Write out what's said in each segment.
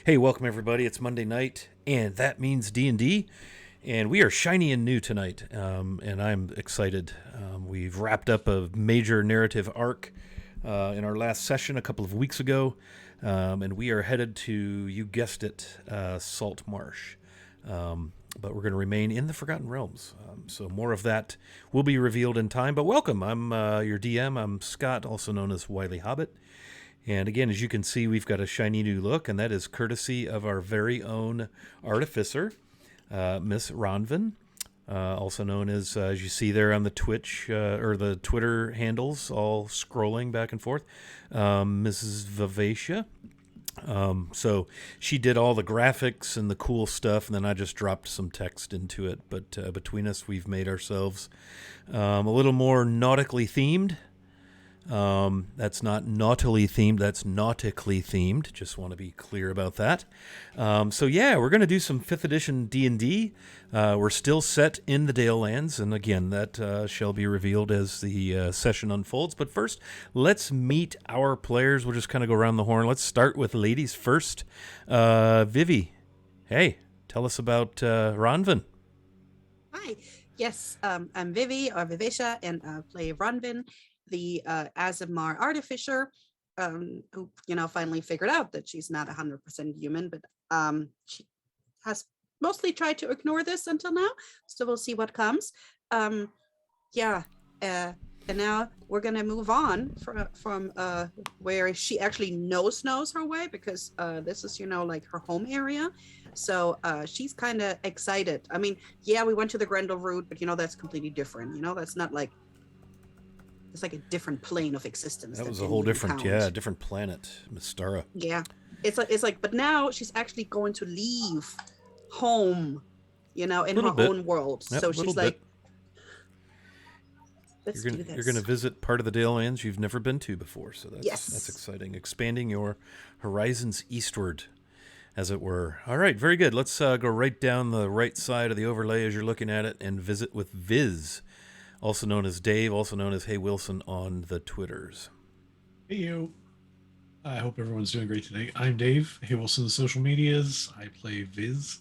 Hey, welcome everybody. It's Monday night, and that means D&D, and we are shiny and new tonight, and I'm excited. We've wrapped up a major narrative arc in our last session a couple of weeks ago, and we are headed to, you guessed it, Saltmarsh. But we're going to remain in the Forgotten Realms. So more of that will be revealed in time. But welcome. I'm your DM. I'm Scott, also known as Wily Hobbit. And again, as you can see, we've got a shiny new look, and that is courtesy of our very own artificer, Miss Ronvin, also known as you see there on the Twitch or the Twitter handles, all scrolling back and forth, Mrs. Vivacia. So she did all the graphics and the cool stuff, and then I just dropped some text into it. But between us, we've made ourselves a little more nautically themed. That's not nautily themed, that's nautically themed. Just want to be clear about that. So yeah, we're going to do some 5th edition D&D. We're still set in the Dalelands, and again, that shall be revealed as the session unfolds. But first, let's meet our players. We'll just kind of go around the horn. Let's start with ladies first. Vivi, hey, tell us about Ronvin. Hi. Yes, I'm Vivi or Vivisha, and play Ronvin, the Azamar artificer, who finally figured out that she's not 100% human, but she has mostly tried to ignore this until now. So we'll see what comes. Yeah, and now we're gonna move on from where she actually knows her way, because this is like her home area. So she's kind of excited. I mean, yeah, we went to the Grendel route, but that's completely different. That's not like, it's like a different plane of existence. That was a whole different planet, Mystara. Yeah, it's like, but now she's actually going to leave home, in her own world. Yep, so she's like, you're gonna visit part of the Dalelands you've never been to before, so that's exciting. Expanding your horizons eastward, as it were. All right, very good. Let's go right down the right side of the overlay as you're looking at it, and visit with Viz, also known as Dave, also known as Hey Wilson on the Twitters. Hey you. I hope everyone's doing great today. I'm Dave, Hey Wilson, the social medias. I play Viz,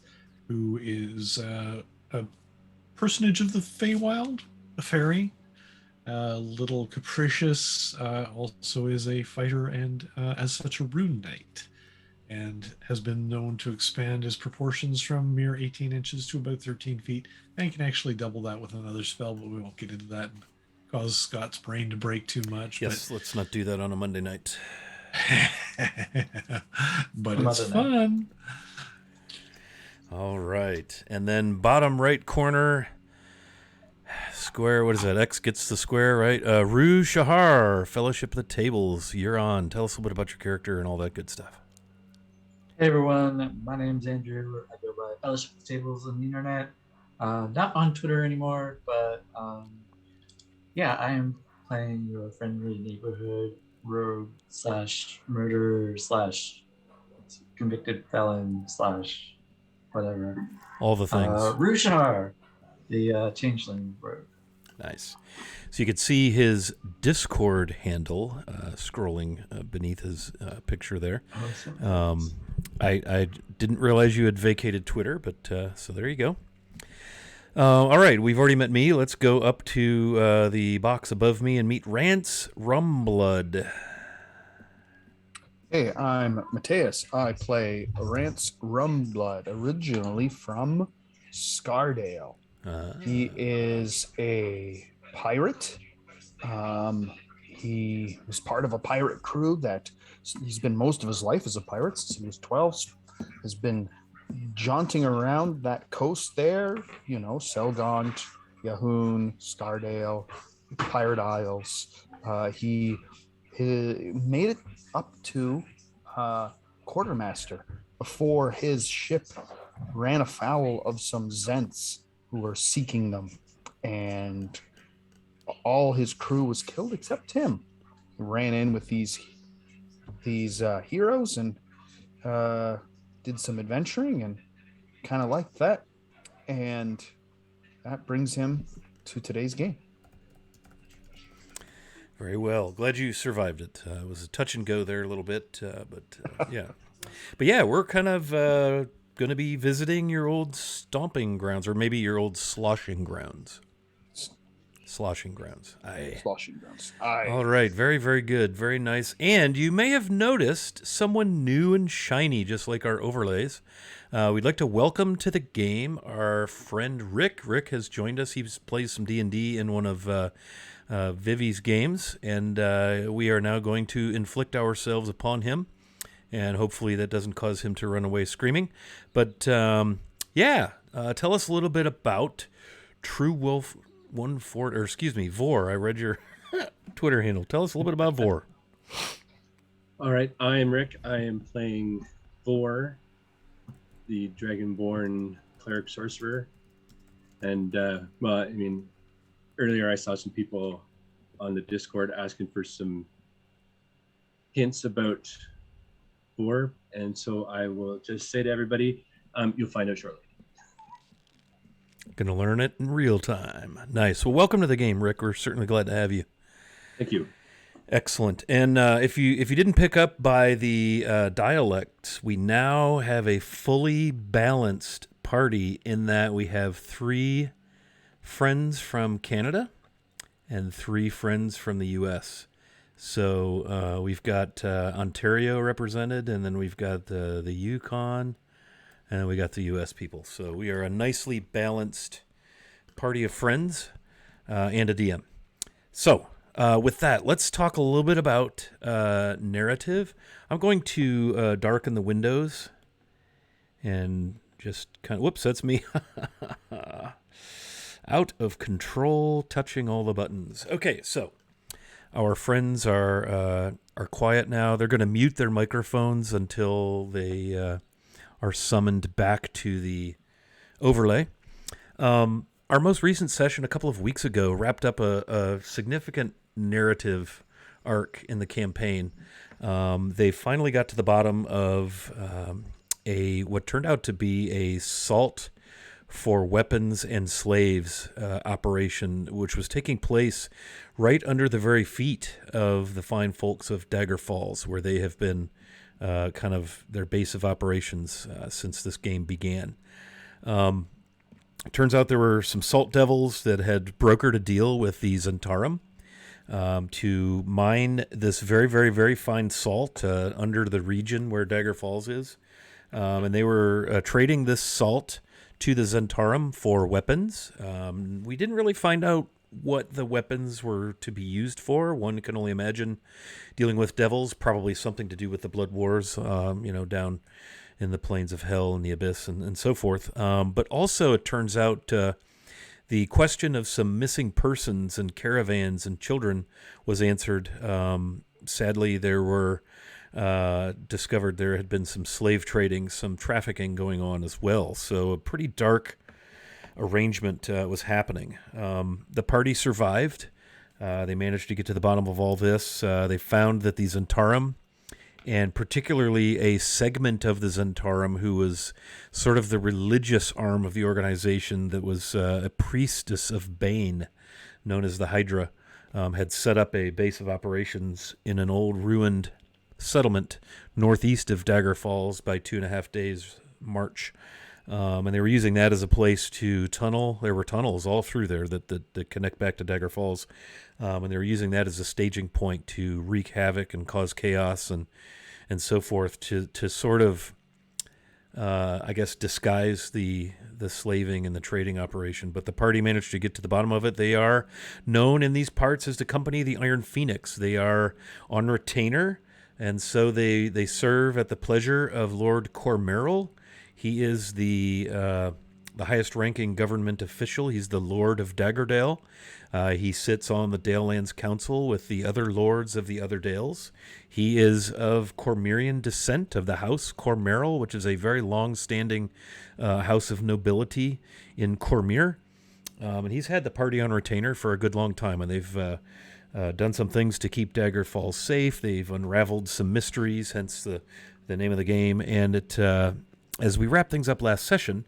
who is a personage of the Feywild, a fairy, little capricious, also is a fighter and as such a rune knight, and has been known to expand his proportions from mere 18 inches to about 13 feet, and can actually double that with another spell, but we won't get into that and cause Scott's brain to break too much. Yes, let's not do that on a Monday night. But it's fun. All right, and then bottom right corner, square, what is that? X gets the square, right? Rue Shahar, Fellowship of the Tables, you're on. Tell us a little bit about your character and all that good stuff. Hey everyone, my name's Andrew. I go by Fellowship of Tables on the internet. Not on Twitter anymore, but yeah, I am playing your friendly neighborhood rogue / murderer / convicted felon / whatever. All the things. Rushar, the changeling rogue. Nice. So you could see his Discord handle scrolling beneath his picture there. Awesome. I didn't realize you had vacated Twitter, but so there you go. All right, we've already met me. Let's go up to the box above me and meet Rance Rumblood. Hey, I'm Mateus. I play Rance Rumblood, originally from Scardale. He is a pirate. He was part of a pirate crew that he's been most of his life as a pirate since he was 12. Has been jaunting around that coast there, Selgaunt, Yahoon, Scardale, Pirate Isles. He made it up to quartermaster before his ship ran afoul of some Zents who were seeking them, and all his crew was killed except him. He ran in with these heroes and did some adventuring and kind of liked that, and that brings him to today's game. Very well. Glad you survived it. It was a touch and go there a little bit, but yeah. But yeah, we're kind of going to be visiting your old stomping grounds, or maybe your old sloshing grounds. Sloshing grounds. Aye. Sloshing grounds. Aye. All right. Very, very good. Very nice. And you may have noticed someone new and shiny, just like our overlays. We'd like to welcome to the game our friend Rick. Rick has joined us. He plays some D&D in one of Vivi's games, and we are now going to inflict ourselves upon him, and hopefully that doesn't cause him to run away screaming. But tell us a little bit about True Wolf Vor. I read your Twitter handle. Tell us a little bit about Vor. All right, I am Rick. I am playing Vor, the Dragonborn cleric sorcerer. And earlier I saw some people on the Discord asking for some hints about Vor, and so I will just say to everybody, you'll find out shortly. Gonna learn it in real time. Nice. Well, welcome to the game, Rick. We're certainly glad to have you. Thank you. Excellent. And if you didn't pick up by the dialects, we now have a fully balanced party in that we have 3 friends from Canada and 3 friends from the U.S. So we've got Ontario represented, and then we've got the Yukon, and we got the U.S. people. So we are a nicely balanced party of friends and a DM. So with that, let's talk a little bit about narrative. I'm going to darken the windows and just kind of... Whoops, that's me. Out of control, touching all the buttons. Okay, so our friends are quiet now. They're going to mute their microphones until they are summoned back to the overlay. Our most recent session a couple of weeks ago wrapped up a significant narrative arc in the campaign. They finally got to the bottom of what turned out to be a salt for weapons and slaves operation, which was taking place right under the very feet of the fine folks of Dagger Falls, where they have been kind of their base of operations since this game began. It turns out there were some salt devils that had brokered a deal with the Zentarum to mine this very, very, very fine salt under the region where Dagger Falls is. And they were trading this salt to the Zentarum for weapons. We didn't really find out what the weapons were to be used for. One can only imagine dealing with devils, probably something to do with the Blood Wars, down in the plains of hell and the abyss and so forth. But also it turns out the question of some missing persons and caravans and children was answered. Sadly, there were discovered there had been some slave trading, some trafficking going on as well. So a pretty dark arrangement was happening. The party survived. They managed to get to the bottom of all this. They found that the Zentarum, and particularly a segment of the Zentarum who was sort of the religious arm of the organization that was a priestess of Bane, known as the Hydra, had set up a base of operations in an old ruined settlement northeast of Dagger Falls by 2.5 days march. And they were using that as a place to tunnel. There were tunnels all through there that connect back to Dagger Falls. And they were using that as a staging point to wreak havoc and cause chaos and so forth to sort of, disguise the slaving and the trading operation. But the party managed to get to the bottom of it. They are known in these parts as the Company of the Iron Phoenix. They are on retainer, and so they serve at the pleasure of Lord Cormeril. He is the highest-ranking government official. He's the Lord of Daggerdale. He sits on the Dalelands Council with the other lords of the other Dales. He is of Cormyrian descent, of the House Cormeril, which is a very long-standing house of nobility in Cormyr. And he's had the party on retainer for a good long time, and they've done some things to keep Dagger Falls safe. They've unraveled some mysteries, hence the name of the game. And it, as we wrap things up last session,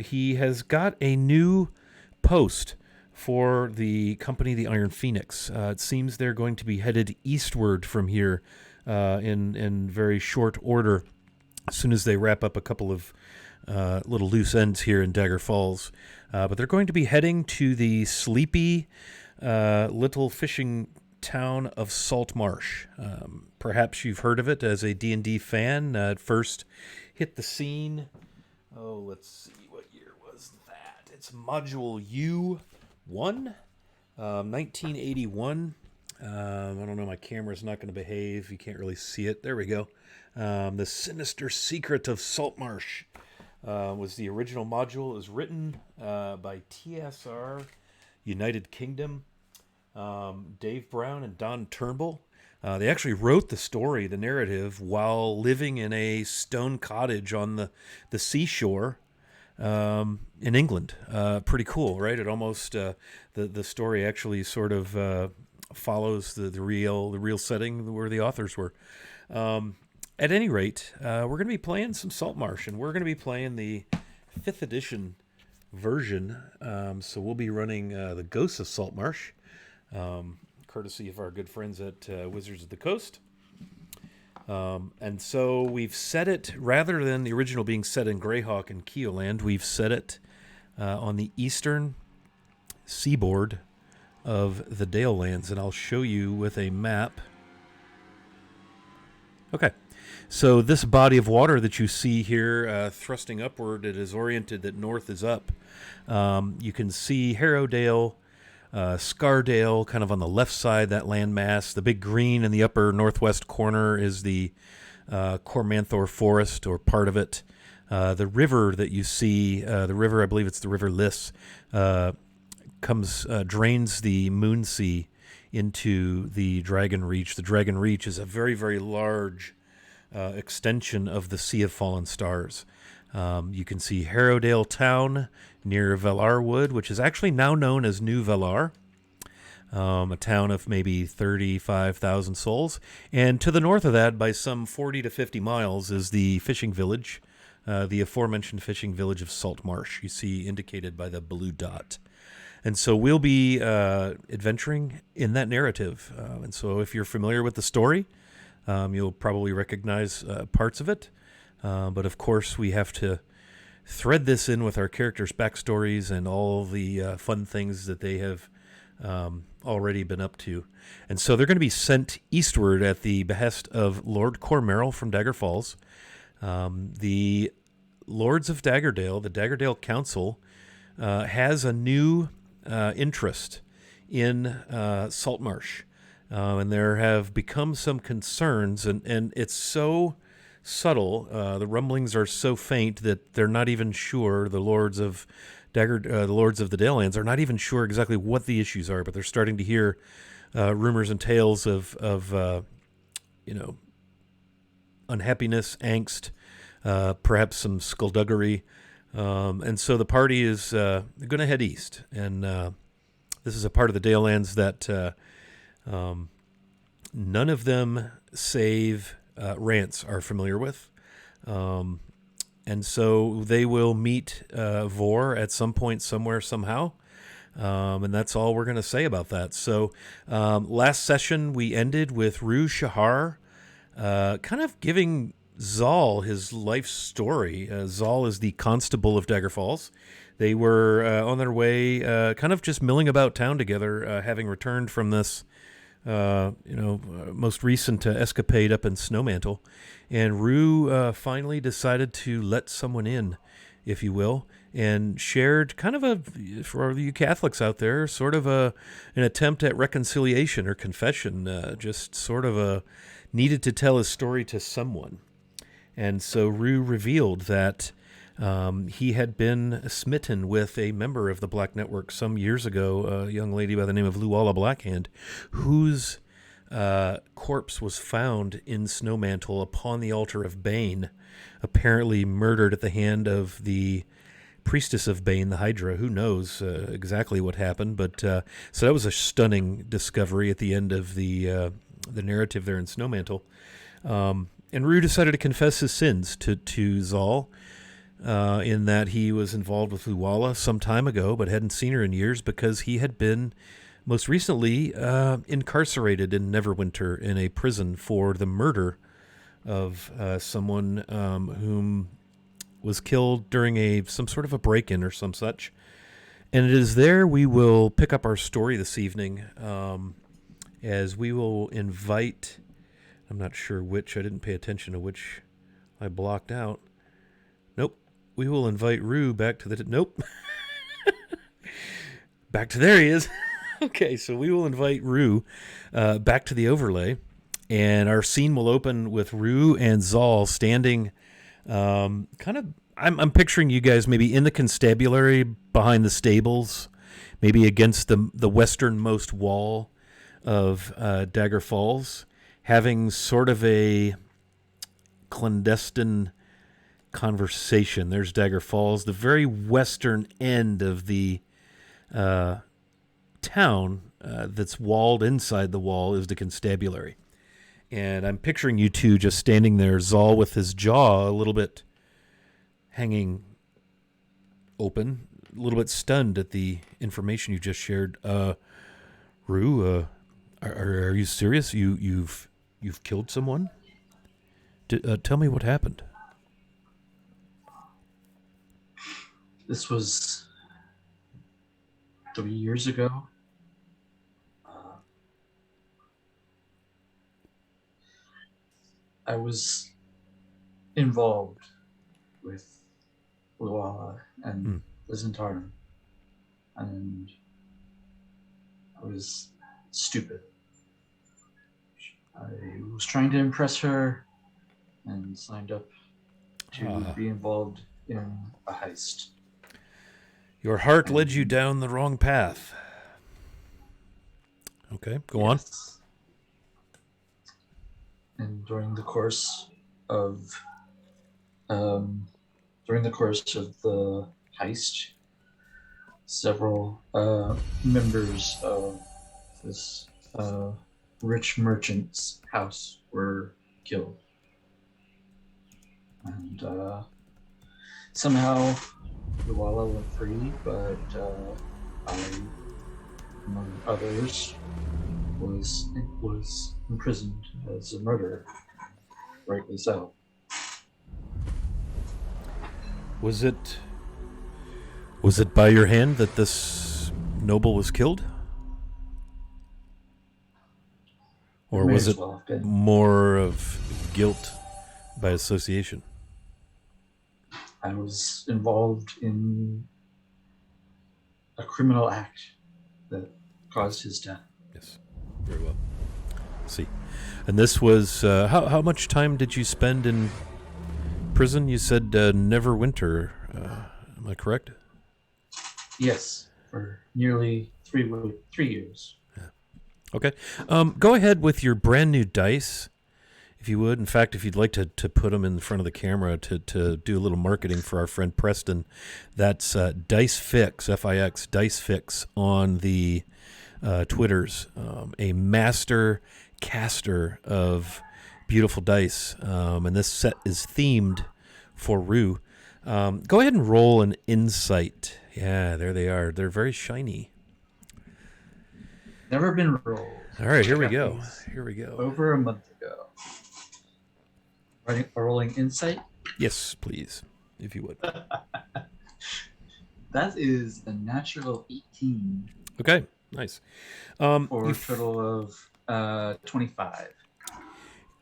he has got a new post for the Company of the Iron Phoenix. It seems they're going to be headed eastward from here in very short order. as soon as they wrap up a couple of little loose ends here in Dagger Falls. But they're going to be heading to the sleepy little fishing town of Saltmarsh. Perhaps you've heard of it as a D&D fan. It first hit the scene. Oh, let's see, what year was that? It's Module U1, 1981. I don't know, my camera's not going to behave. You can't really see it. There we go. The Sinister Secret of Saltmarsh was the original module. It was written by TSR United Kingdom, Dave Brown and Don Turnbull. They actually wrote the story, the narrative, while living in a stone cottage on the seashore in England. Pretty cool, right? It almost the story actually sort of follows the real setting where the authors were. At any rate, we're going to be playing some Saltmarsh, and we're going to be playing the 5th edition version. So we'll be running the Ghosts of Saltmarsh, courtesy of our good friends at Wizards of the Coast. And so we've set it, rather than the original being set in Greyhawk and Keoland, we've set it on the eastern seaboard of the Dalelands, and I'll show you with a map. Okay, so this body of water that you see here thrusting upward, it is oriented that north is up. You can see Harrowdale, Scardale kind of on the left side, that landmass. The big green in the upper northwest corner is the Cormanthor Forest, or part of it. The river that you see, the river, I believe it's the River Liss, drains the Moonsea into the Dragon Reach. The Dragon Reach is a very, very large extension of the Sea of Fallen Stars. You can see Harrowdale Town near Velar Wood, which is actually now known as New Velar, a town of maybe 35,000 souls. And to the north of that, by some 40 to 50 miles, is the fishing village, the aforementioned fishing village of Saltmarsh, you see indicated by the blue dot. And so we'll be adventuring in that narrative. And so if you're familiar with the story, you'll probably recognize parts of it. But of course, we have to thread this in with our characters' backstories and all the fun things that they have already been up to. And so they're going to be sent eastward at the behest of Lord Cormeril from Dagger Falls. The Lords of Daggerdale, the Daggerdale Council, has a new interest in Saltmarsh. And there have become some concerns, and it's so subtle. The rumblings are so faint that they're not even sure. The Lords of the Lords of the Dalelands are not even sure exactly what the issues are, but they're starting to hear rumors and tales of unhappiness, angst, perhaps some skullduggery. And so the party is going to head east. And this is a part of the Dalelands that none of them, save Rance, are familiar with. And so they will meet Vor at some point, somewhere, somehow. And that's all we're going to say about that. So last session, we ended with Rue Shahar kind of giving Zal his life story. Zal is the constable of Dagger Falls. They were on their way, kind of just milling about town together, having returned from this, most recent escapade up in Snowmantle. And Rue finally decided to let someone in, if you will, and shared kind of for you Catholics out there, sort of an attempt at reconciliation or confession, just sort of needed to tell his story to someone. And so Rue revealed that he had been smitten with a member of the Black Network some years ago, a young lady by the name of Luala Blackhand, whose corpse was found in Snowmantle upon the altar of Bane, apparently murdered at the hand of the priestess of Bane, the Hydra. Who knows exactly what happened, but so that was a stunning discovery at the end of the narrative there in Snowmantle. And Rue decided to confess his sins to Zal, in that he was involved with Luala some time ago, but hadn't seen her in years because he had been most recently incarcerated in Neverwinter in a prison for the murder of someone whom was killed during some sort of a break-in or some such. And it is there we will pick up our story this evening, as we will invite, I'm not sure which, I didn't pay attention to which I blocked out. Nope. We will invite Rue back to the, nope. Back to, there he is. Okay, so we will invite Rue back to the overlay, and our scene will open with Rue and Zal standing kind of, I'm picturing you guys maybe in the constabulary behind the stables, maybe against the westernmost wall of Dagger Falls, having sort of a clandestine conversation. There's Dagger Falls, the very western end of the town that's walled. Inside the wall is the constabulary. And I'm picturing you two just standing there, Zal with his jaw a little bit hanging open, a little bit stunned at the information you just shared. Rue, are you serious? You've killed someone? Tell me what happened. This was 3 years ago. I was involved with Luala and Lizentarn, and I was stupid. I was trying to impress her and signed up to be involved in a heist. Your heart led you down the wrong path. Okay, go on. And during the course of the heist, several members of this rich merchant's house were killed, and somehow Luala went free, but I, among others, was imprisoned as a murderer. Rightly so. Was it by your hand that this noble was killed? Or was it more of guilt by association? I was involved in a criminal act that caused his death. Yes, very well. Let's see. And this was, how much time did you spend in prison? You said Neverwinter. Am I correct? Yes, for nearly 3 years. Yeah. Okay. Go ahead with your brand new dice, if you would. In fact, if you'd like to put them in front of the camera to do a little marketing for our friend Preston, that's Dice Fix, F-I-X, Dice Fix on the Twitters. A master caster of beautiful dice. And this set is themed for Rue. Go ahead and roll an insight. Yeah, there they are. They're very shiny. Never been rolled. All right, here we go. Here we go. Over a month ago. Rolling insight? Yes, please, if you would. That is a natural 18. Okay, nice. For a total of 25.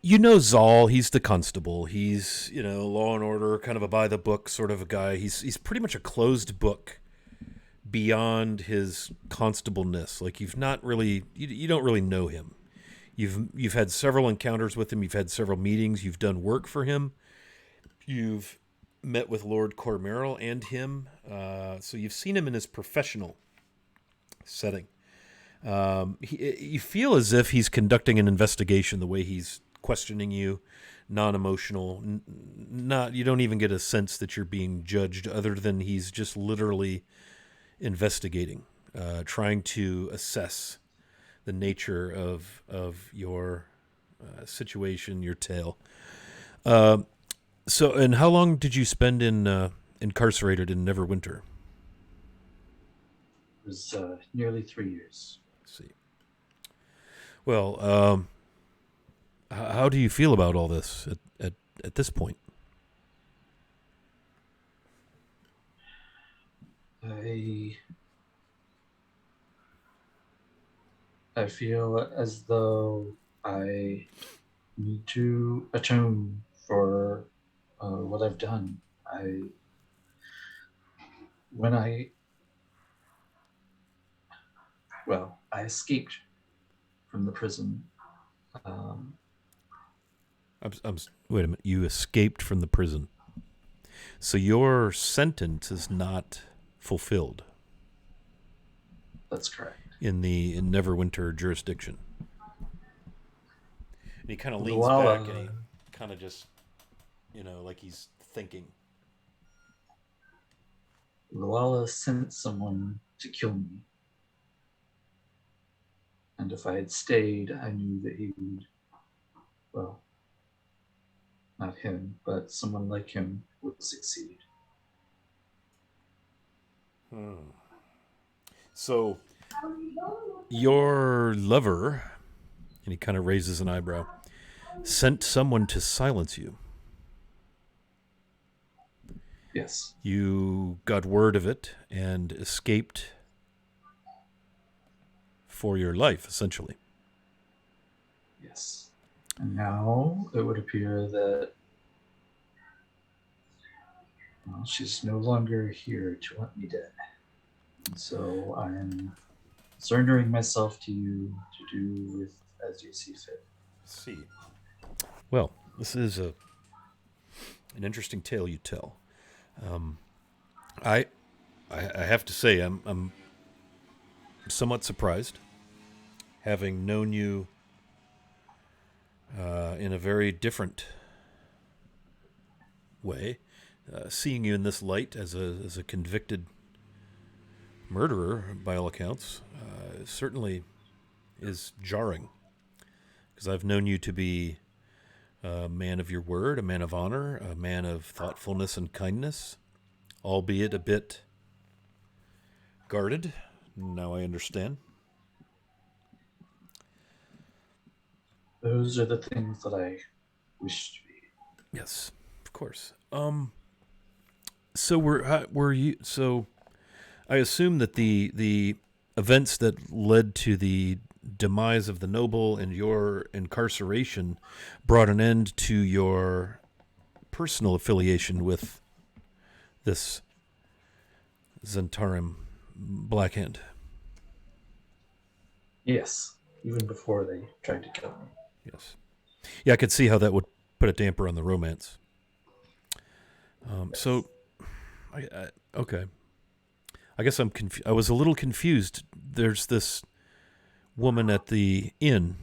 You know Zal, he's the constable. He's, law and order, kind of a by-the-book sort of a guy. He's pretty much a closed book beyond his constableness. Like, you've not really, you don't really know him. You've had several encounters with him. You've had several meetings. You've done work for him. You've met with Lord Cormeral and him. So you've seen him in his professional setting. You feel as if he's conducting an investigation, the way he's questioning you, non-emotional. You don't even get a sense that you're being judged, other than he's just literally investigating, trying to assess the nature of your situation, your tale. So, and how long did you spend incarcerated in Neverwinter? It was nearly 3 years. Let's see. Well, how do you feel about all this at this point? I feel as though I need to atone for what I've done. When I escaped from the prison. Wait a minute. You escaped from the prison, so your sentence is not fulfilled That's correct. in Neverwinter jurisdiction. And he kind of leans Luala. back and he kind of just, like he's thinking. Luala sent someone to kill me. And if I had stayed, I knew that he would, well, not him, but someone like him would succeed. So, your lover, and he kind of raises an eyebrow, sent someone to silence you. Yes. You got word of it and escaped for your life, essentially. Yes. And now it would appear that she's no longer here to hunt me dead. And so I am surrendering myself to you to do with as you see fit. See. Well, this is an interesting tale you tell. I have to say I'm somewhat surprised, having known you in a very different way. Seeing you in this light as a convicted murderer, by all accounts, certainly is jarring. Because I've known you to be a man of your word, a man of honor, a man of thoughtfulness and kindness, albeit a bit guarded. Now I understand. Those are the things that I wish to be. Yes, of course. So were you? So I assume that the events that led to the demise of the noble and your incarceration brought an end to your personal affiliation with this Zentarim Blackhand. Yes, even before they tried to kill me. Yes. Yeah, I could see how that would put a damper on the romance. So, okay. I guess I was a little confused. There's this woman at the inn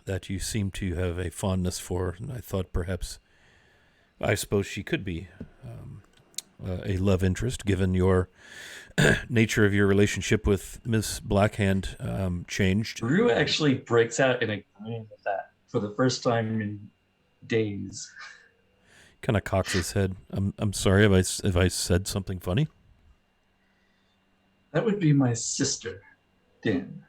that you seem to have a fondness for, and I thought perhaps, I suppose she could be a love interest, given your nature of your relationship with Miss Blackhand changed. Rue actually breaks out in a grin at that for the first time in days. Kind of cocks his head. I'm sorry if I said something funny. That would be my sister, Din.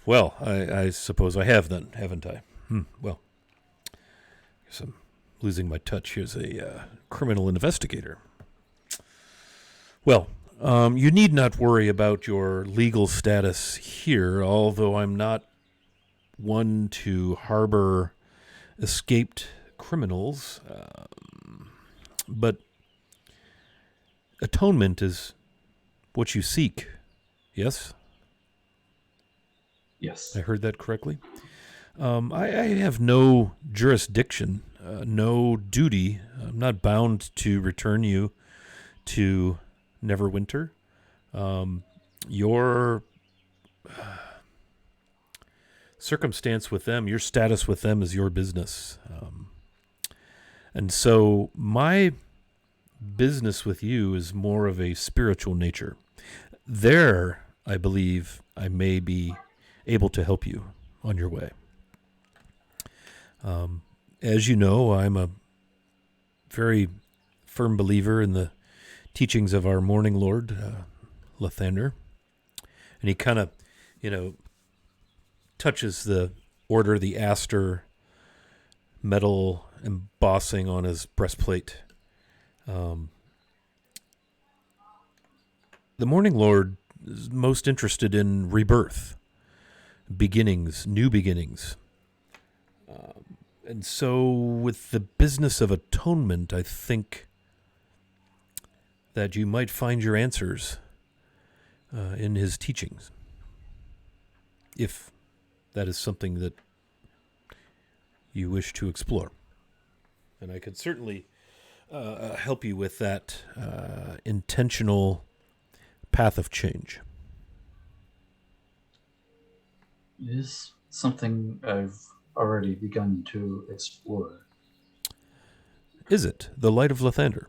Well, I suppose I have then, haven't I? Well, I guess I'm losing my touch. Here's a criminal investigator. Well, you need not worry about your legal status here, although I'm not one to harbor escaped criminals. But atonement is what you seek, yes? Yes. I heard that correctly. I have no jurisdiction, no duty. I'm not bound to return you to Neverwinter. Your circumstance with them, your status with them is your business. And so my business with you is more of a spiritual nature. There, I believe I may be able to help you on your way. As you know, I'm a very firm believer in the teachings of our Morning Lord, Lathander. And he kind of, touches the Order of the Aster metal embossing on his breastplate. The Morning Lord is most interested in rebirth, beginnings, new beginnings. And so with the business of atonement, I think that you might find your answers in his teachings, if that is something that you wish to explore. And I could certainly help you with that intentional path of change. It is something I've already begun to explore. Is it the light of Lathander?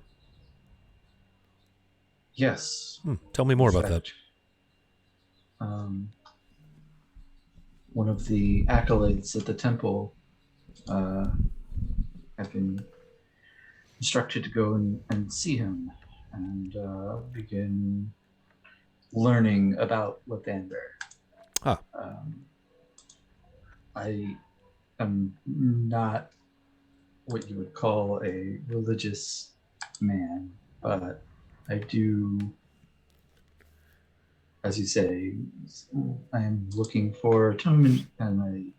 Yes. Tell me more In about that. fact, one of the acolytes at the temple have been instructed to go and see him and begin learning about Lathander. Ah. I am not what you would call a religious man, but I do, as you say, I am looking for atonement, and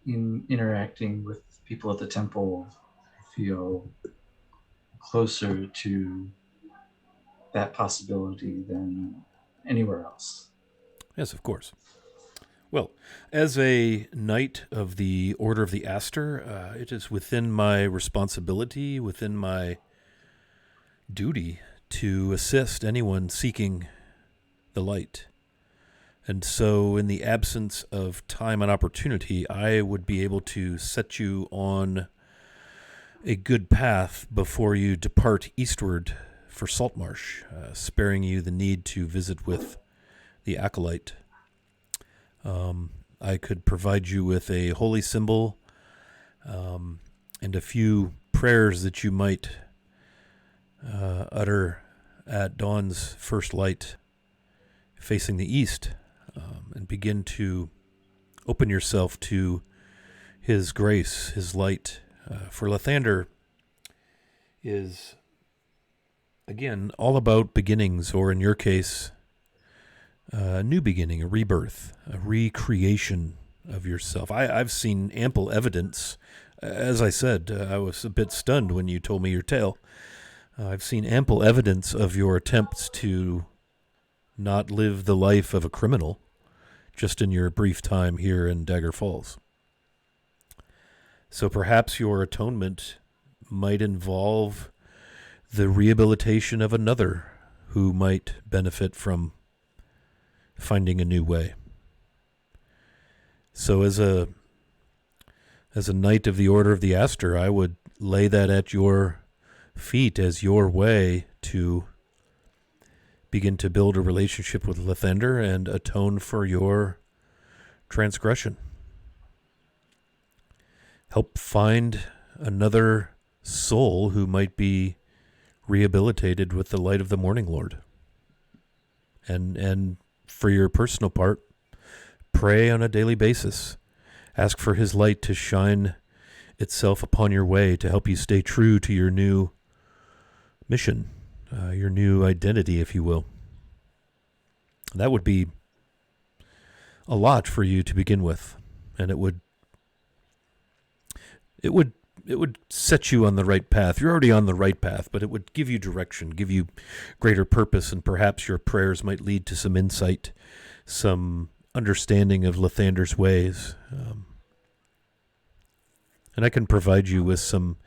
in interacting with people at the temple, I feel closer to that possibility than anywhere else. Yes, of course. Well, as a knight of the Order of the Aster, it is within my responsibility, within my duty, to assist anyone seeking the light. And so, in the absence of time and opportunity, I would be able to set you on a good path before you depart eastward for Saltmarsh, sparing you the need to visit with the acolyte. I could provide you with a holy symbol and a few prayers that you might utter at dawn's first light facing the east, and begin to open yourself to his grace, his light. For Lathander is, again, all about beginnings, or in your case, a new beginning, a rebirth, a recreation of yourself. I've seen ample evidence. As I said, I was a bit stunned when you told me your tale. I've seen ample evidence of your attempts to not live the life of a criminal just in your brief time here in Dagger Falls. So perhaps your atonement might involve the rehabilitation of another who might benefit from finding a new way. So as a knight of the Order of the Aster, I would lay that at your feet as your way to begin to build a relationship with Lathander and atone for your transgression. Help find another soul who might be rehabilitated with the light of the Morning Lord. And for your personal part, pray on a daily basis. Ask for his light to shine itself upon your way to help you stay true to your new mission, your new identity, if you will. That would be a lot for you to begin with, and it would set you on the right path. You're already on the right path, but it would give you direction, give you greater purpose, and perhaps your prayers might lead to some insight, some understanding of Lathander's ways. And I can provide you with some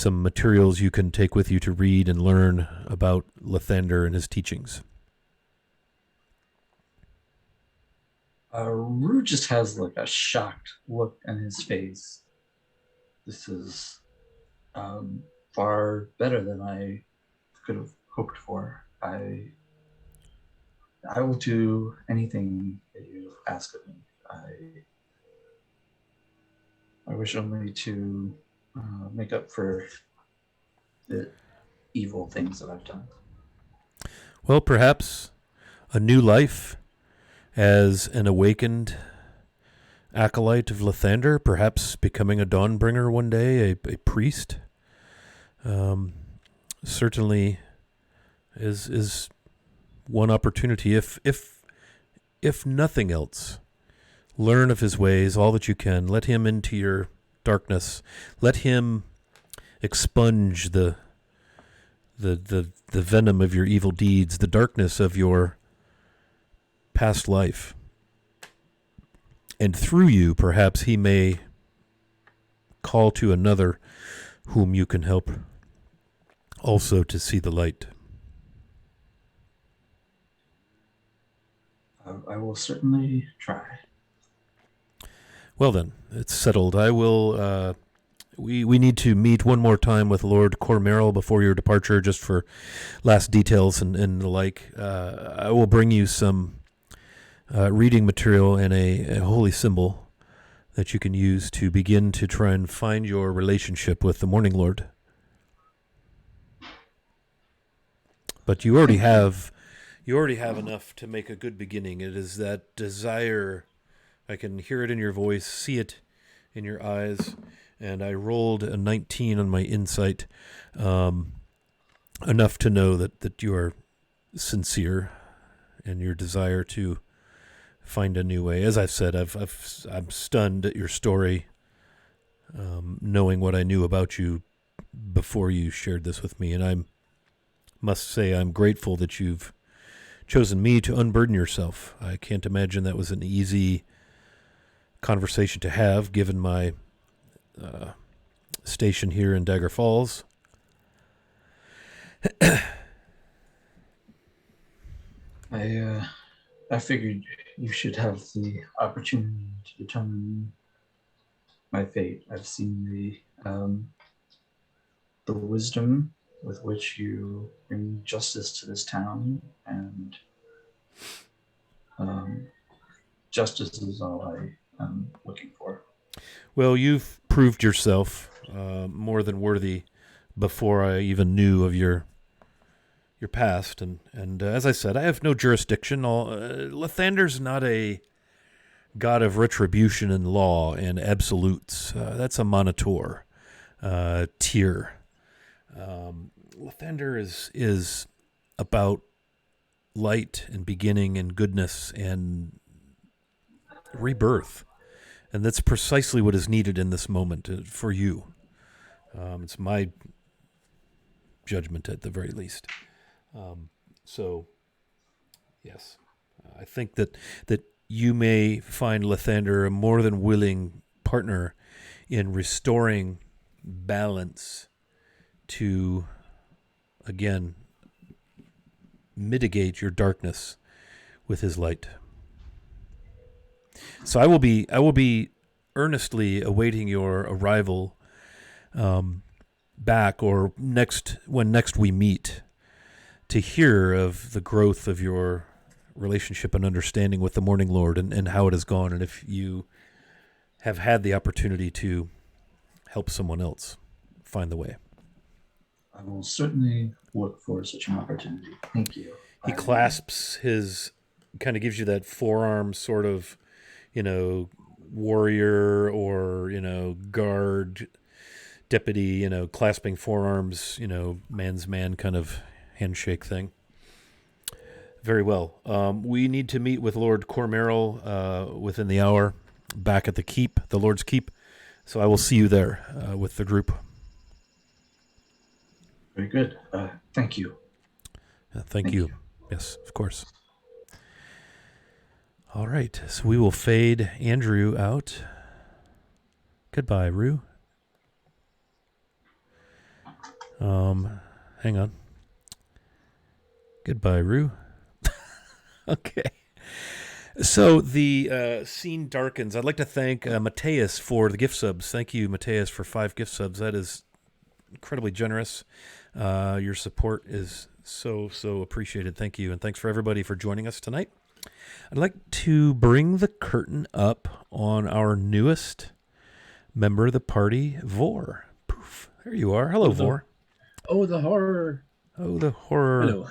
materials you can take with you to read and learn about Lathander and his teachings. Rue just has like a shocked look on his face. This is far better than I could have hoped for. I will do anything that you ask of me. I wish only to make up for the evil things that I've done. Well, perhaps a new life as an awakened acolyte of Lathander, perhaps becoming a Dawnbringer one day, a priest. Certainly is one opportunity. If nothing else, learn of his ways all that you can. Let him into your darkness. Let him expunge the venom of your evil deeds, the darkness of your past life. And through you, perhaps he may call to another whom you can help also to see the light. I will certainly try. Well then, it's settled. I will. We need to meet one more time with Lord Cormeril before your departure, just for last details and the like. I will bring you some reading material and a holy symbol that you can use to begin to try and find your relationship with the Morning Lord. But you already have enough to make a good beginning. It is that desire. I can hear it in your voice, see it in your eyes, and I rolled a 19 on my insight, enough to know that you are sincere in your desire to find a new way. As I've said, I'm stunned at your story, knowing what I knew about you before you shared this with me, and I must say I'm grateful that you've chosen me to unburden yourself. I can't imagine that was an easy conversation to have, given my station here in Dagger Falls. I figured you should have the opportunity to determine my fate. I've seen the wisdom with which you bring justice to this town, and justice is all I am looking for. Well, you've proved yourself more than worthy before I even knew of your past, and as I said, I have no jurisdiction. Lathander's not a god of retribution and law and absolutes. That's a monitor tier. Lathander is about light and beginning and goodness and rebirth. And that's precisely what is needed in this moment for you. It's my judgment at the very least. So, yes, I think that you may find Lathander a more than willing partner in restoring balance to, again, mitigate your darkness with his light. So I will be earnestly awaiting your arrival back, or when next we meet, to hear of the growth of your relationship and understanding with the Morning Lord, and how it has gone, and if you have had the opportunity to help someone else find the way. I will certainly look for such an opportunity. Thank you. He clasps kind of gives you that forearm sort of, warrior or, guard, deputy, clasping forearms, man's man kind of handshake thing. Very well. We need to meet with Lord Cormeril within the hour back at the keep, the Lord's Keep. So I will see you there with the group. Very good. Thank you. Thank you. Yes, of course. All right. So we will fade Andrew out. Goodbye, Rue. Hang on. Goodbye, Rue. Okay. So the scene darkens. I'd like to thank Mateus for the gift subs. Thank you, Mateus, for 5 gift subs. That is incredibly generous. Your support is so appreciated. Thank you. And thanks for everybody for joining us tonight. I'd like to bring the curtain up on our newest member of the party, Vor. Poof. There you are. Hello, Vor. Oh, the horror. Oh, the horror. Hello.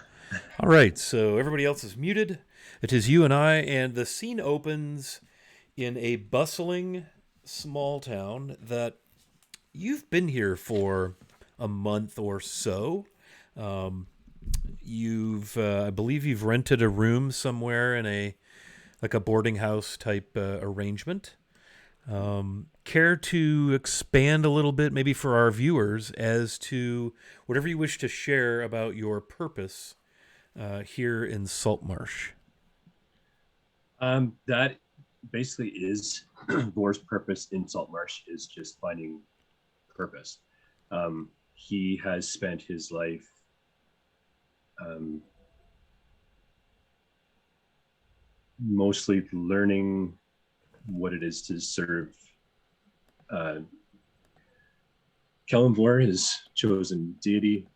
All right, so everybody else is muted. It is you and I, and the scene opens in a bustling small town that you've been here for a month or so. Um, I believe you've rented a room somewhere in a like a boarding house type arrangement. Care to expand a little bit, maybe for our viewers, as to whatever you wish to share about your purpose here in Saltmarsh? That basically is Vor's purpose in Saltmarsh, is just finding purpose. He has spent his life mostly learning what it is to serve. Kellen Vor, his chosen deity,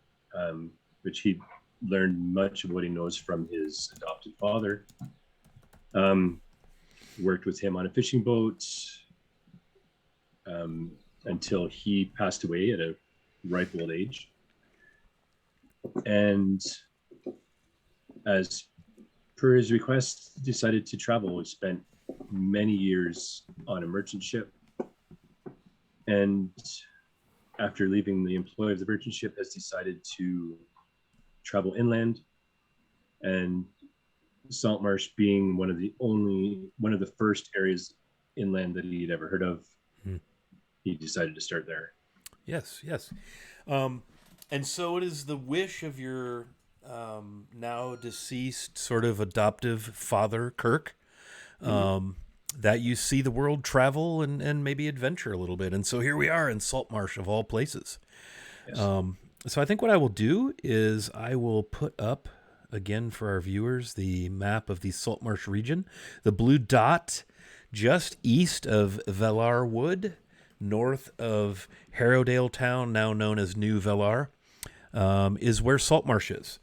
which he learned much of what he knows from his adopted father. Worked with him on a fishing boat until he passed away at a ripe old age. And as per his request, decided to travel. We spent many years on a merchant ship. And after leaving the employ of the merchant ship, has decided to travel inland. And Saltmarsh being one of the first areas inland that he'd ever heard of, he decided to start there. Yes. And so it is the wish of your now deceased sort of adoptive father, Kirk, that you see the world travel and maybe adventure a little bit. And so here we are in Saltmarsh, of all places. Yes. So I think what I will do is I will put up, again for our viewers, the map of the Saltmarsh region. The blue dot just east of Velar Wood, north of Harrowdale Town, now known as New Velar, is where Saltmarsh is.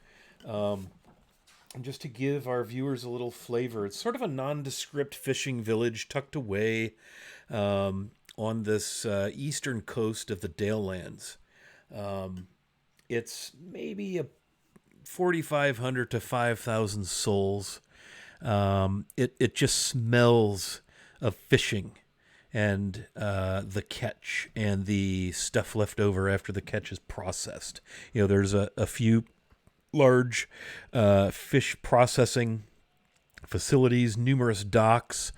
And just to give our viewers a little flavor, it's sort of a nondescript fishing village tucked away on this eastern coast of the Dalelands. It's maybe a 4,500 to 5,000 souls. It just smells of fishing and the catch and the stuff left over after the catch is processed. You know, there's a few large fish processing facilities, numerous docks,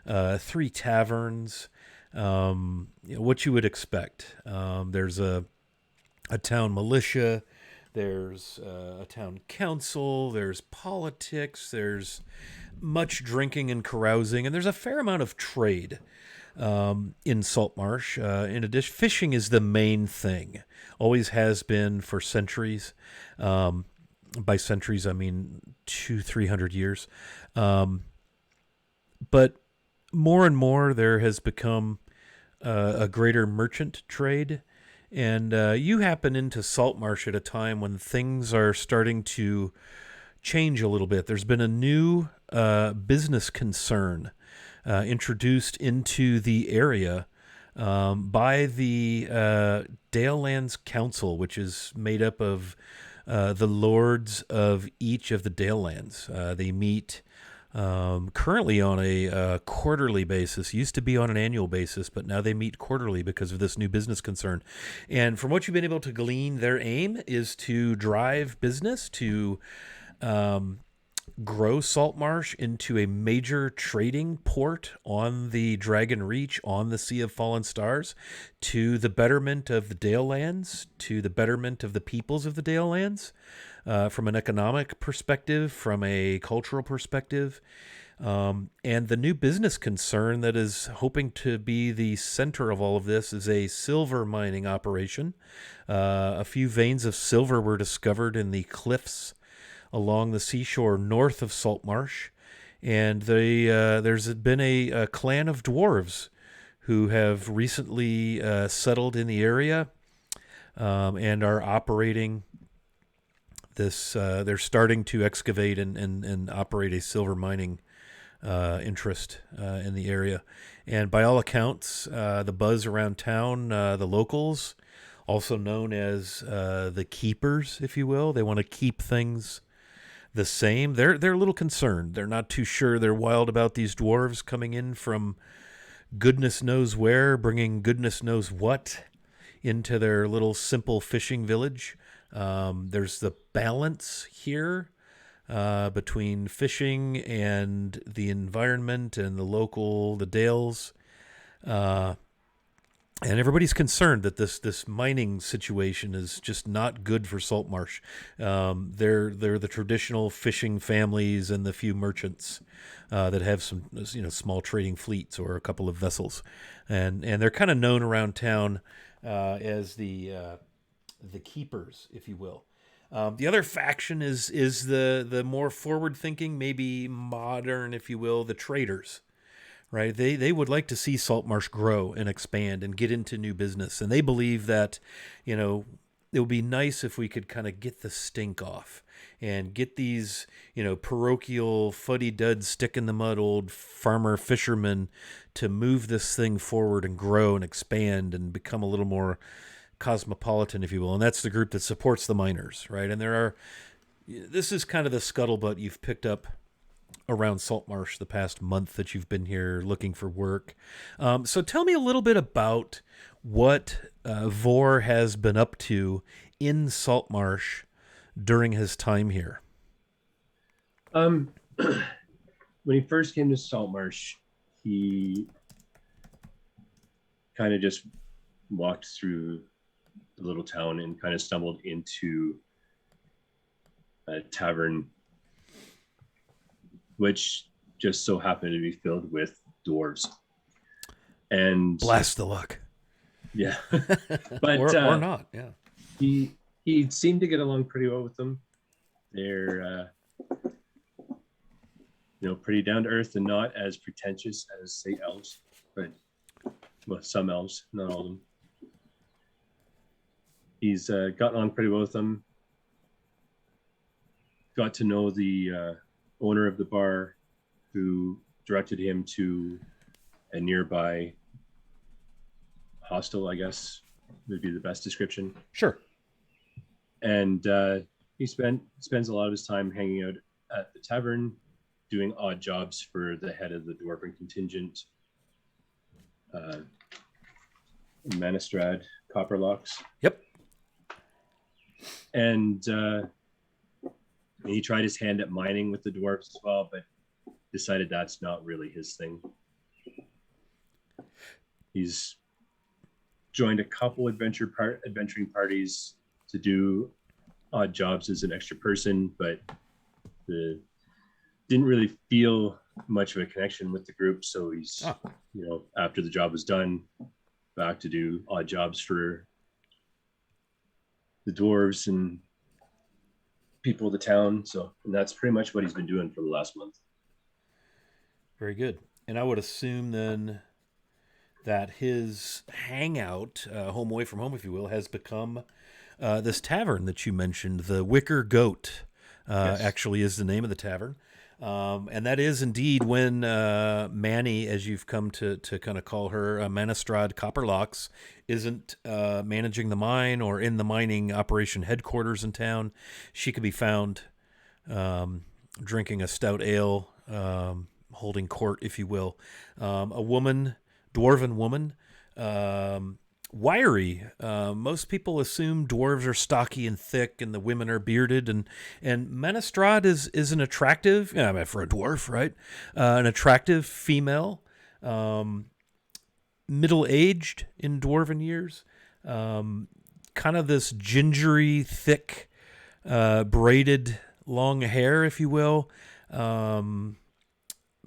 3 taverns, what you would expect. There's a town militia, there's a town council, there's politics, there's much drinking and carousing, and there's a fair amount of trade in Saltmarsh. In addition, fishing is the main thing, always has been for centuries. By centuries, I mean 200-300 years. But more and more, there has become a greater merchant trade. And you happen into Saltmarsh at a time when things are starting to change a little bit. There's been a new business concern introduced into the area by the Dalelands Council, which is made up of the lords of each of the Dalelands. They meet currently on a quarterly basis. Used to be on an annual basis, but now they meet quarterly because of this new business concern. And from what you've been able to glean, their aim is to drive business, to grow Saltmarsh into a major trading port on the Dragon Reach, on the Sea of Fallen Stars, to the betterment of the Dalelands, to the betterment of the peoples of the Dalelands, from an economic perspective, from a cultural perspective. And the new business concern that is hoping to be the center of all of this is a silver mining operation. A few veins of silver were discovered in the cliffs along the seashore north of Saltmarsh, and there's been a clan of dwarves who have recently settled in the area and are operating this. They're starting to excavate and operate a silver mining interest in the area. And by all accounts, the buzz around town, the locals, also known as the keepers, if you will, they want to keep things the same. They're a little concerned. They're not too sure. They're wild about these dwarves coming in from goodness knows where, bringing goodness knows what into their little simple fishing village. There's the balance here between fishing and the environment and the Dales. And everybody's concerned that this mining situation is just not good for Saltmarsh. They're the traditional fishing families and the few merchants that have some small trading fleets or a couple of vessels, and they're kind of known around town as the keepers, if you will. The other faction is the more forward thinking, maybe modern, if you will, the traders. Right, they would like to see Saltmarsh grow and expand and get into new business, and they believe that, it would be nice if we could kind of get the stink off and get these, parochial fuddy-dud stick-in-the-mud old farmer fishermen to move this thing forward and grow and expand and become a little more cosmopolitan, if you will. And that's the group that supports the miners, right? And this is kind of the scuttlebutt you've picked up around Saltmarsh the past month that you've been here looking for work. So tell me a little bit about what Vor has been up to in Saltmarsh during his time here. When he first came to Saltmarsh, he kind of just walked through the little town and kind of stumbled into a tavern, which just so happened to be filled with dwarves. And blast the luck. Yeah. But or not, yeah. He seemed to get along pretty well with them. They're pretty down to earth and not as pretentious as, say, elves, but some elves, not all of them. He's gotten on pretty well with them. Got to know the owner of the bar, who directed him to a nearby hostel, I guess would be the best description. Sure. And he spends a lot of his time hanging out at the tavern, doing odd jobs for the head of the dwarven contingent, Manistrad Copperlocks. Yep. And he tried his hand at mining with the dwarves as well, but decided that's not really his thing. He's joined a couple adventuring parties to do odd jobs as an extra person, but didn't really feel much of a connection with the group. So he's, after the job was done, back to do odd jobs for the dwarves and people of the town. And that's pretty much what he's been doing for the last month. Very good. And I would assume then that his hangout, home away from home, if you will, has become this tavern that you mentioned, the Wicker Goat. Yes. Actually is the name of the tavern. And that is indeed when Manny, as you've come to kind of call her, Manistrad Copperlocks, isn't managing the mine or in the mining operation headquarters in town. She could be found drinking a stout ale, holding court, if you will. A woman, dwarven woman, wiry. Most people assume dwarves are stocky and thick and the women are bearded, and Manistrad is an attractive, for a dwarf, right? An attractive female, middle-aged in dwarven years, kind of this gingery, thick, braided long hair, if you will.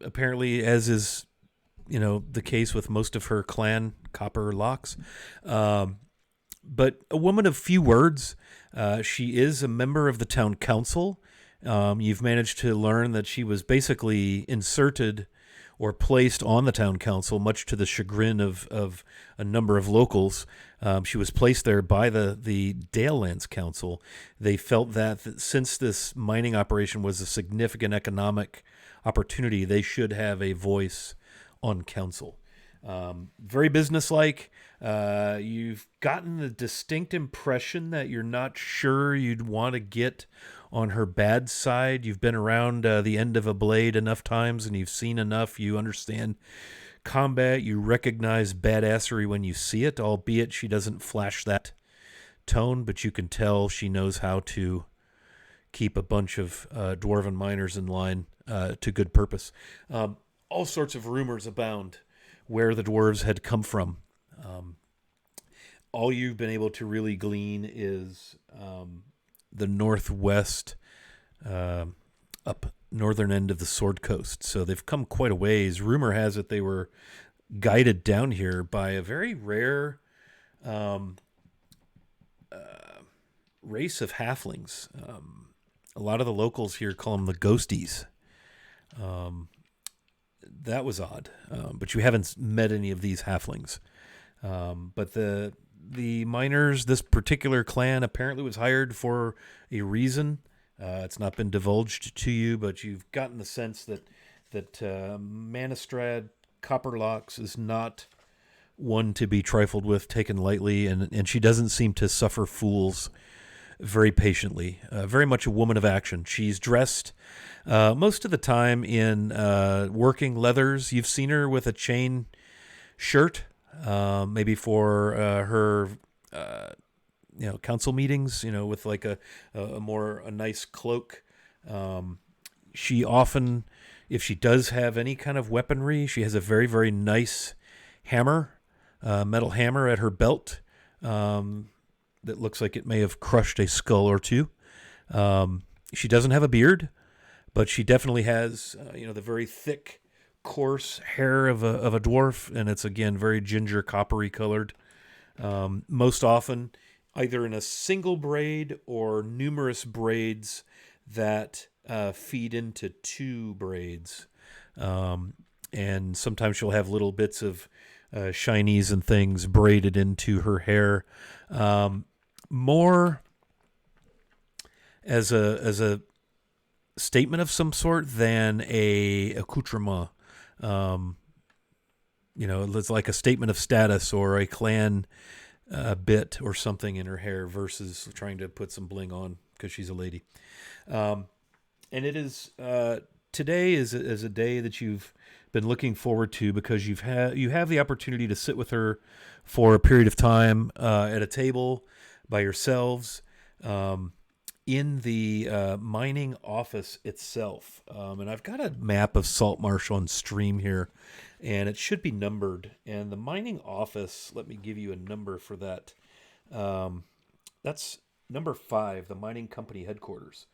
Apparently, as is the case with most of her clan, Copperlocks. But a woman of few words. She is a member of the town council. You've managed to learn that she was basically inserted or placed on the town council, much to the chagrin of a number of locals. She was placed there by the Dalelands Council. They felt that since this mining operation was a significant economic opportunity, they should have a voice on council. Very businesslike. You've gotten the distinct impression that you're not sure you'd want to get on her bad side. You've been around the end of a blade enough times, and you've seen enough. You understand combat. You recognize badassery when you see it, albeit she doesn't flash that tone, but you can tell she knows how to keep a bunch of dwarven miners in line to good purpose. All sorts of rumors abound where the dwarves had come from. All you've been able to really glean is the northwest, up northern end of the Sword Coast. So they've come quite a ways. Rumor has it they were guided down here by a very rare race of halflings. A lot of the locals here call them the ghosties. That was odd, but you haven't met any of these halflings. But the miners, this particular clan apparently was hired for a reason. It's not been divulged to you, but you've gotten the sense that Manistrad Copperlocks is not one to be trifled with, taken lightly, and she doesn't seem to suffer fools very patiently. Very much a woman of action. She's dressed most of the time in working leathers. You've seen her with a chain shirt, maybe for her council meetings, with like a nice cloak. She often, if she does have any kind of weaponry, she has a very, very nice hammer, metal hammer at her belt, that looks like it may have crushed a skull or two. She doesn't have a beard, but she definitely has, the very thick, coarse hair of a dwarf, and it's, again, very ginger, coppery colored. Most often, either in a single braid or numerous braids that feed into two braids. And sometimes she'll have little bits of shinies and things braided into her hair. More as a statement of some sort than a accoutrement. It's like a statement of status or a clan bit or something in her hair versus trying to put some bling on because she's a lady. And it is today is a day that you've been looking forward to because you have the opportunity to sit with her for a period of time at a table by yourselves in the mining office itself. And I've got a map of Saltmarsh on stream here, and it should be numbered. And the mining office, let me give you a number for that. That's number 5, the mining company headquarters.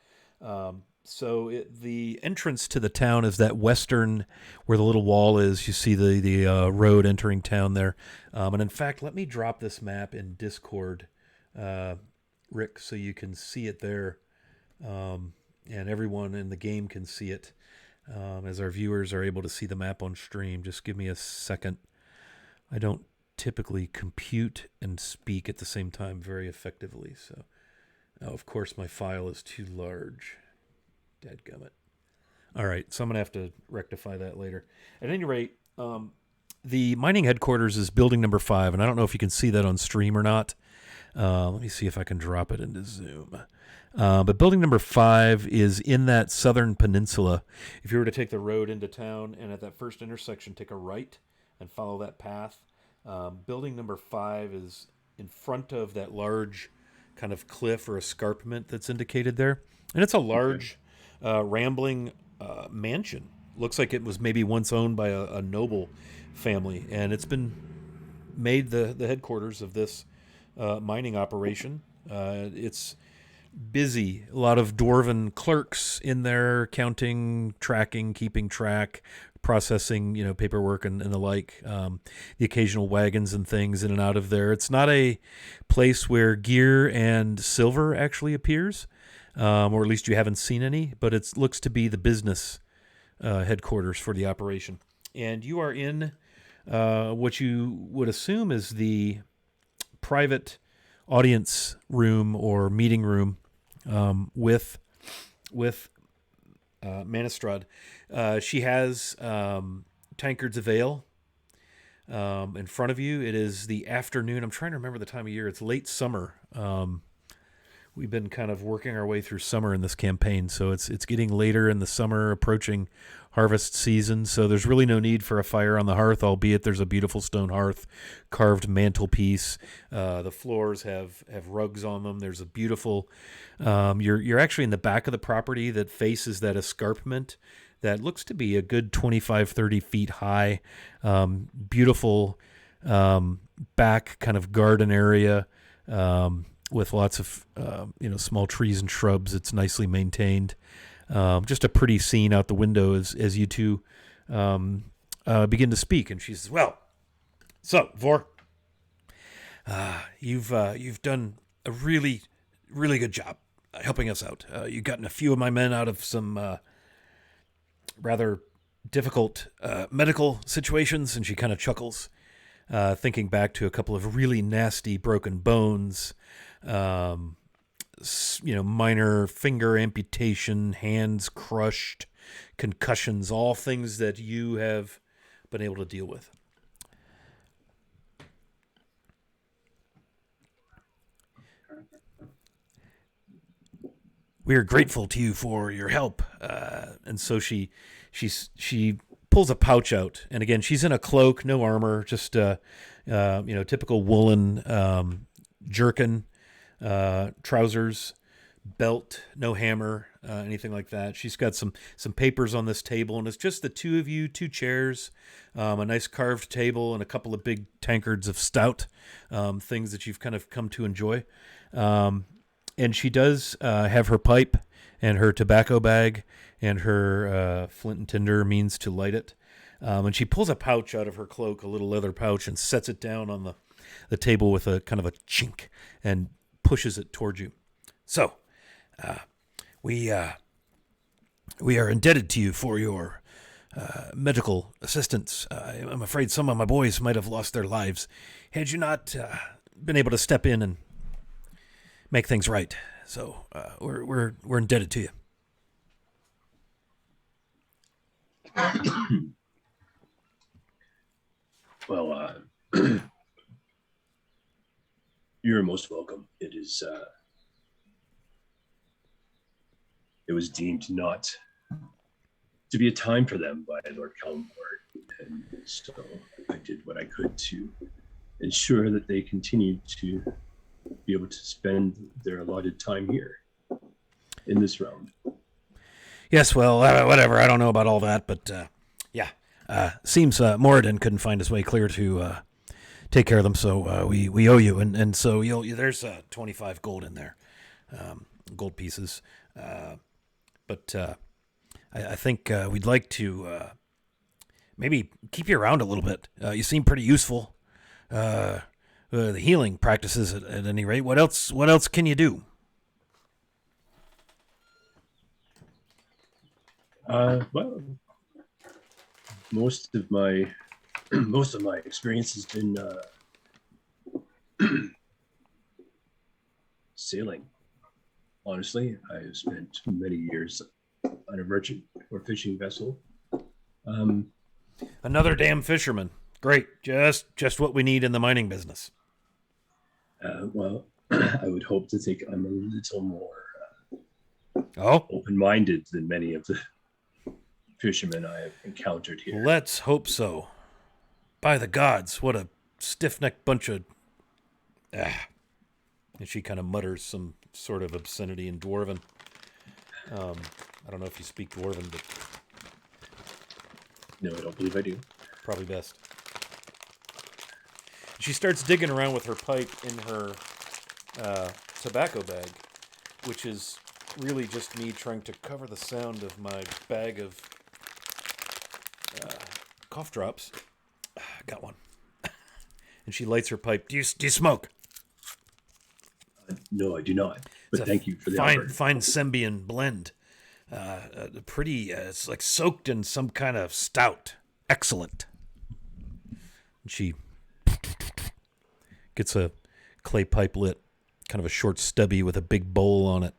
So the entrance to the town is that western, where the little wall is. You see the road entering town there. And in fact, let me drop this map in Discord, Rick, so you can see it there, and everyone in the game can see it, as our viewers are able to see the map on stream. Just give me a second. I don't typically compute and speak at the same time very effectively, so of course my file is too large. Dadgummit. All right, so I'm going to have to rectify that later. At any rate, the mining headquarters is building number 5, and I don't know if you can see that on stream or not. Let me see if I can drop it into Zoom. But building number 5 is in that southern peninsula. If you were to take the road into town and at that first intersection take a right and follow that path, building number 5 is in front of that large kind of cliff or escarpment that's indicated there. And it's a large, rambling mansion. Looks like it was maybe once owned by a noble family, and it's been made the headquarters of this mining operation. It's busy. A lot of dwarven clerks in there, counting, tracking, keeping track, processing, paperwork and the like. The occasional wagons and things in and out of there. It's not a place where gear and silver actually appears, or at least you haven't seen any, but it looks to be the business headquarters for the operation. And you are in what you would assume is the private audience room or meeting room with Manistrad. She has tankards of ale in front of you. It is the afternoon. I'm trying to remember the time of year. It's late summer, we've been kind of working our way through summer in this campaign, so it's getting later in the summer, approaching harvest season. So there's really no need for a fire on the hearth, albeit there's a beautiful stone hearth, carved mantelpiece. The floors have rugs on them. There's a beautiful. You're actually in the back of the property that faces that escarpment that looks to be a good 25, 30 feet high. Beautiful back kind of garden area. With lots of small trees and shrubs. It's nicely maintained. Just a pretty scene out the window as you two begin to speak. And she says, "Well, so Vor, you've done a really, really good job helping us out. You've gotten a few of my men out of some rather difficult medical situations." And she kind of chuckles, thinking back to a couple of really nasty broken bones. Minor finger amputation, hands crushed, concussions, all things that you have been able to deal with. We are grateful to you for your help. And so she pulls a pouch out, and again, she's in a cloak, no armor, just typical woolen jerkin. Trousers, belt, no hammer, anything like that. She's got some papers on this table, and it's just the two of you, two chairs, a nice carved table, and a couple of big tankards of stout, things that you've kind of come to enjoy. And she does have her pipe and her tobacco bag and her flint and tinder means to light it. And she pulls a pouch out of her cloak, a little leather pouch, and sets it down on the table with a kind of a chink and pushes it towards you. So, we are indebted to you for your medical assistance. I'm afraid some of my boys might have lost their lives had you not been able to step in and make things right. So, we're indebted to you. Well, you're most welcome. It was deemed not to be a time for them by Lord Calmore, and so I did what I could to ensure that they continued to be able to spend their allotted time here in this round. Yes, well, whatever. I don't know about all that, but seems Moradin couldn't find his way clear to take care of them, so we owe you, and so there's 25 gold in there, gold pieces. But I think we'd like to maybe keep you around a little bit. You seem pretty useful. The healing practices at any rate. What else can you do? Well, most of my experience has been sailing. Honestly, I have spent many years on a merchant or fishing vessel. Another damn fisherman. Great, just what we need in the mining business. Well, I would hope to think I'm a little more Oh, open-minded than many of the fishermen I have encountered here. let's hope so. By the gods, what a stiff-necked bunch of... And she kind of mutters some sort of obscenity in Dwarven. I don't know if you speak Dwarven, but... No, I don't believe I do. Probably best. She starts digging around with her pipe in her tobacco bag, which is really just me trying to cover the sound of my bag of cough drops. Got one. And she lights her pipe. Do you smoke? No, I do not. But It's a thank you for the offer. fine Sembian blend. Pretty, it's like soaked in some kind of stout. Excellent. And she gets a clay pipe lit, kind of a short stubby with a big bowl on it.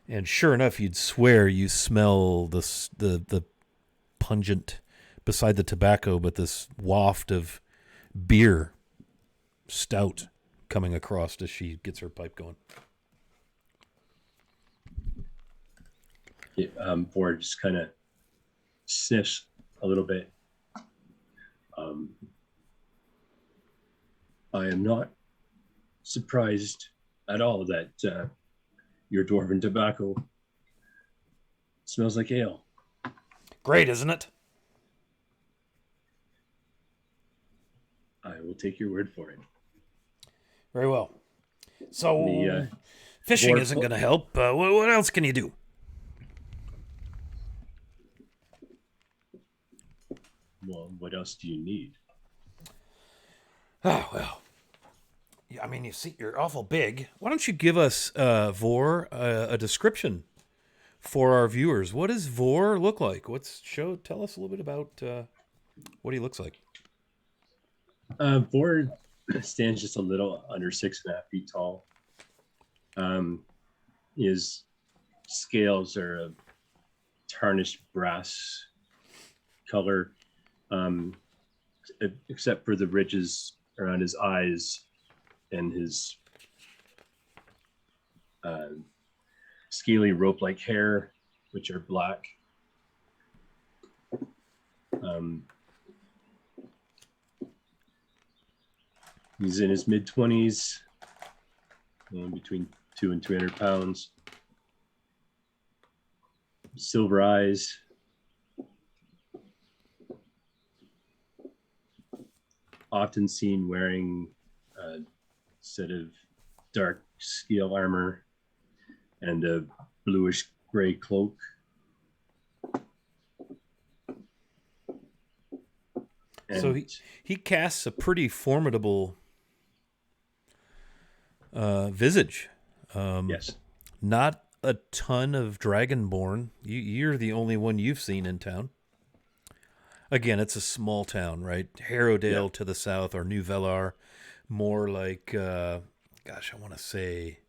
And sure enough, you'd swear you smell the pungent, beside the tobacco, but this waft of beer, stout, coming across as she gets her pipe going. Vor just kind of sniffs a little bit. I am not surprised at all that your dwarven tobacco smells like ale. Great, isn't it? I will take your word for it. Very well. So, The, fishing Vor- isn't going to help. What else can you do? Well, what else do you need? Oh, well. Yeah, I mean, you see, you're awful big. Why don't you give us, Vor, a description for our viewers? What does Vor look like? Tell us a little bit about what he looks like. Vor stands just a little under 6.5 feet tall. His scales are a tarnished brass color, except for the ridges around his eyes and his scaly rope-like hair, which are black. He's in his mid-20s, between 200 and 300 pounds. Silver eyes. Often seen wearing a set of dark scale armor and a bluish gray cloak. So he casts a pretty formidable visage. Yes. Not a ton of Dragonborn. You're the only one you've seen in town. Again, it's a small town, right? Harrowdale to the south, or New Velar, more like, I want to say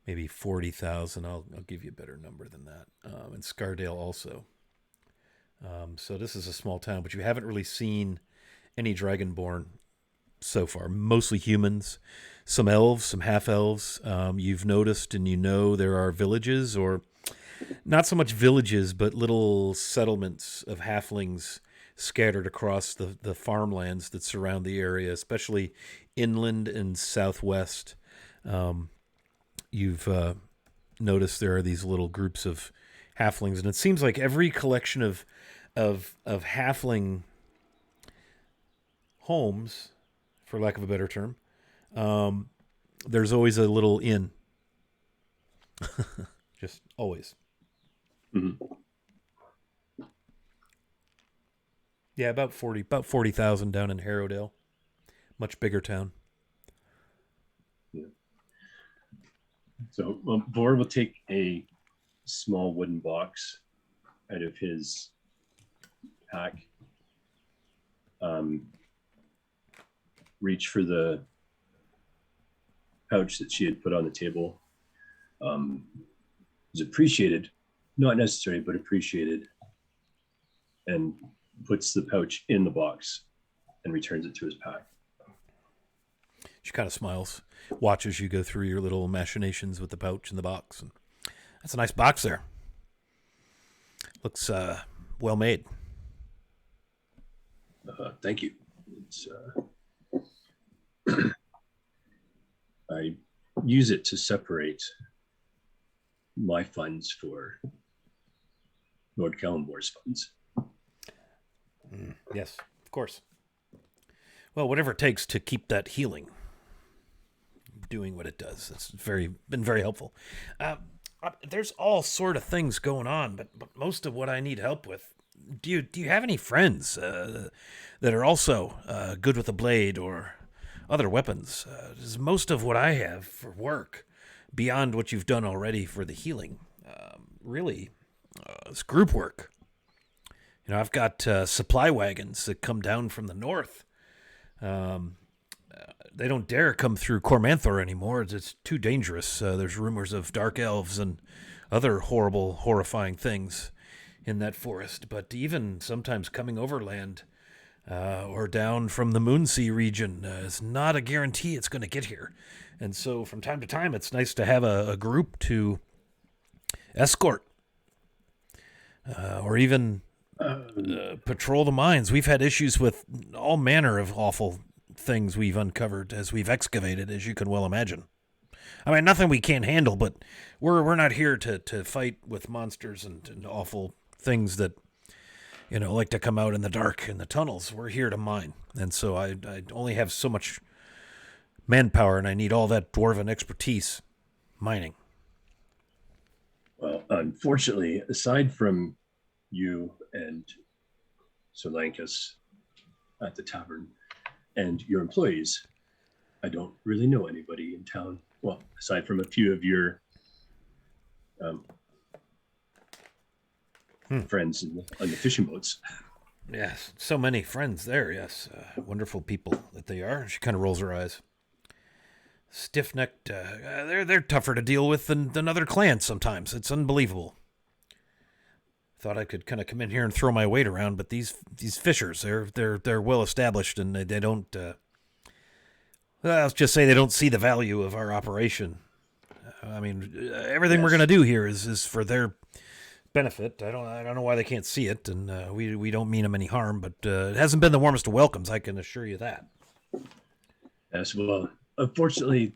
maybe 40,000. I'll give you a better number than that. And Scardale also. So this is a small town, but you haven't really seen any Dragonborn so far. Mostly humans, some elves, some half-elves. You've noticed and you know there are villages, or not so much villages, but little settlements of halflings scattered across the farmlands that surround the area, especially inland and southwest. You've noticed there are these little groups of halflings, and it seems like every collection of halfling homes, for lack of a better term, there's always a little inn. Just always. Mm-hmm. Yeah, about 40,000 down in Harrowdale. Much bigger town. Yeah. So Vor will take a small wooden box out of his pack, reach for the pouch that she had put on the table. Was appreciated, not necessary, but appreciated, and puts the pouch in the box and returns it to his pack. She kind of smiles, watches you go through your little machinations with the pouch and the box. And that's a nice box there. Looks well made. Thank you. It's, I use it to separate my funds for Lord Kellenbor's funds. Yes, of course. Well, whatever it takes to keep that healing doing what it does. It's been very helpful. There's all sort of things going on, but most of what I need help with. Do you have any friends that are also good with a blade or other weapons? Is most of what I have for work, beyond what you've done already for the healing, really it's group work. You know, I've got supply wagons that come down from the north. They don't dare come through Cormanthor anymore. It's too dangerous. There's rumors of dark elves and other horrible, horrifying things in that forest. But even sometimes coming overland or down from the Moonsea region is not a guarantee it's going to get here. And so from time to time, it's nice to have a group to escort or even patrol the mines. We've had issues with all manner of awful things we've uncovered as we've excavated, as you can well imagine. I mean, nothing we can't handle, but we're not here to fight with monsters and awful things that, like to come out in the dark in the tunnels. We're here to mine. And so I only have so much manpower, and I need all that dwarven expertise mining. Well, unfortunately, aside from you and Sir Lankus at the tavern and your employees, I don't really know anybody in town. Well, aside from a few of your friends on the fishing boats. Yes, so many friends there, yes. Wonderful people that they are. She kind of rolls her eyes. Stiff-necked. They're tougher to deal with than other clans sometimes. It's unbelievable. Thought I could kind of come in here and throw my weight around, but these fishers, they're well established, and they don't. I'll just say they don't see the value of our operation. I mean, everything we're gonna do here is for their benefit. I don't know why they can't see it, and we don't mean them any harm, but it hasn't been the warmest of welcomes. I can assure you that. Yes, well, unfortunately,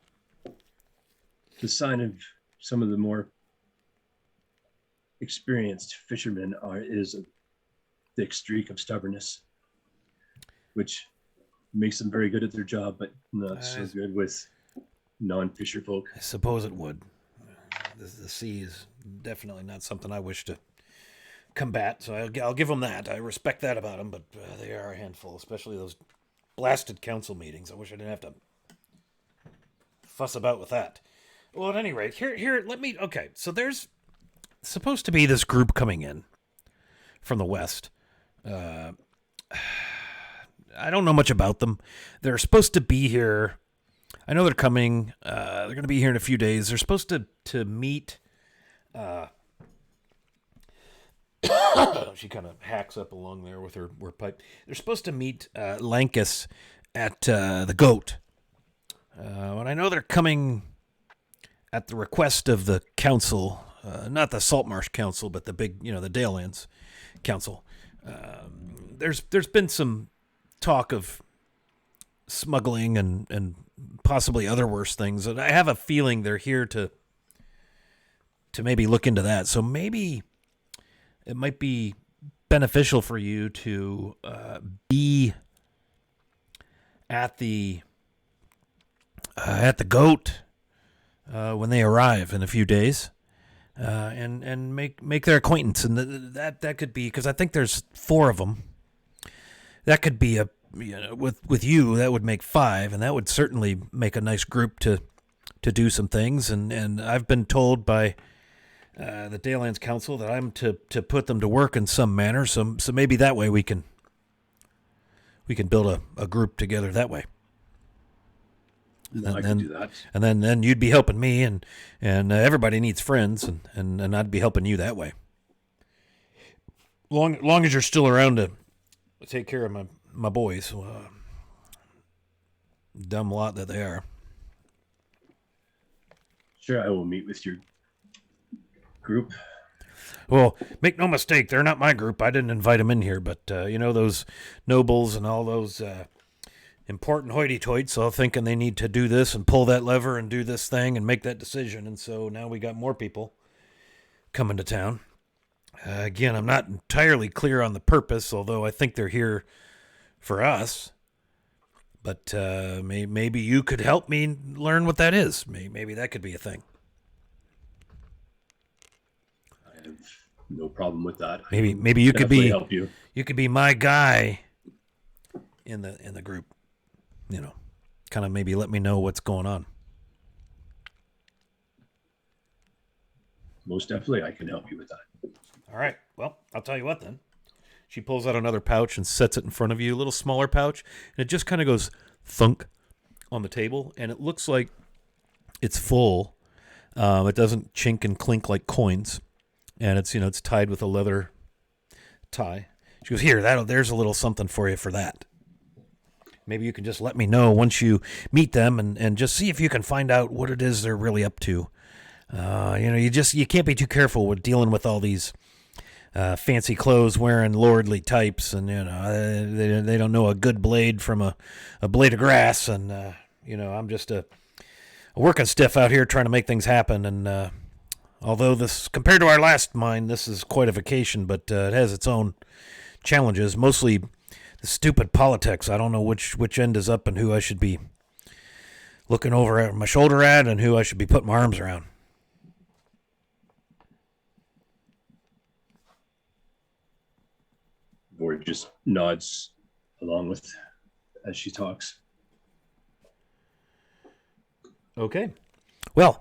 the sign of some of the more experienced fishermen is a thick streak of stubbornness, which makes them very good at their job, but not so good with non-fisher folk. I suppose it would. The sea is definitely not something I wish to combat, so I'll give them that. I respect that about them, but they are a handful, especially those blasted council meetings. I wish I didn't have to fuss about with that. Well, at any rate, here, okay, so there's supposed to be this group coming in from the west. I don't know much about them. They're supposed to be here. I know they're coming. They're going to be here in a few days. They're supposed to meet. She kind of hacks up along there with her pipe. They're supposed to meet Lankus at the Goat. And I know they're coming at the request of the council, not the Saltmarsh Council, but the big, the Dalelands Council. There's been some talk of smuggling and possibly other worse things, and I have a feeling they're here to maybe look into that. So maybe it might be beneficial for you to be at the Goat when they arrive in a few days, and make their acquaintance, and that could be, because I think there's 4 of them. That could be with you, that would make 5, and that would certainly make a nice group to do some things. And I've been told by the Dalelands Council that I'm to put them to work in some manner. So maybe that way we can build a group together that way. I can do that. And then you'd be helping me, and everybody needs friends, and I'd be helping you that way. Long as you're still around to take care of my boys, dumb lot that they are. Sure, I will meet with your group. Well, make no mistake, they're not my group. I didn't invite them in here, but those nobles and all those important hoity-toits all thinking they need to do this and pull that lever and do this thing and make that decision, and so now we got more people coming to town. Again, I'm not entirely clear on the purpose, although I think they're here for us. But maybe you could help me learn what that is. Maybe that could be a thing. I have no problem with that. Maybe you could be help you. You could be my guy in the group. Kind of maybe let me know what's going on. Most definitely, I can help you with that. All right. Well, I'll tell you what then. She pulls out another pouch and sets it in front of you, a little smaller pouch, and it just kind of goes thunk on the table, and it looks like it's full. It doesn't chink and clink like coins, and it's tied with a leather tie. She goes, "Here, there's a little something for you for that. Maybe you can just let me know once you meet them, and just see if you can find out what it is they're really up to. You can't be too careful with dealing with all these fancy clothes wearing lordly types, and they don't know a good blade from a blade of grass, and I'm just a working stiff out here trying to make things happen. And although this, compared to our last mine, this is quite a vacation, but it has its own challenges, mostly the stupid politics. I don't know which end is up and who I should be looking over at my shoulder at and who I should be putting my arms around. Vord just nods along with as she talks. Okay. Well,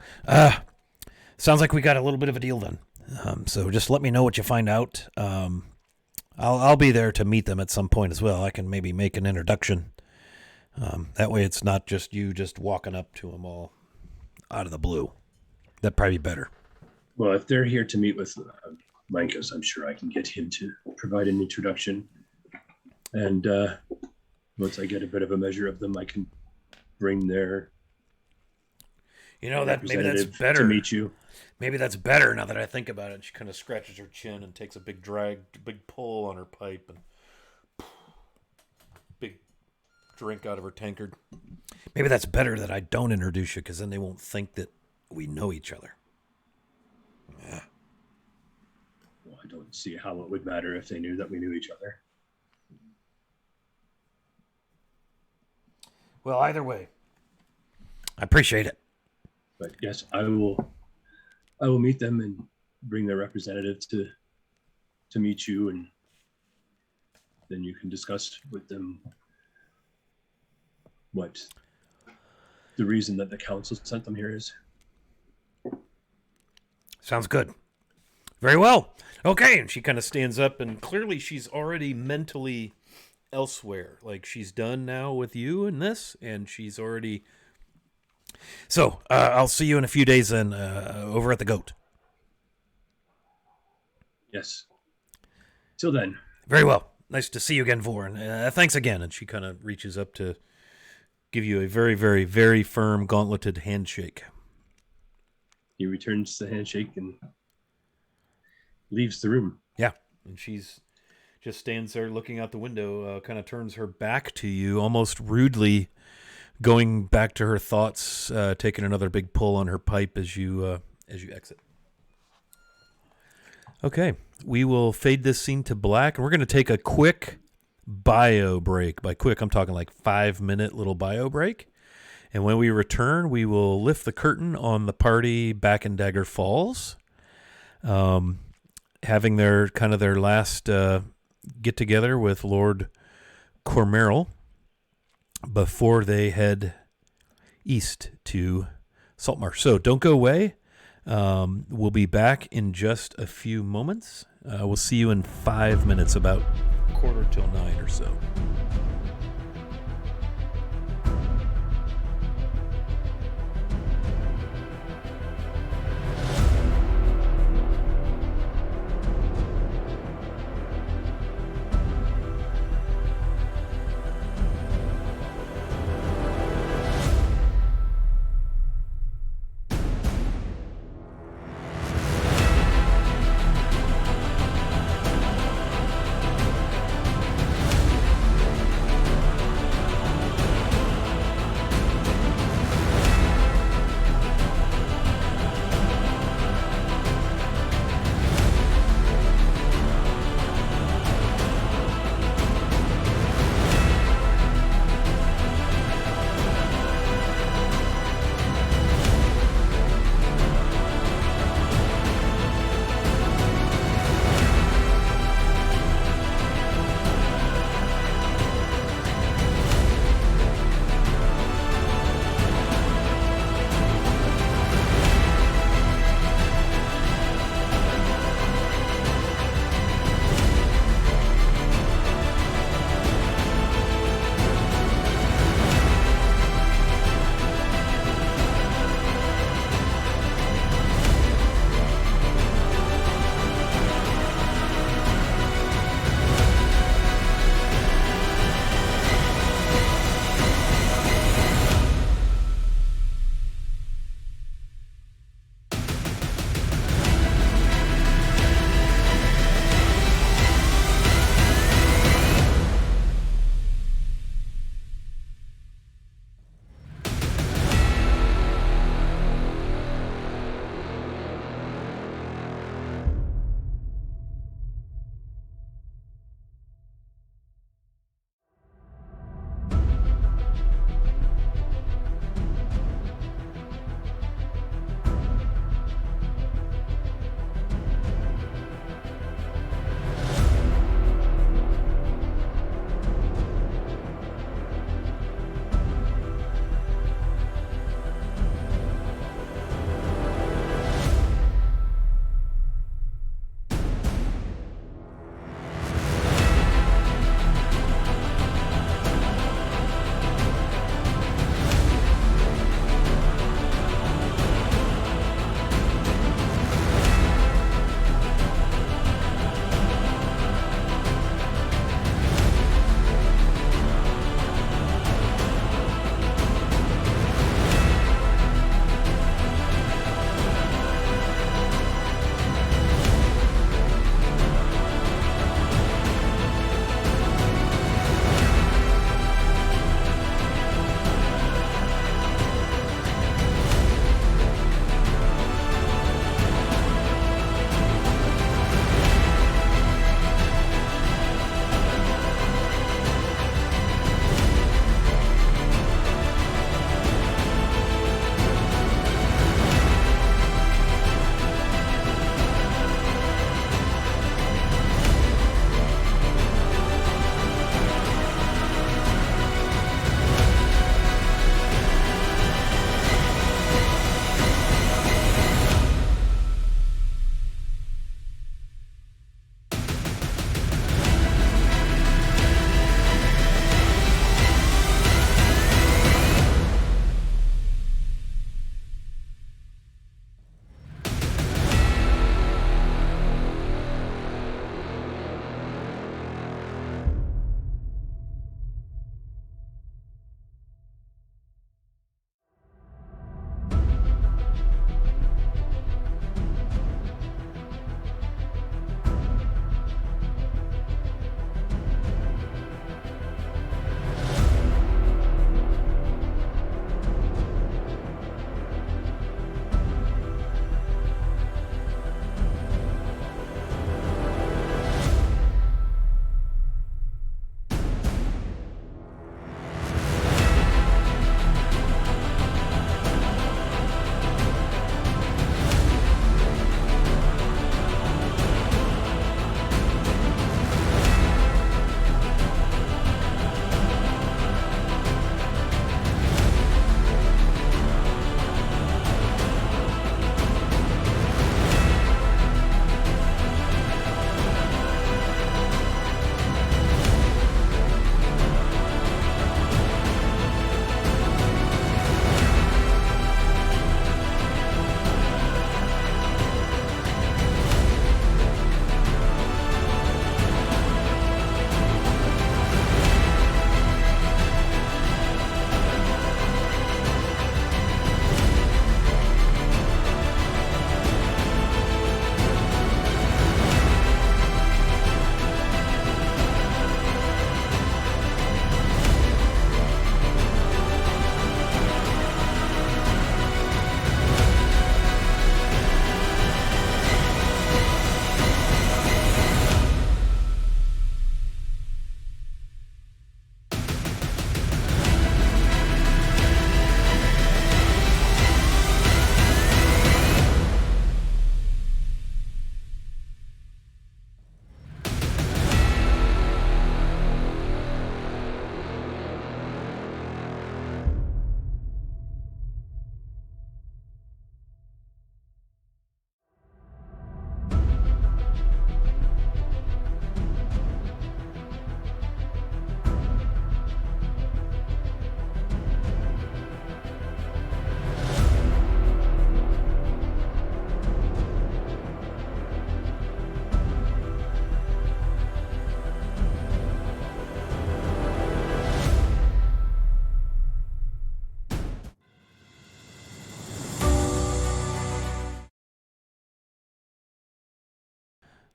sounds like we got a little bit of a deal then. So just let me know what you find out. I'll be there to meet them at some point as well. I can maybe make an introduction. That way it's not just you just walking up to them all out of the blue. That'd probably be better. Well, if they're here to meet with Lankus, I'm sure I can get him to provide an introduction. And once I get a bit of a measure of them, I can bring their that maybe that's representative better to meet you. Maybe that's better now that I think about it. She kind of scratches her chin and takes a big big pull on her pipe and big drink out of her tankard. Maybe that's better that I don't introduce you, because then they won't think that we know each other. Yeah. Well, I don't see how it would matter if they knew that we knew each other. Well, either way, I appreciate it. But yes, I will meet them and bring their representative to meet you, and then you can discuss with them what the reason that the council sent them here is. Sounds good. Very well. Okay. And she kind of stands up, and clearly she's already mentally elsewhere. Like, she's done now with you and this, and she's already... So, I'll see you in a few days then over at the Goat. Yes. Till then. Very well. Nice to see you again, Vorin. Thanks again. And she kind of reaches up to give you a very, very, very firm, gauntleted handshake. He returns the handshake and leaves the room. Yeah. And she's just stands there looking out the window, kind of turns her back to you, almost rudely, going back to her thoughts, taking another big pull on her pipe as you exit. Okay, we will fade this scene to black, and we're going to take a quick bio break. By quick, I'm talking like 5-minute little bio break. And when we return, we will lift the curtain on the party back in Dagger Falls, having their last get together with Lord Cormeril before they head east to Saltmarsh. So don't go away. We'll be back in just a few moments. We'll see you in 5 minutes, about 8:45 or so.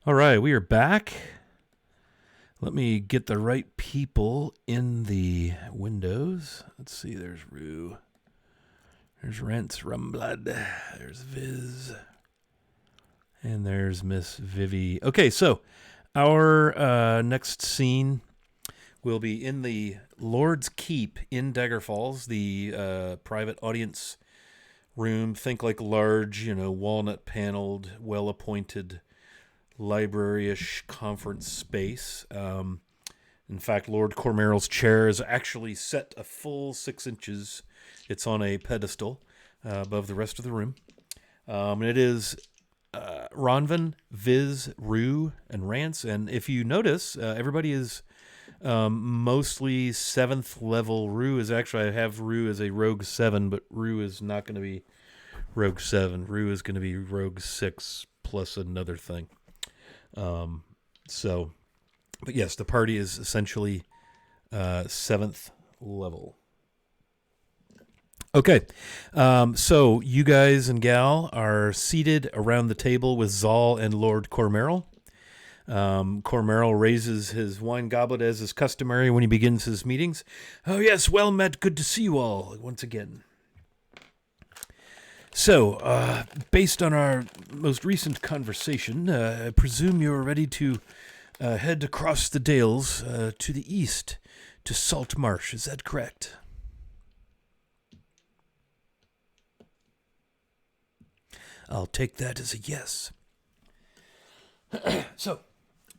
All right, we are back. Let me get the right people in the windows. Let's see, there's Rue. There's Rents, Rumblood. There's Viz. And there's Miss Vivi. Okay, so our next scene will be in the Lord's Keep in Dagger Falls, the private audience room. Think like large, walnut paneled, well appointed library-ish conference space. In fact, Lord Cormeral's chair is actually set a full 6 inches. It's on a pedestal above the rest of the room. And it is Ronvin, Viz, Rue, and Rance. And if you notice, everybody is mostly 7th level. Rue is actually, I have Rue as a Rogue 7, but Rue is not going to be Rogue 7. Rue is going to be Rogue 6 plus another thing. But yes, the party is essentially 7th level. Okay, so you guys and gal are seated around the table with Zal and Lord Cormeral. Cormeral raises his wine goblet as is customary when he begins his meetings. Oh yes, well met, good to see you all once again. So, based on our most recent conversation, I presume you're ready to head across the Dales to the east to Saltmarsh, is that correct? I'll take that as a yes. So,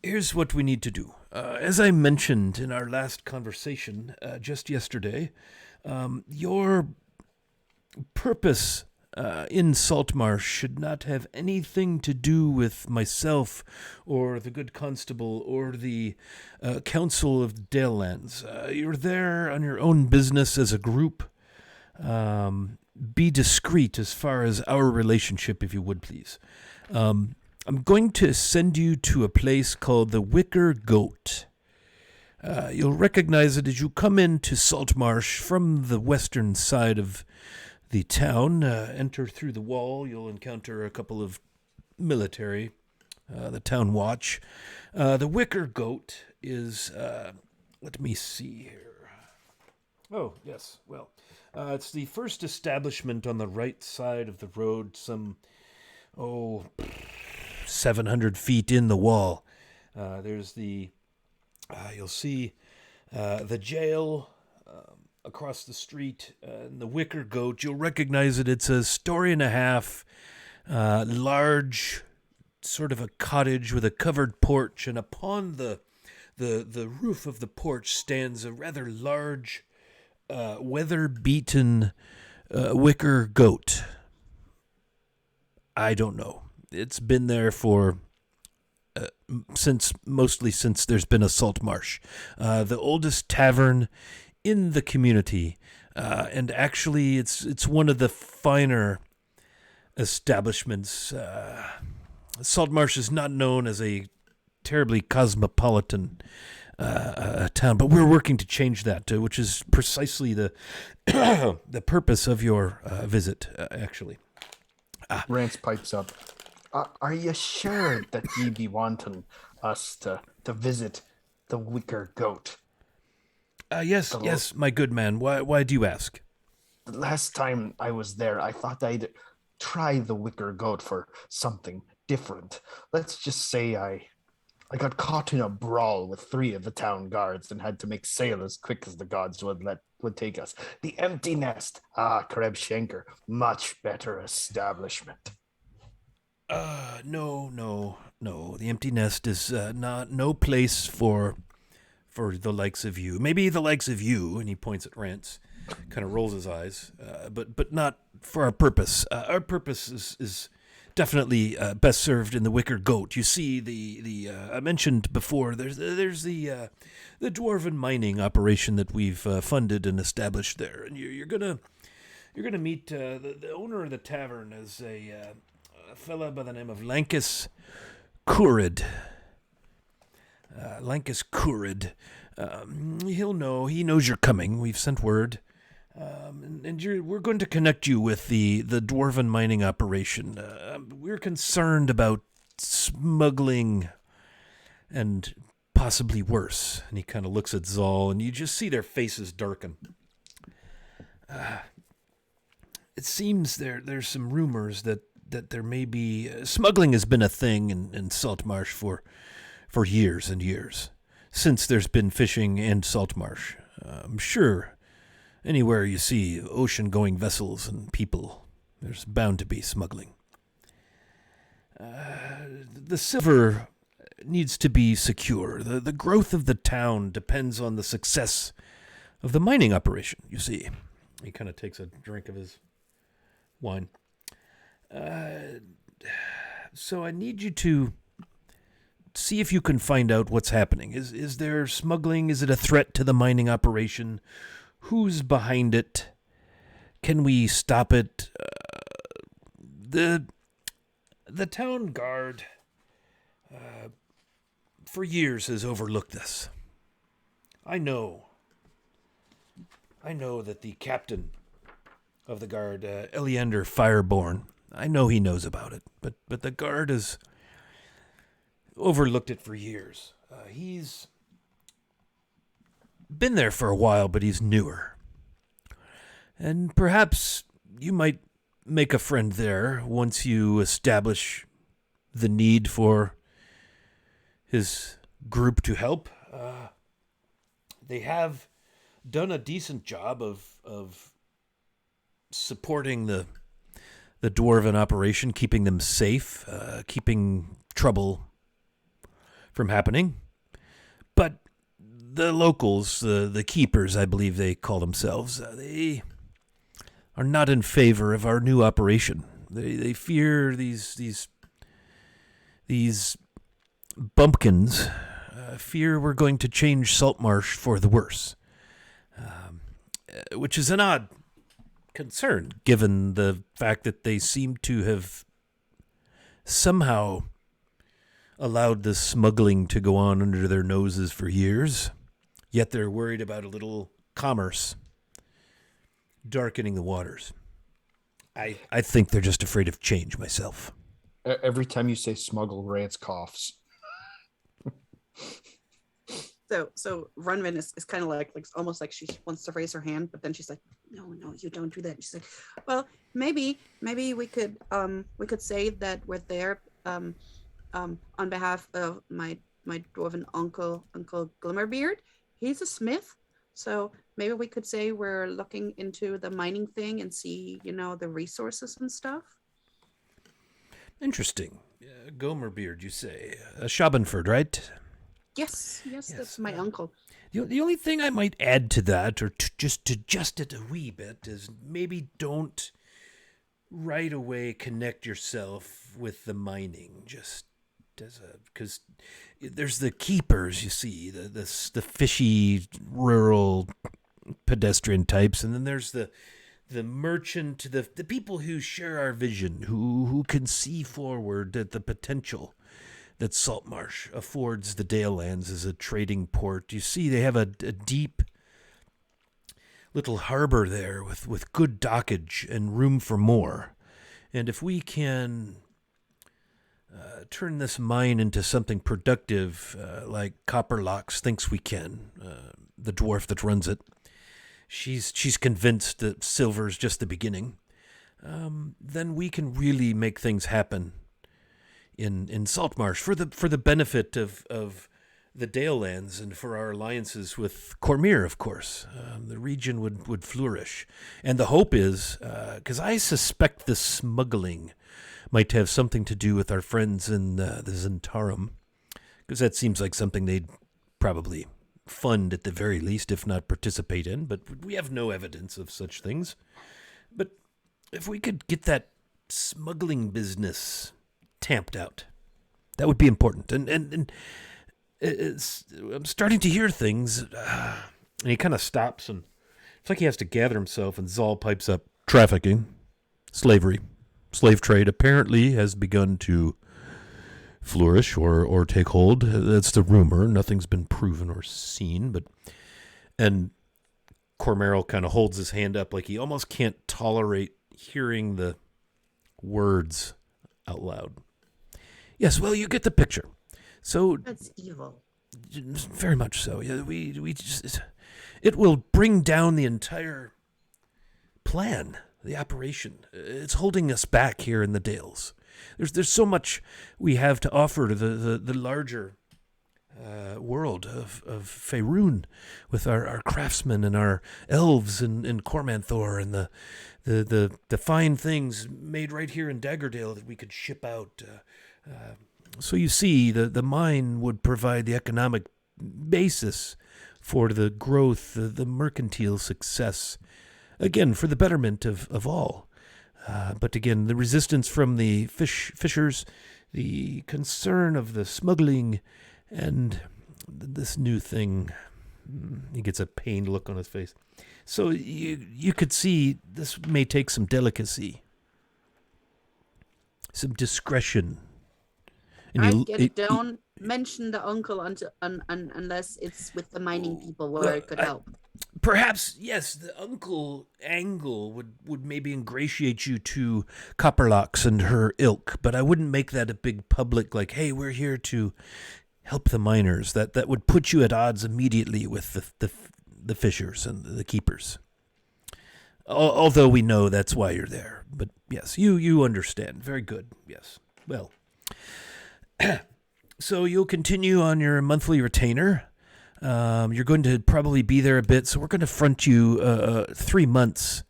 here's what we need to do. As I mentioned in our last conversation just yesterday, your purpose in Saltmarsh should not have anything to do with myself or the good constable or the council of the Dalelands. You're there on your own business as a group. Be discreet as far as our relationship, if you would, please. I'm going to send you to a place called the Wicker Goat. You'll recognize it as you come into Saltmarsh from the western side of the town. Enter through the wall. You'll encounter a couple of military, the town watch. The Wicker Goat is, let me see here. Oh, yes, well, it's the first establishment on the right side of the road, some, 700 feet in the wall. There's the, you'll see the jail across the street, and the Wicker Goat. You'll recognize it. It's a story and a half, large, sort of a cottage with a covered porch, and upon the roof of the porch stands a rather large, weather-beaten wicker goat. I don't know. It's been there for mostly since there's been a Saltmarsh. The oldest tavern in the community, and actually it's one of the finer establishments. Saltmarsh is not known as a terribly cosmopolitan town, but we're working to change that, which is precisely the the purpose of your visit, actually. Rance pipes up. Are you sure that ye be wanting us to visit the Wicker Goat? Yes, my good man. Why do you ask? The last time I was there, I thought I'd try the Wicker Goat for something different. Let's just say I got caught in a brawl with 3 of the town guards and had to make sail as quick as the gods would take us. The Empty Nest, Kareb Schenker, much better establishment. No. The Empty Nest is no place for the likes of you. Maybe the likes of you, and he points at Rance, kind of rolls his eyes, but not for our purpose. Our purpose is definitely best served in the Wicker Goat. You see, the I mentioned before, there's the dwarven mining operation that we've funded and established there, and you're gonna meet the owner of the tavern is a fella by the name of Lankus Kurid. Lankus Kurid. He knows you're coming. We've sent word. We're going to connect you with the dwarven mining operation. We're concerned about smuggling and possibly worse. And he kind of looks at Zal, and you just see their faces darken. It seems there's some rumors that there may be smuggling has been a thing in Saltmarsh for years and years, since there's been fishing and Saltmarsh. I'm sure anywhere you see ocean-going vessels and people, there's bound to be smuggling. The silver needs to be secure. The growth of the town depends on the success of the mining operation, you see. He kind of takes a drink of his wine. So I need you to see if you can find out what's happening. Is there smuggling? Is it a threat to the mining operation? Who's behind it? Can we stop it? The town guard for years has overlooked this. I know that the captain of the guard, Eleander Fireborn, I know he knows about it, but the guard has overlooked it for years. He's been there for a while, but he's newer. And perhaps you might make a friend there once you establish the need for his group to help. They have done a decent job of supporting the dwarven operation, keeping them safe, keeping trouble from happening. But the locals, the keepers, I believe they call themselves, they are not in favor of our new operation. They fear these bumpkins fear we're going to change Saltmarsh for the worse, which is an odd concern given the fact that they seem to have somehow allowed this smuggling to go on under their noses for years, yet they're worried about a little commerce darkening the waters. I think they're just afraid of change myself. Every time you say smuggle, Rance coughs. So Runvin is kind of like almost like she wants to raise her hand, but then she's like, no, you don't do that. And she's like, well, maybe we could say that we're there on behalf of my dwarven uncle Glimmerbeard. He's a smith, so maybe we could say we're looking into the mining thing and see, the resources and stuff. Interesting. Gomerbeard, you say. Schabenford, right? Yes, that's my uncle. The only thing I might add to that, or just to adjust it a wee bit, is maybe don't right away connect yourself with the mining, just as because there's the keepers, you see, the fishy rural pedestrian types, and then there's the merchant, the people who share our vision, who can see forward at the potential that Saltmarsh affords the Dalelands as a trading port. You see, they have a deep little harbor there with good dockage and room for more. And if we can turn this mine into something productive, like Copperlocks thinks we can, the dwarf that runs it, she's convinced that silver's just the beginning, then we can really make things happen in Saltmarsh for the benefit of the Dalelands and for our alliances with Cormyr, of course. The region would flourish. And the hope is, because I suspect the smuggling might have something to do with our friends in the Zentarum, because that seems like something they'd probably fund at the very least, if not participate in, but we have no evidence of such things. But if we could get that smuggling business tamped out, that would be important. And I'm starting to hear things, and he kind of stops, and it's like he has to gather himself, and Zal pipes up. Trafficking, slavery, slave trade apparently has begun to flourish or take hold. That's the rumor. Nothing's been proven or seen, and Cormeril kind of holds his hand up like he almost can't tolerate hearing the words out loud. Yes, well, you get the picture. So, That's evil. very much so. Yeah, we just it will bring down the entire plan, the operation. It's holding us back here in the Dales. There's so much we have to offer to the larger world of Faerun with our craftsmen and our elves in Cormanthor and the fine things made right here in Daggerdale that we could ship out. So you see, the mine would provide the economic basis for the growth, the mercantile success, again, for the betterment of all. But again, the resistance from the fishers, the concern of the smuggling, and this new thing. He gets a pained look on his face. So you could see this may take some delicacy, some discretion. Don't mention the uncle unless it's with the mining people where it could help. Perhaps, yes, the uncle angle would maybe ingratiate you to Copperlocks and her ilk, but I wouldn't make that a big public, like, hey, we're here to help the miners. That would put you at odds immediately with the fishers and the keepers. Although we know that's why you're there. But yes, you understand. Very good. Yes. Well, so you'll continue on your monthly retainer. You're going to probably be there a bit, so we're going to front you 3 months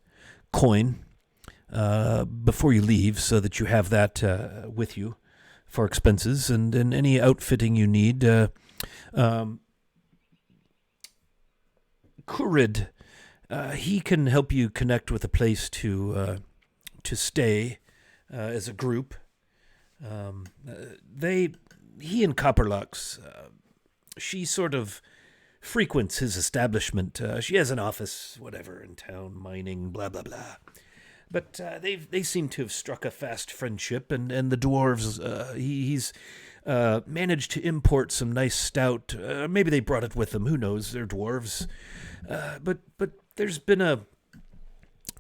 coin before you leave, so that you have that with you for expenses and any outfitting you need. Kurid, he can help you connect with a place to stay as a group. He and Copperlocks, she sort of frequents his establishment. She has an office, whatever, in town, mining, blah, blah, blah. But they seem to have struck a fast friendship, and the dwarves, he's managed to import some nice stout. Maybe they brought it with them, who knows, they're dwarves. But there's been a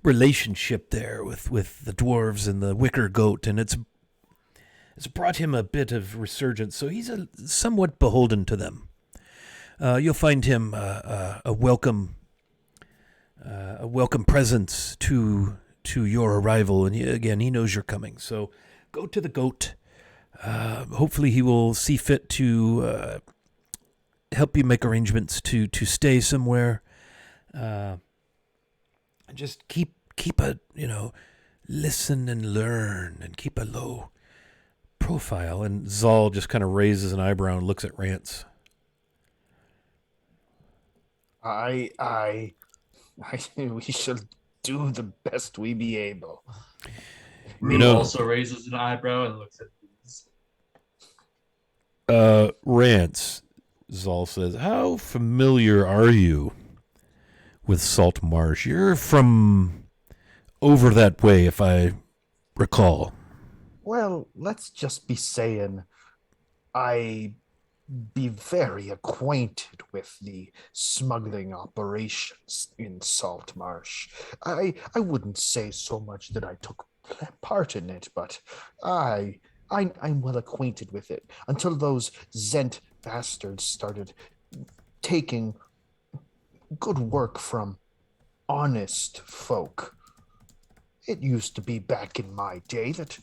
relationship there with the dwarves and the wicker goat, and it's brought him a bit of resurgence, so he's somewhat beholden to them. You'll find him a welcome presence to your arrival, and again, he knows you're coming. So go to the goat. Hopefully, he will see fit to help you make arrangements to stay somewhere. Just keep a listen and learn, and keep a low profile. And Zal just kind of raises an eyebrow and looks at Rance. We shall do the best we be able. Rue also raises an eyebrow and looks at these. Rance, Zal says, how familiar are you with Saltmarsh? You're from over that way, if I recall. Well, let's just be saying I be very acquainted with the smuggling operations in Saltmarsh. I wouldn't say so much that I took part in it, but I'm well acquainted with it until those Zent bastards started taking good work from honest folk. It used to be back in my day that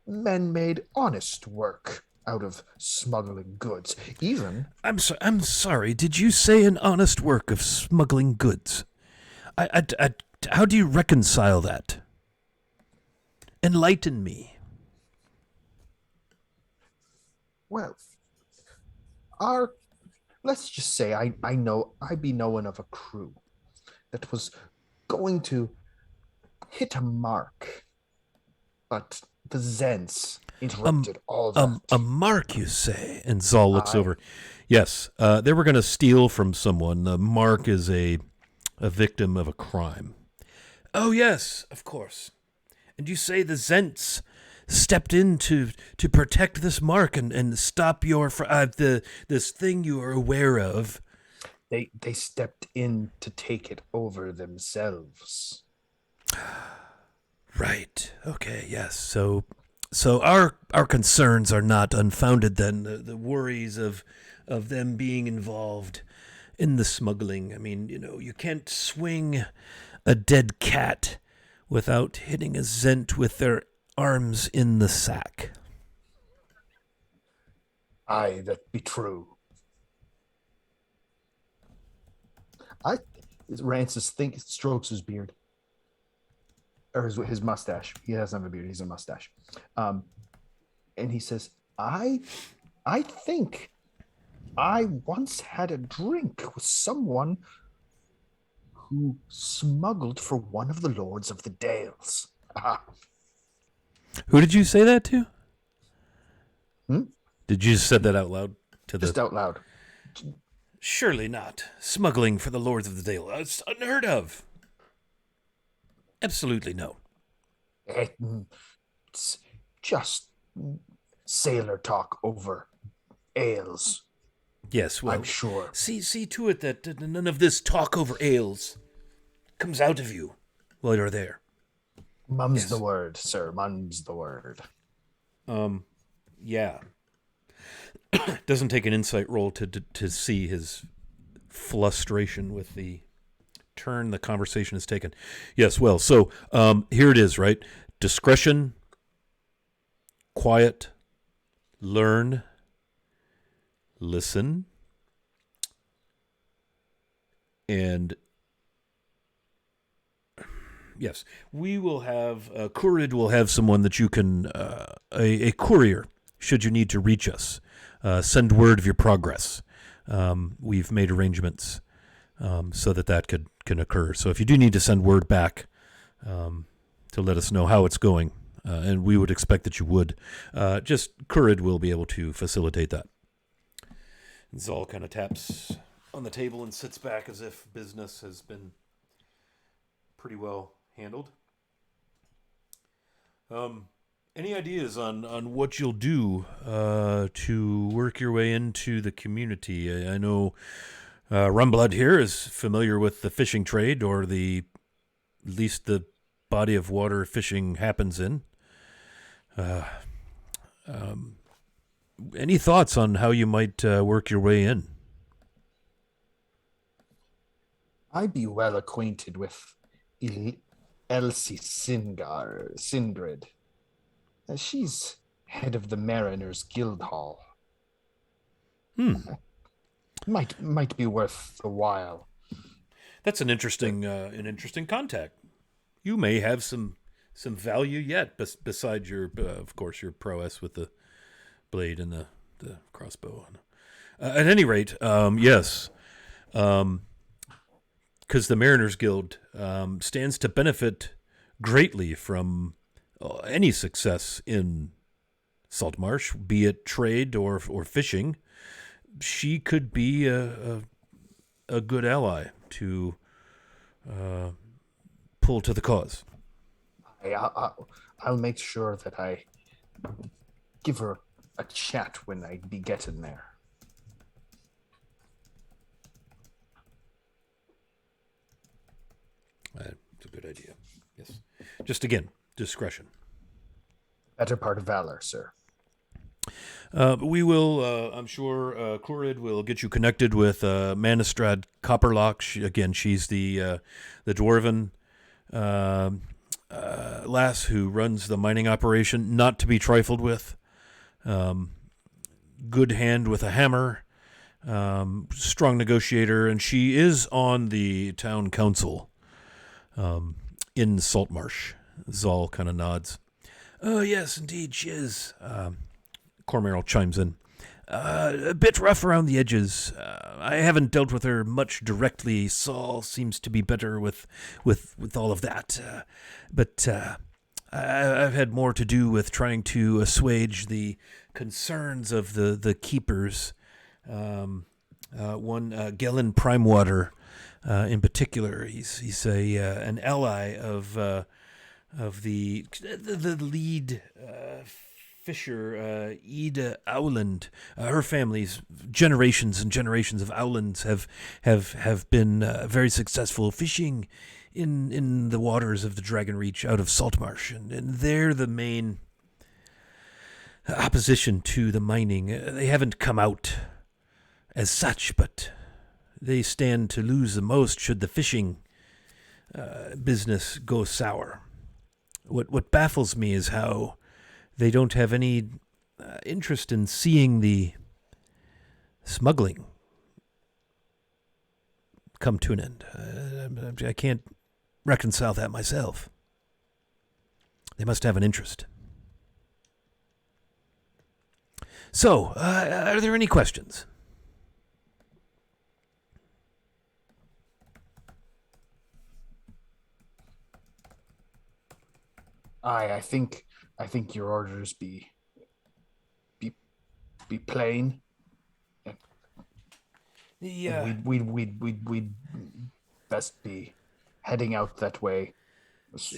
men made honest work out of smuggling goods. Even I'm sorry. Did you say an honest work of smuggling goods? How do you reconcile that? Enlighten me. Well, let's just say I be knowing of a crew that was going to hit a mark, but the Zents interrupted all that. A mark, you say? And Zal looks over. Yes, they were going to steal from someone. The mark is a victim of a crime. Oh, yes, of course. And you say the Zents stepped in to protect this mark and stop your this thing you are aware of. They stepped in to take it over themselves. Right. Okay. Yes. So So our concerns are not unfounded then. The worries of them being involved in the smuggling. I mean, you can't swing a dead cat without hitting a Zent with their arms in the sack. Aye, that be true. Rancis strokes his beard. Or his mustache. He doesn't have a beard, he's a mustache. And he says, I think I once had a drink with someone who smuggled for one of the lords of the Dales. Who did you say that to? Hmm? Did you just said that out loud to Just out loud. Surely not. Smuggling for the lords of the Dale. It's unheard of. Absolutely no. It's just sailor talk over ales. Yes, well, I'm sure. See to it that none of this talk over ales comes out of you while you're there. Mum's the word, sir. Mum's the word. Yeah. Doesn't take an insight roll to see his frustration with the turn the conversation has taken. Yes, well, so here it is, right? Discretion, quiet, learn, listen, and yes, we will have Kurid will have someone that you can a courier should you need to reach us. Send word of your progress. We've made arrangements so that can occur. So if you do need to send word back to let us know how it's going, and we would expect that you would, just Kurid will be able to facilitate that. And Zal kind of taps on the table and sits back as if business has been pretty well handled. Any ideas on what you'll do to work your way into the community? I know Rumblood here is familiar with the fishing trade, or at least the body of water fishing happens in. Any thoughts on how you might work your way in? I'd be well acquainted with Elsie Singrid. She's head of the Mariners Guild Hall. Might be worth a while. That's an interesting contact. You may have some value yet, besides your, of course, your prowess with the blade and the crossbow. At any rate, yes, because the Mariners Guild stands to benefit greatly from any success in Saltmarsh, be it trade or fishing. She could be a good ally to pull to the cause. I'll make sure that I give her a chat when I be getting there. That's a good idea. Yes. Just again, discretion. Better part of valor, sir. We will, I'm sure, Kurid will get you connected with Manistrad Copperlock. She's the dwarven lass who runs the mining operation, not to be trifled with. Good hand with a hammer, strong negotiator, and she is on the town council in Saltmarsh. Zal kind of nods. Oh, yes, indeed, she is. Cormeral chimes in. A bit rough around the edges. I haven't dealt with her much directly. Saul seems to be better with all of that. But I've had more to do with trying to assuage the concerns of the keepers. One Gellin Primewater, in particular, he's an ally of the lead fisher, Ida Owland. Her family's generations and generations of Owlands have been very successful fishing in the waters of the Dragon Reach out of Saltmarsh, and they're the main opposition to the mining. They haven't come out as such, but they stand to lose the most should the fishing business go sour. What baffles me is how they don't have any interest in seeing the smuggling come to an end. I can't reconcile that myself. They must have an interest. So, are there any questions? I think your orders be plain. We'd best be heading out that way as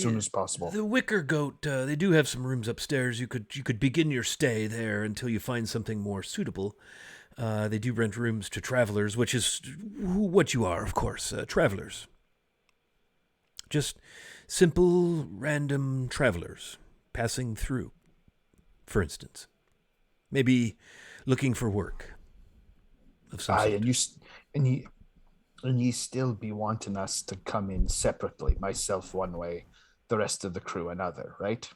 soon as possible. The Wicker Goat, they do have some rooms upstairs. You could begin your stay there until you find something more suitable. They do rent rooms to travelers, which is what you are, of course, travelers. Just simple, random travelers passing through, for instance. Maybe looking for work of some sort. And you still be wanting us to come in separately, myself one way, the rest of the crew another, right?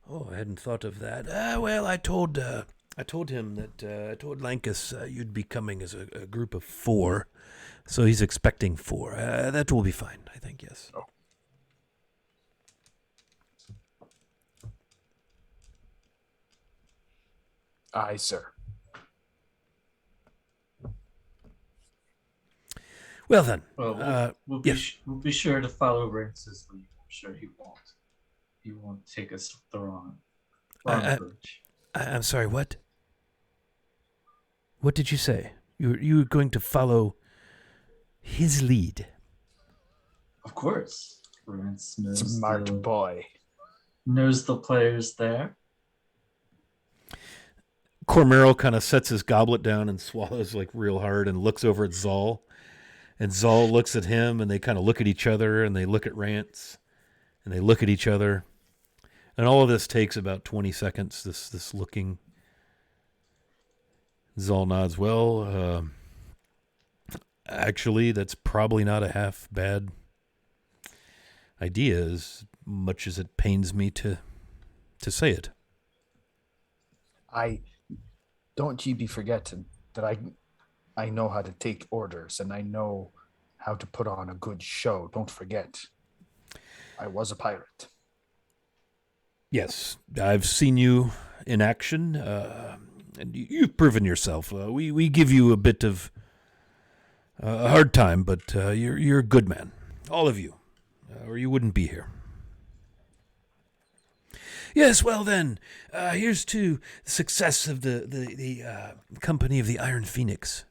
Oh, I hadn't thought of that. Well, I told him that I told Lankus you'd be coming as a group of 4, so he's expecting 4. That will be fine, I think. Yes. Oh. Aye, sir. Well then, we'll be sure to follow Rance's lead. I'm sure he won't. He won't take us the wrong approach. I'm sorry. What? What did you say? You were going to follow his lead? Of course, Rance knows Smart boy. Knows the players there. Cormeril kind of sets his goblet down and swallows like real hard and looks over at Zal. And Zal looks at him, and they kind of look at each other, and they look at Rance, and they look at each other. And all of this takes about 20 seconds, this looking. Zal nods. Well, actually, that's probably not a half bad idea, as much as it pains me to say it. Don't ye be forgetting that I know how to take orders, and I know how to put on a good show. Don't forget, I was a pirate. Yes, I've seen you in action, and you've proven yourself. We give you a bit of a hard time, but you're a good man, all of you, or you wouldn't be here. Yes, well then, here's to the success of the company of the Iron Phoenix.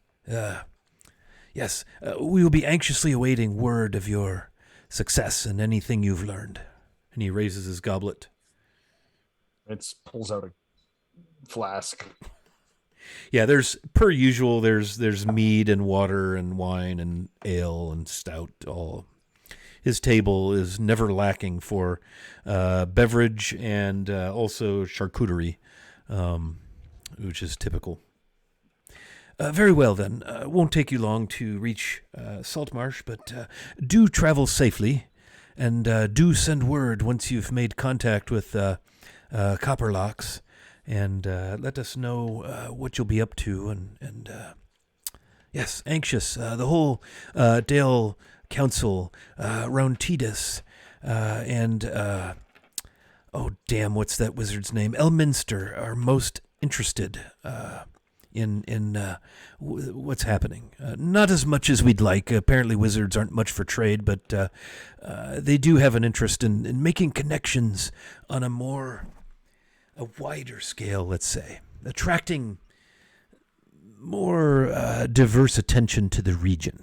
Yes, we will be anxiously awaiting word of your success and anything you've learned. And he raises his goblet. It pulls out a flask. Yeah, there's per usual. There's mead and water and wine and ale and stout. All his table is never lacking for beverage and also charcuterie, which is typical. Very well, then. Won't take you long to reach Saltmarsh, but do travel safely, and do send word once you've made contact with Copperlocks, and let us know what you'll be up to. And yes, anxious. The whole Dale Council, Roundtidus, and oh damn, what's that wizard's name? Elminster are most interested in what's happening. Not as much as we'd like. Apparently wizards aren't much for trade, but they do have an interest in making connections on a wider scale, let's say, attracting more diverse attention to the region.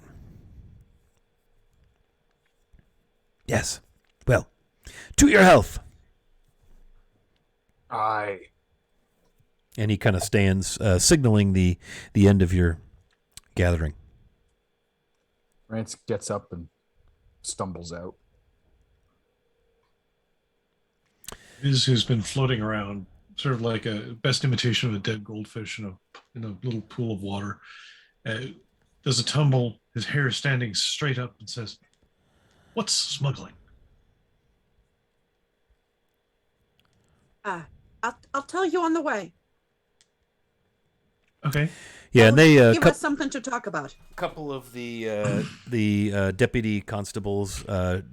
Yes. Well, to your health. Aye. And he kind of stands, signaling the end of your gathering. Rance gets up and stumbles out. Viz, who's been floating around, sort of like a best imitation of a dead goldfish in a little pool of water, uh, does a tumble, his hair standing straight up, and says, "What's smuggling?" Ah, I'll tell you on the way. Okay. Yeah, and they Give us something to talk about. couple of the deputy constables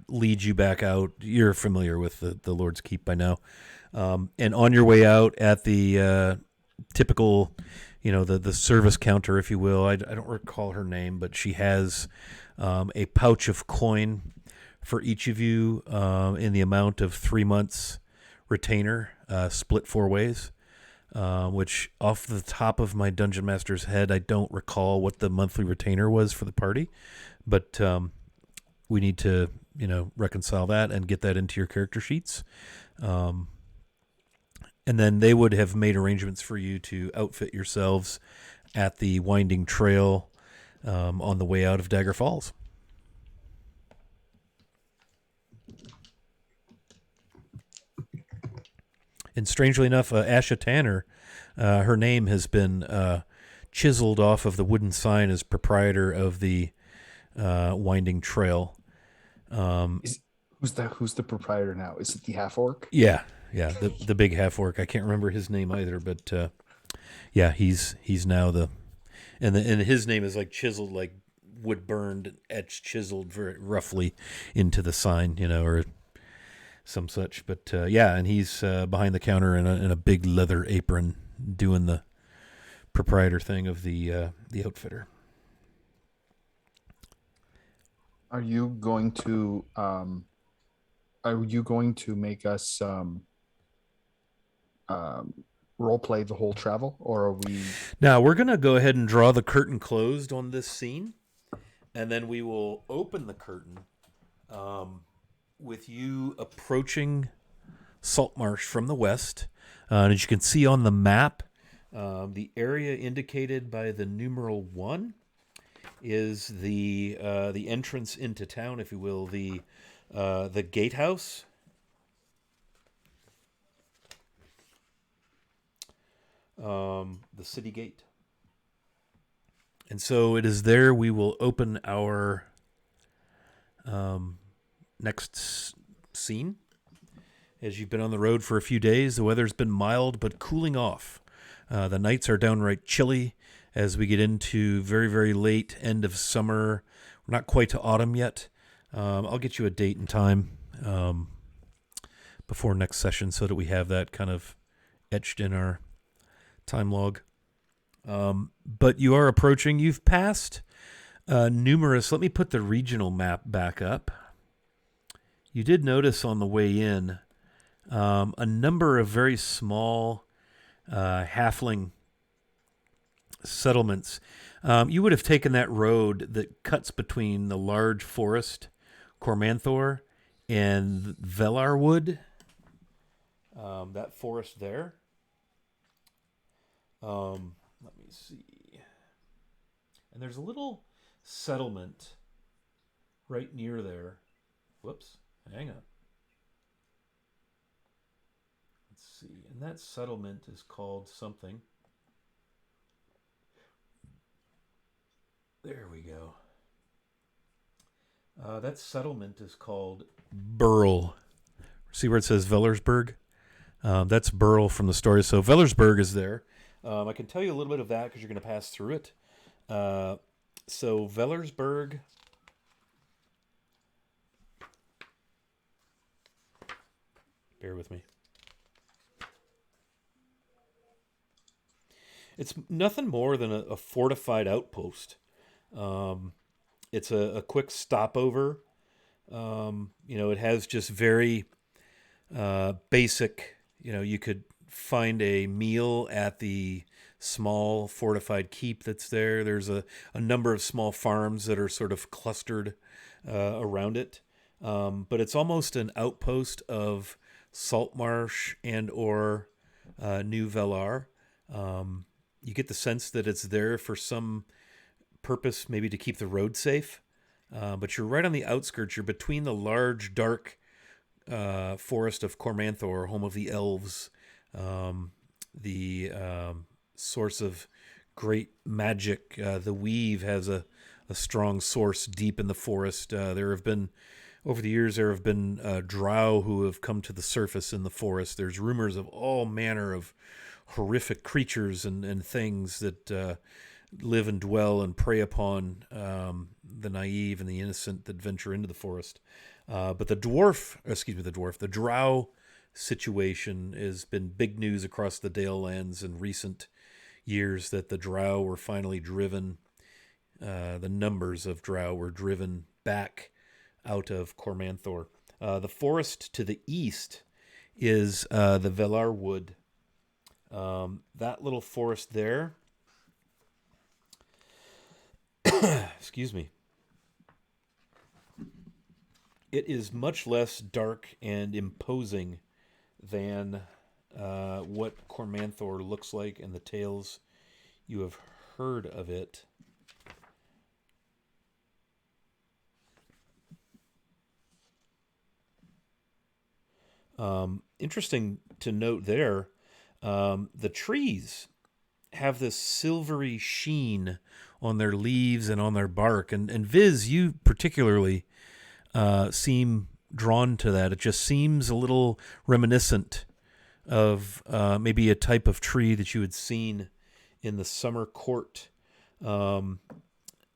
lead you back out. You're familiar with the Lord's Keep by now, and on your way out at the typical, the service counter, if you will. I don't recall her name, but she has a pouch of coin for each of you in the amount of 3 months retainer, split 4 ways. Which off the top of my dungeon master's head, I don't recall what the monthly retainer was for the party, but we need to, reconcile that and get that into your character sheets. And then they would have made arrangements for you to outfit yourselves at the winding trail on the way out of Dagger Falls. And strangely enough, Asha Tanner, her name has been chiseled off of the wooden sign as proprietor of the winding trail. Who's the proprietor now? Is it the half orc? Yeah, the big half orc. I can't remember his name either, but yeah, he's now and his name is like chiseled, like wood burned, etched, chiseled very roughly into the sign, or some such. But yeah, and he's behind the counter in a big leather apron doing the proprietor thing of the outfitter. Are you going to make us role play the whole travel, or are we? Now we're gonna go ahead and draw the curtain closed on this scene, and then we will open the curtain with you approaching Saltmarsh from the west. And as you can see on the map, the area indicated by the numeral 1 is the entrance into town, if you will, the gatehouse. The city gate. And so it is there we will open our next scene. As you've been on the road for a few days, the weather's been mild but cooling off. The nights are downright chilly as we get into very, very late end of summer. We're not quite to autumn yet. I'll get you a date and time before next session so that we have that kind of etched in our time log. But you are approaching. You've passed numerous. Let me put the regional map back up. You did notice on the way in a number of very small halfling settlements. You would have taken that road that cuts between the large forest, Cormanthor, and Velarwood. That forest there. Let me see. And there's a little settlement right near there. Whoops. Hang on. Let's see. And that settlement is called something. There we go. That settlement is called Burl. See where it says Vellersburg? That's Burl from the story. So Vellersburg is there. I can tell you a little bit of that because you're going to pass through it. So Vellersburg. Bear with me. It's nothing more than a fortified outpost. It's a quick stopover. It has just very basic, you could find a meal at the small fortified keep that's there. There's a number of small farms that are sort of clustered around it. But it's almost an outpost of Saltmarsh and or New Velar. You get the sense that it's there for some purpose, maybe to keep the road safe. But you're right on the outskirts. You're between the large, dark forest of Cormanthor, home of the elves, the source of great magic. The Weave has a strong source deep in the forest. Over the years, there have been drow who have come to the surface in the forest. There's rumors of all manner of horrific creatures and things that live and dwell and prey upon the naive and the innocent that venture into the forest. But the drow situation has been big news across the Dalelands in recent years, that the drow were finally driven, the numbers of drow were driven back out of Cormanthor. The forest to the east is the Velar Wood. That little forest there, excuse me, it is much less dark and imposing than what Cormanthor looks like in the tales you have heard of it. Interesting to note there, the trees have this silvery sheen on their leaves and on their bark. And Viz, you particularly seem drawn to that. It just seems a little reminiscent of maybe a type of tree that you had seen in the summer court.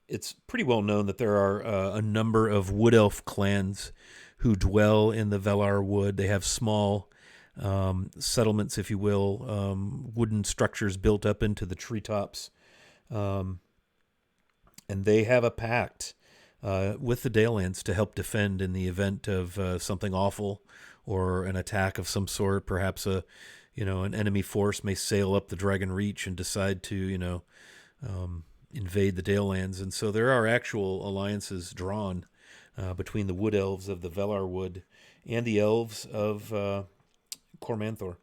It's pretty well known that there are a number of wood elf clans who dwell in the Velar Wood. They have small settlements, if you will, wooden structures built up into the treetops. And they have a pact with the Dalelands to help defend in the event of something awful or an attack of some sort. Perhaps an enemy force may sail up the Dragon Reach and decide to, invade the Dalelands. And so there are actual alliances drawn between the wood elves of the Velar Wood and the elves of Cormanthor.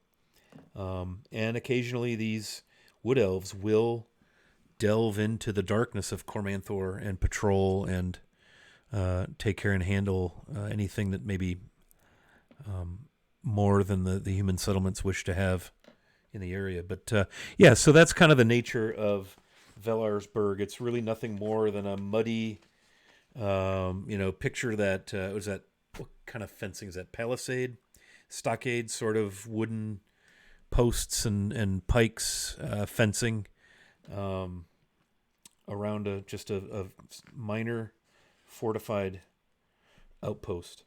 And occasionally these wood elves will delve into the darkness of Cormanthor and patrol and take care and handle anything that maybe more than the human settlements wish to have in the area. But so that's kind of the nature of Velarsburg. It's really nothing more than a muddy, picture that, what kind of fencing is that? Palisade? Stockade, sort of wooden posts and pikes, fencing around just a minor fortified outpost.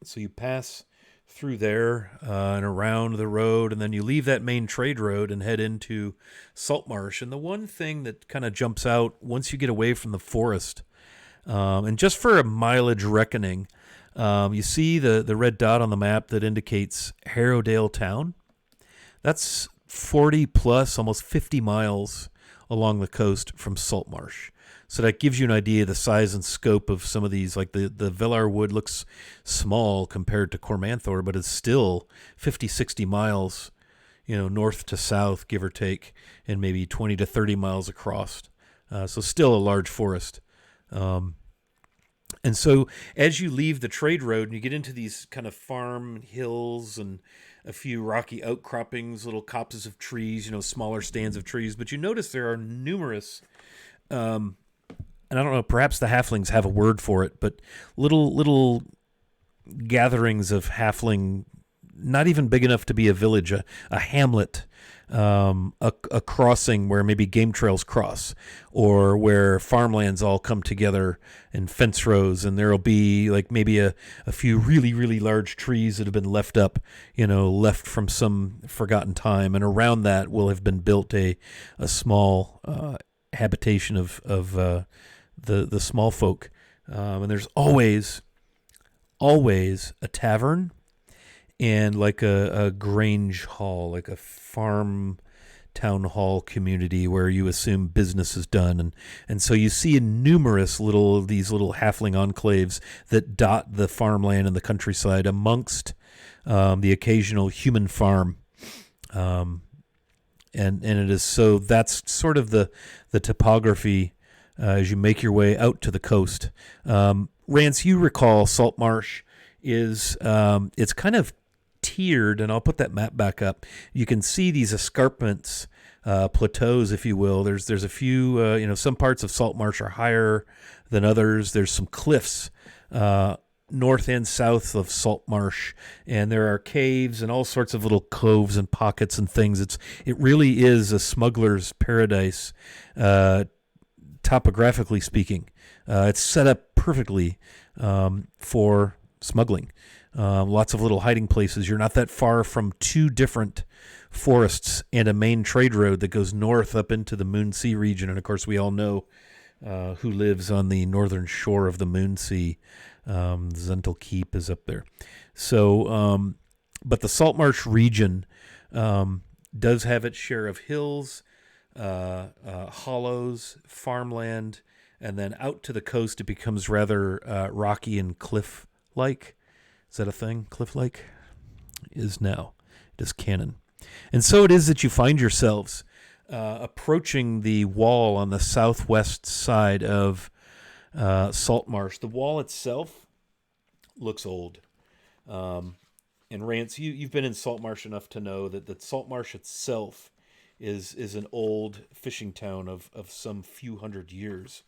So you pass through there and around the road, and then you leave that main trade road and head into Saltmarsh. And the one thing that kind of jumps out once you get away from the forest, and just for a mileage reckoning, you see the red dot on the map that indicates Harrowdale Town. That's 40 plus, almost 50 miles along the coast from Saltmarsh. So that gives you an idea of the size and scope of some of these. Like the Velar Wood looks small compared to Cormanthor, but it's still 50, 60 miles, north to south, give or take, and maybe 20 to 30 miles across. So still a large forest. And so as you leave the trade road and you get into these kind of farm hills and a few rocky outcroppings, little copses of trees, smaller stands of trees, but you notice there are numerous, and I don't know, perhaps the halflings have a word for it, but little gatherings of halfling, not even big enough to be a village, a hamlet, a crossing where maybe game trails cross, or where farmlands all come together in fence rows, and there'll be like maybe a few really, really large trees that have been left up, left from some forgotten time, and around that will have been built a small habitation of the small folk. And there's always a tavern and like a grange hall, like a farm town hall community where you assume business is done. And so you see numerous these little halfling enclaves that dot the farmland and the countryside amongst the occasional human farm. And it is, so that's sort of the topography as you make your way out to the coast. Rance, you recall Saltmarsh is it's kind of tiered, and I'll put that map back up. You can see these escarpments, plateaus, if you will. There's a few, some parts of Saltmarsh are higher than others. There's some cliffs north and south of Saltmarsh, and there are caves and all sorts of little coves and pockets and things. It really is a smuggler's paradise, topographically speaking. It's set up perfectly for smuggling. Lots of little hiding places. You're not that far from two different forests and a main trade road that goes north up into the Moonsea region. And of course, we all know who lives on the northern shore of the Moonsea. Zental Keep is up there. So, but the Saltmarsh region does have its share of hills, hollows, farmland, and then out to the coast it becomes rather rocky and cliff-like. Is that a thing? Cliff-like? Is now. It is canon. And so it is that you find yourselves approaching the wall on the southwest side of Saltmarsh. The wall itself looks old. And Rance, you've been in Saltmarsh enough to know that Saltmarsh itself is an old fishing town of some few hundred years.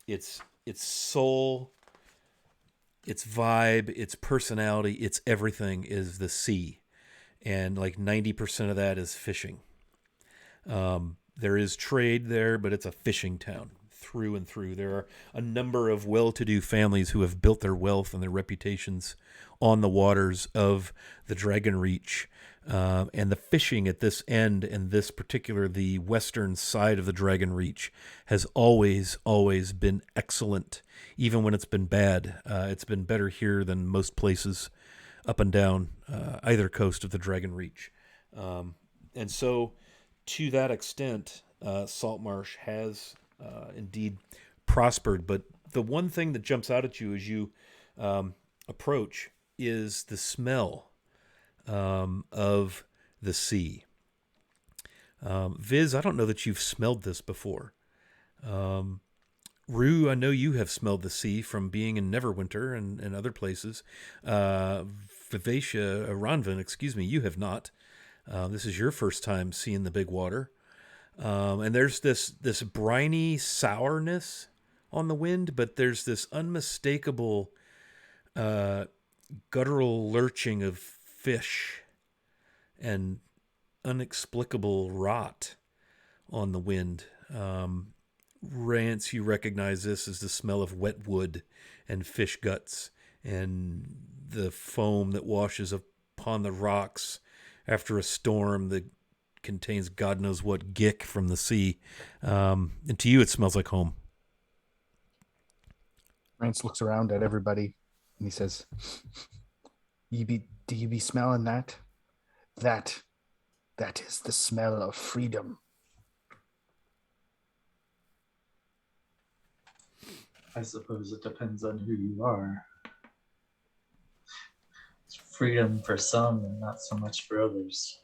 Its soul, its vibe, its personality, its everything is the sea. And like 90% of that is fishing. There is trade there, but it's a fishing town through and through. There are a number of well-to-do families who have built their wealth and their reputations on the waters of the Dragon Reach. And the fishing at this end, and this particular, the western side of the Dragon Reach, has always been excellent. Even when it's been bad, it's been better here than most places up and down either coast of the Dragon Reach. And so, to that extent, Saltmarsh has indeed prospered. But the one thing that jumps out at you as you approach is the smell of the sea. Viz, I don't know that you've smelled this before. Rue, I know you have smelled the sea from being in Neverwinter and other places. Vivacia, Ronvin, excuse me, you have not. This is your first time seeing the big water. And there's this briny sourness on the wind, but there's this unmistakable guttural lurching of fish and inexplicable rot on the wind. Rance, you recognize this as the smell of wet wood and fish guts and the foam that washes upon the rocks after a storm that contains God knows what gick from the sea. And to you, it smells like home. Rance looks around at everybody and he says, do you be smelling that? That is the smell of freedom. I suppose it depends on who you are. It's freedom for some and not so much for others.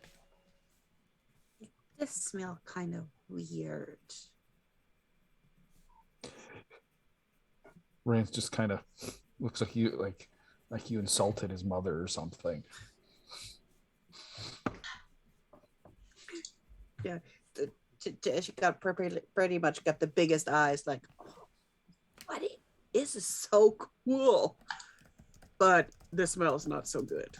This smell kind of weird. Rance just kind of looks like you insulted his mother or something. Yeah, she got pretty much got the biggest eyes. Like, oh, what is this? So cool, but the smell's not so good.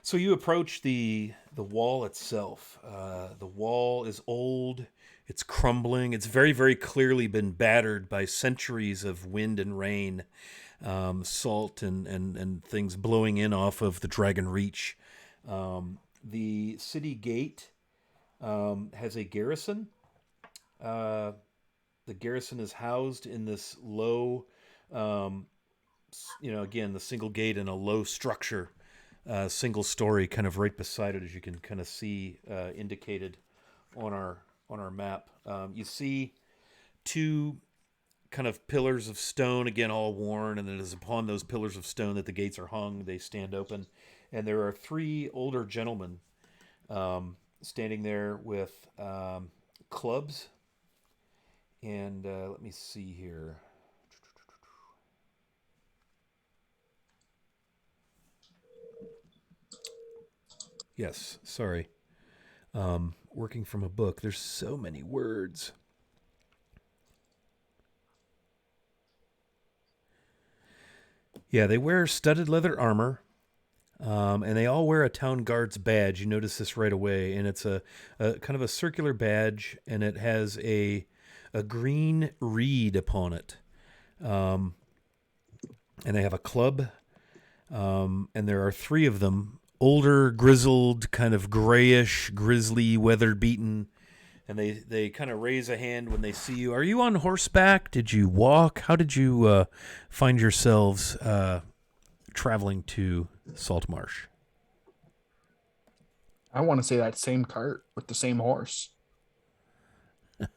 So you approach the wall itself. The wall is old. It's crumbling. It's very, very clearly been battered by centuries of wind and rain, salt and things blowing in off of the Dragon Reach. The city gate has a garrison. The garrison is housed in this low, again, the single gate in a low structure. Single story, kind of right beside it, as you can kind of see indicated on our map. You see two kind of pillars of stone, again all worn, and it is upon those pillars of stone that the gates are hung. They stand open, and there are three older gentlemen standing there with clubs And let me see here. Yes, sorry. Working from a book. There's so many words. Yeah, they wear studded leather armor, and they all wear a town guard's badge. You notice this right away, and it's a kind of a circular badge, and it has a green reed upon it. And they have a club, and there are three of them. Older, grizzled, kind of grayish, grizzly, weather-beaten, and they kind of raise a hand when they see you. Are you on horseback? Did you walk? How did you find yourselves traveling to Saltmarsh? I want to say that same cart with the same horse.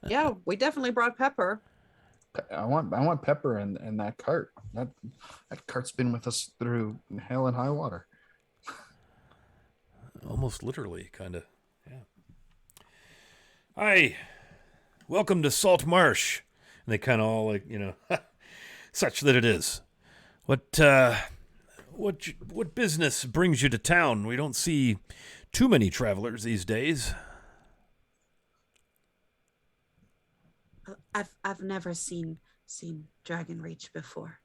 Yeah, we definitely brought Pepper. I want Pepper and that cart. That cart's been with us through hell and high water. Almost literally, kind of. Yeah. Hi, welcome to Saltmarsh. And they kind of all like, such that it is. What business brings you to town? We don't see too many travelers these days. I've never seen Dragon Reach before.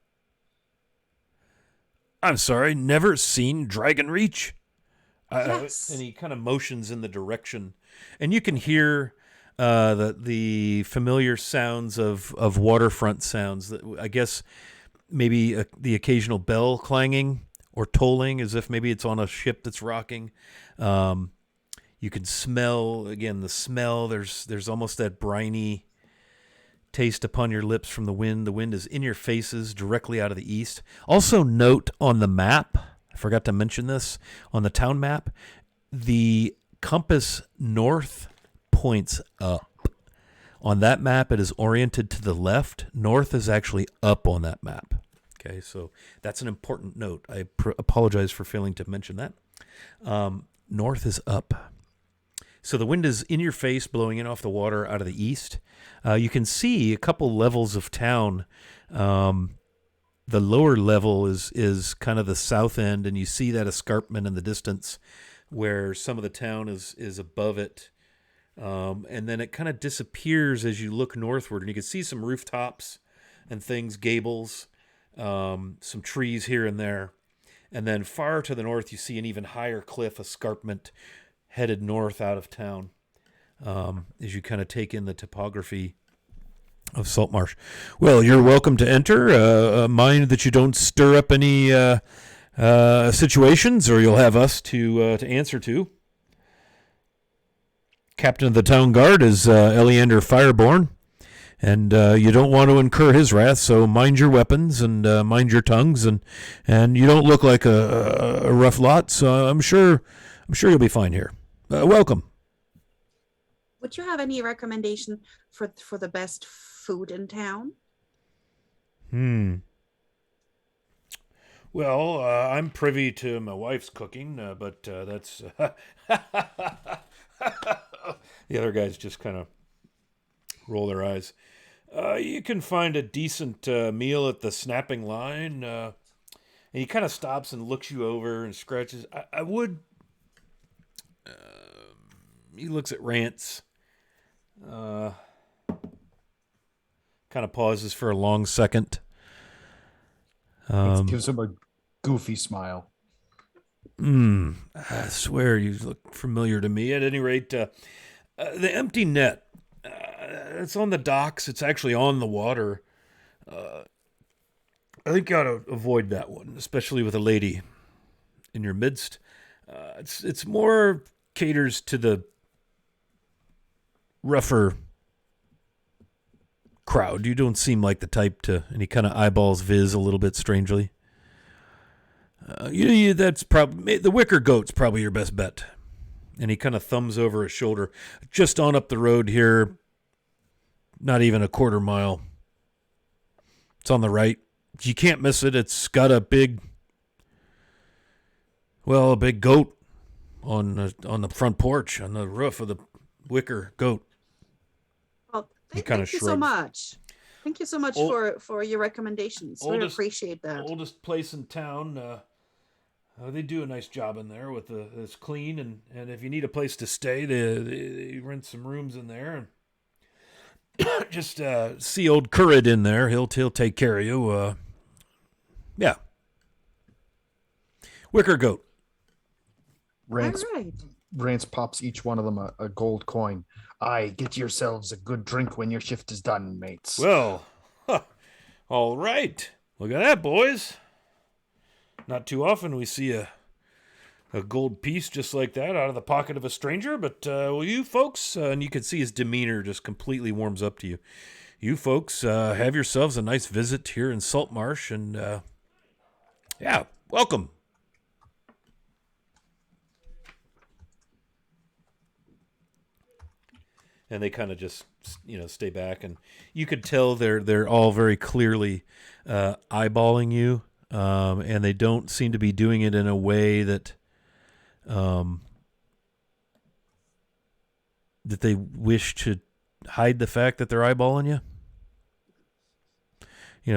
I'm sorry, never seen Dragon Reach? Yes. And he kind of motions in the direction, and you can hear the familiar sounds of waterfront sounds. That I guess maybe the occasional bell clanging or tolling, as if maybe it's on a ship that's rocking. You can smell again the smell. There's almost that briny taste upon your lips from the wind. The wind is in your faces, directly out of the east. Also note on the map, I forgot to mention this, on the town map, the compass north points up. On that map, it is oriented to the left. North is actually up on that map. Okay, so that's an important note. I apologize for failing to mention that. North is up. So the wind is in your face, blowing in off the water out of the east. You can see a couple levels of town. The lower level is kind of the south end, and you see that escarpment in the distance where some of the town is above it. And then it kind of disappears as you look northward, and you can see some rooftops and things, gables, some trees here and there. And then far to the north, you see an even higher cliff escarpment headed north out of town, as you kind of take in the topography of Saltmarsh. Well, you're welcome to enter. Mind that you don't stir up any situations, or you'll have us to answer to. Captain of the town guard is Eleander Fireborn, and you don't want to incur his wrath, so mind your weapons and mind your tongues, and you don't look like a rough lot, so I'm sure you'll be fine here. Welcome. Would you have any recommendation for the best food in town? Well, I'm privy to my wife's cooking, but that's... The other guys just kind of roll their eyes. You can find a decent meal at the Snapping Line. And he kind of stops and looks you over and scratches. I would... he looks at Rance. Kind of pauses for a long second. Gives him a goofy smile. I swear you look familiar to me. At any rate, the empty net. It's on the docks. It's actually on the water. I think you ought to avoid that one, especially with a lady in your midst. It's more caters to the rougher crowd. You don't seem like the type to... And he kind of eyeballs Viz a little bit strangely. That's probably... The Wicker Goat's probably your best bet. And he kind of thumbs over his shoulder. Just on up the road here. Not even a quarter mile. It's on the right. You can't miss it. It's got a big goat on the front porch, on the roof of the Wicker Goat. Well, He kind of Thank you so shrugs. much. Thank you so much for your recommendations. We appreciate that. Oldest place in town. They do a nice job in there with it's clean, and if you need a place to stay, they rent some rooms in there. And just see old Currid in there. He'll take care of you. Yeah. Wicker Goat. Rance, All right. Rance pops each one of them a gold coin. Aye, get yourselves a good drink when your shift is done, mates. Well, all right. Look at that, boys. Not too often we see a gold piece just like that out of the pocket of a stranger, but well, you folks, and you can see his demeanor just completely warms up to you. You folks have yourselves a nice visit here in Saltmarsh, and yeah, welcome. And they kind of just, stay back, and you could tell they're all very clearly eyeballing you, and they don't seem to be doing it in a way that that they wish to hide the fact that they're eyeballing you.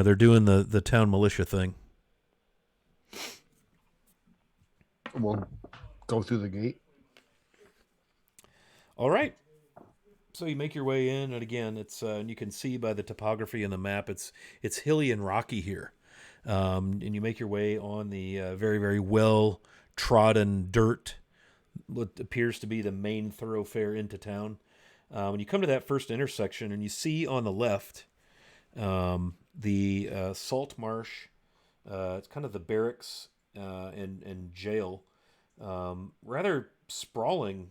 They're doing the town militia thing. We'll go through the gate. All right. So you make your way in, and again, it's and you can see by the topography and the map, it's hilly and rocky here, and you make your way on the very, very well trodden dirt, what appears to be the main thoroughfare into town. When you come to that first intersection, and you see on the left the Saltmarsh, it's kind of the barracks and jail, rather sprawling.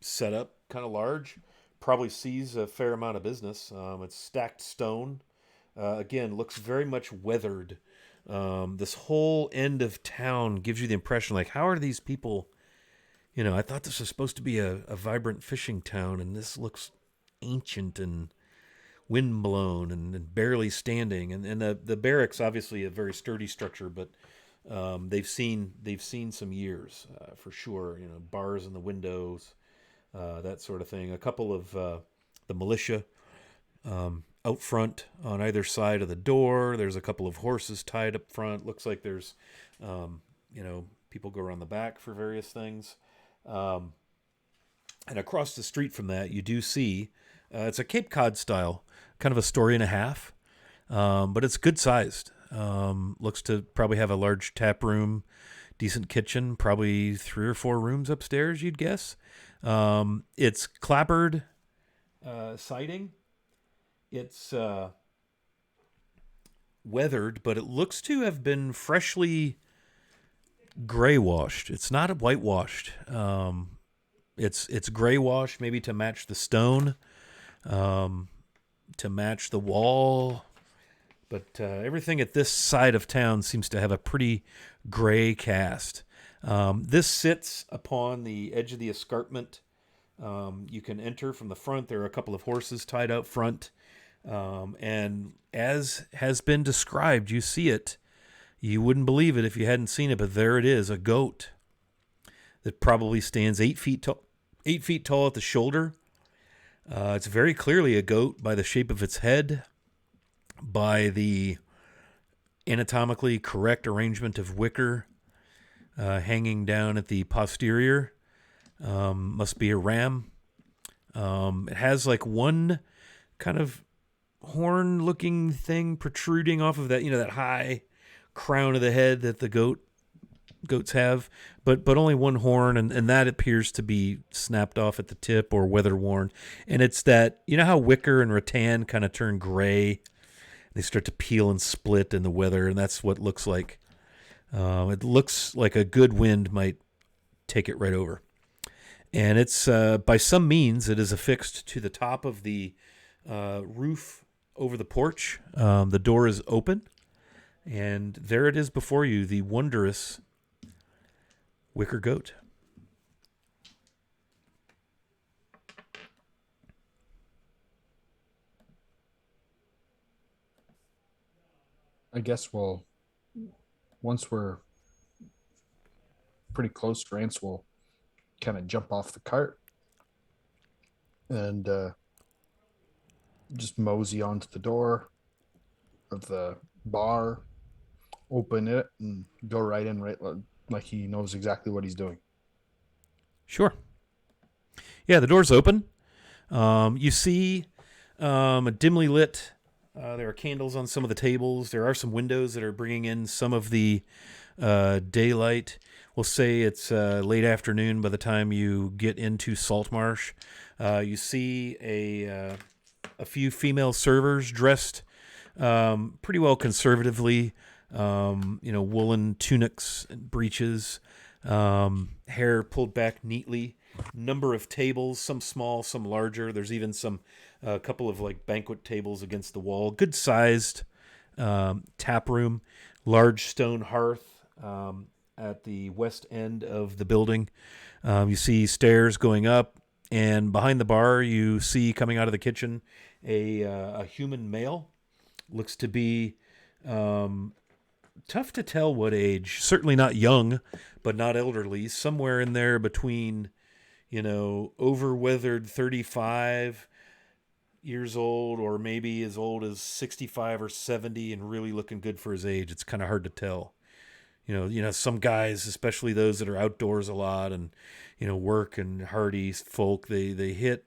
Set up kind of large, probably sees a fair amount of business. It's stacked stone. Again, looks very much weathered. This whole end of town gives you the impression, like, how are these people, I thought this was supposed to be a vibrant fishing town, and this looks ancient and windblown and barely standing. And the barracks, obviously a very sturdy structure, but they've seen some years for sure. Bars in the windows, that sort of thing. A couple of the militia out front on either side of the door. There's a couple of horses tied up front. Looks like there's people go around the back for various things. And across the street from that, you do see it's a Cape Cod style, kind of a story and a half, but it's good sized. Looks to probably have a large tap room, decent kitchen, probably 3 or 4 rooms upstairs, you'd guess. It's clapboard siding. It's weathered, but it looks to have been freshly gray washed. It's not whitewashed. It's gray washed, maybe to match the stone, to match the wall. But everything at this side of town seems to have a pretty gray cast. This sits upon the edge of the escarpment. You can enter from the front. There are a couple of horses tied out front. And as has been described, you see it. You wouldn't believe it if you hadn't seen it, but there it is, a goat that probably stands 8 feet tall, 8 feet tall at the shoulder. It's very clearly a goat by the shape of its head, by the anatomically correct arrangement of wicker hanging down at the posterior. Must be a ram. It has like one kind of horn-looking thing protruding off of that, that high crown of the head that the goats have, but only one horn, and that appears to be snapped off at the tip or weather-worn. And it's that, how wicker and rattan kind of turn gray. They start to peel and split in the weather, and that's what it looks like. It looks like a good wind might take it right over. And it's, by some means, it is affixed to the top of the roof over the porch. The door is open, and there it is before you, the wondrous wicker goat. I guess once we're pretty close, Rance will kind of jump off the cart and just mosey onto the door of the bar, open it, and go right in, right like he knows exactly what he's doing. Sure. Yeah, the door's open. You see a dimly lit. There are candles on some of the tables. There are some windows that are bringing in some of the daylight. We'll say it's late afternoon by the time you get into Saltmarsh. You see a few female servers dressed pretty well conservatively. Woolen tunics and breeches, hair pulled back neatly. Number of tables, some small, some larger. There's even a couple of like banquet tables against the wall. Good sized tap room, large stone hearth at the west end of the building. You see stairs going up, and behind the bar, you see coming out of the kitchen a human male. Looks to be tough to tell what age. Certainly not young, but not elderly. Somewhere in there between, over-weathered 35 years old or maybe as old as 65 or 70 and really looking good for his age. It's kind of hard to tell. Some guys, especially those that are outdoors a lot and, work and hardy folk, they hit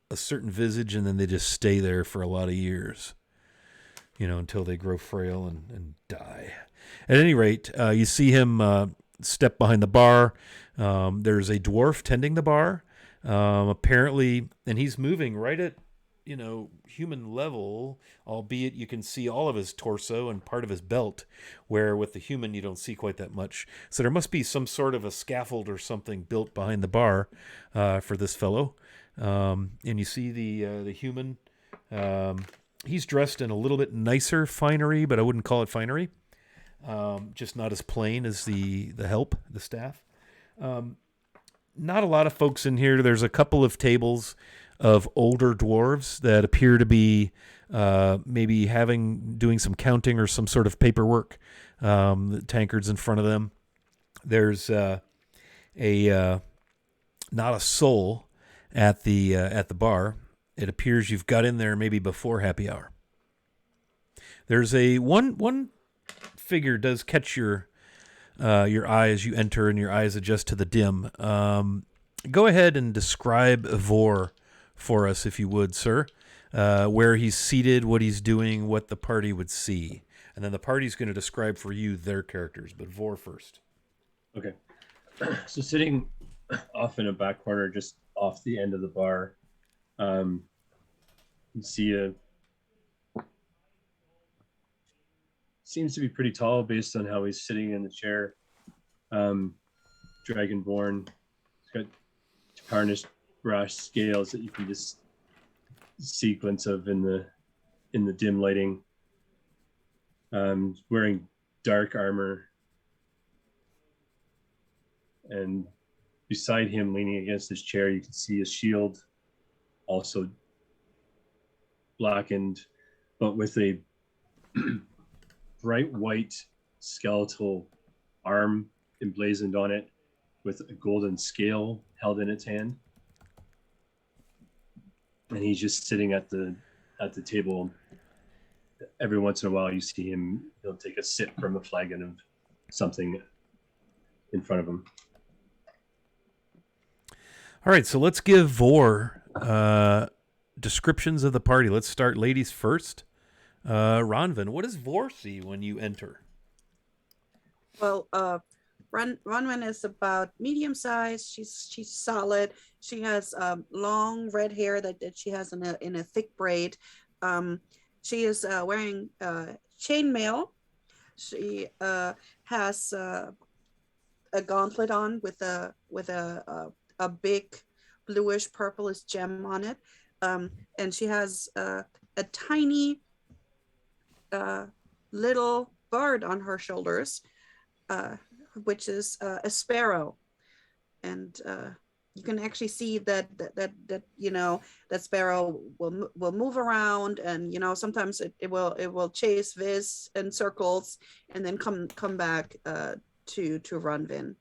a certain visage and then they just stay there for a lot of years. Until they grow frail and die. At any rate, you see him step behind the bar. There's a dwarf tending the bar, apparently, and he's moving right at, human level, albeit you can see all of his torso and part of his belt, where with the human you don't see quite that much. So there must be some sort of a scaffold or something built behind the bar for this fellow. And you see the human. He's dressed in a little bit nicer finery, but I wouldn't call it finery. Just not as plain as the staff. Not a lot of folks in here. There's a couple of tables of older dwarves that appear to be maybe doing some counting or some sort of paperwork. The tankards in front of them. There's not a soul at the bar. It appears you've got in there maybe before happy hour. There's one figure does catch your eye as you enter, and your eyes adjust to the dim. Go ahead and describe Vor for us, if you would, sir. Where he's seated, what he's doing, what the party would see, and then the party's going to describe for you their characters. But Vor first. Okay. So sitting off in a back corner, just off the end of the bar. You see seems to be pretty tall based on how he's sitting in the chair. Dragonborn. He's got tarnished brass scales that you can just sequence of in the dim lighting. Wearing dark armor, and beside him, leaning against his chair, you can see a shield, also blackened, but with a bright white skeletal arm emblazoned on it with a golden scale held in its hand. And he's just sitting at the table. Every once in a while you see him, he'll take a sip from a flagon of something in front of him. All right, so let's give Vor descriptions of the party. Let's start ladies first. Ronvin, what does Vor see when you enter? Well, Ronwin is about medium size. She's solid. She has long red hair that she has in a thick braid. She is wearing chainmail. She has a gauntlet on with a big bluish purplish gem on it, and she has a tiny little bird on her shoulders, which is a sparrow, and you can actually see that that sparrow will move around, and sometimes it will chase Viz in circles and then come back to Runvin.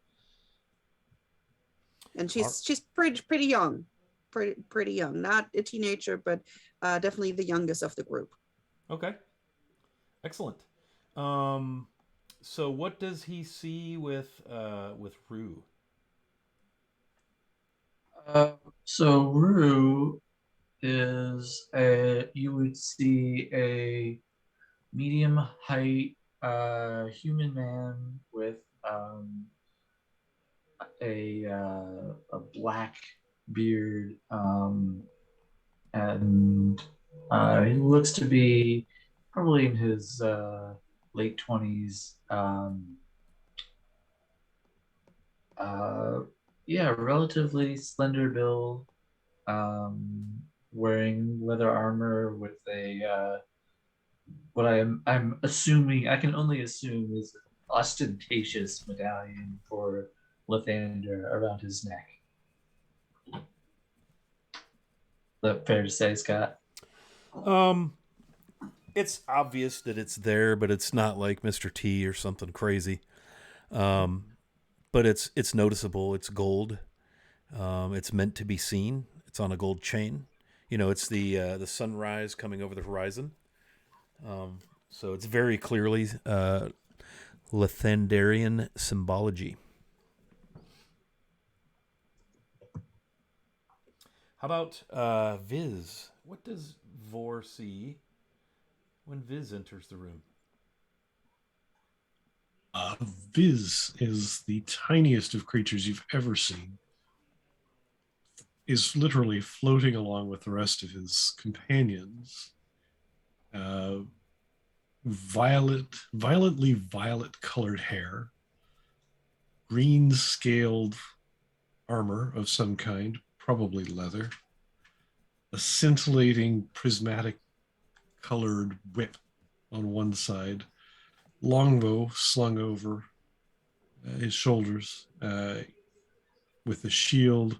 And she's pretty young. pretty young, not a teenager, but definitely the youngest of the group. Okay. Excellent. So what does he see with Rue? Uh, so Rue is you would see a medium height human man with a black beard, and he looks to be probably in his late 20s. Uh, yeah, relatively slender build, wearing leather armor with a what I'm assuming, I can only assume, is an ostentatious medallion for Lathander around his neck. Is that fair to say, Scott? Um, it's obvious that it's there, but it's not like Mr. T or something crazy. Um, but it's noticeable. It's gold. It's meant to be seen. It's on a gold chain. It's the sunrise coming over the horizon. So it's very clearly Lathandarian symbology. How about Viz? What does Vor see when Viz enters the room? Viz is the tiniest of creatures you've ever seen. Is literally floating along with the rest of his companions. Violently violet colored hair, green scaled armor of some kind, probably leather, a scintillating prismatic colored whip on one side, longbow slung over his shoulders, with a shield,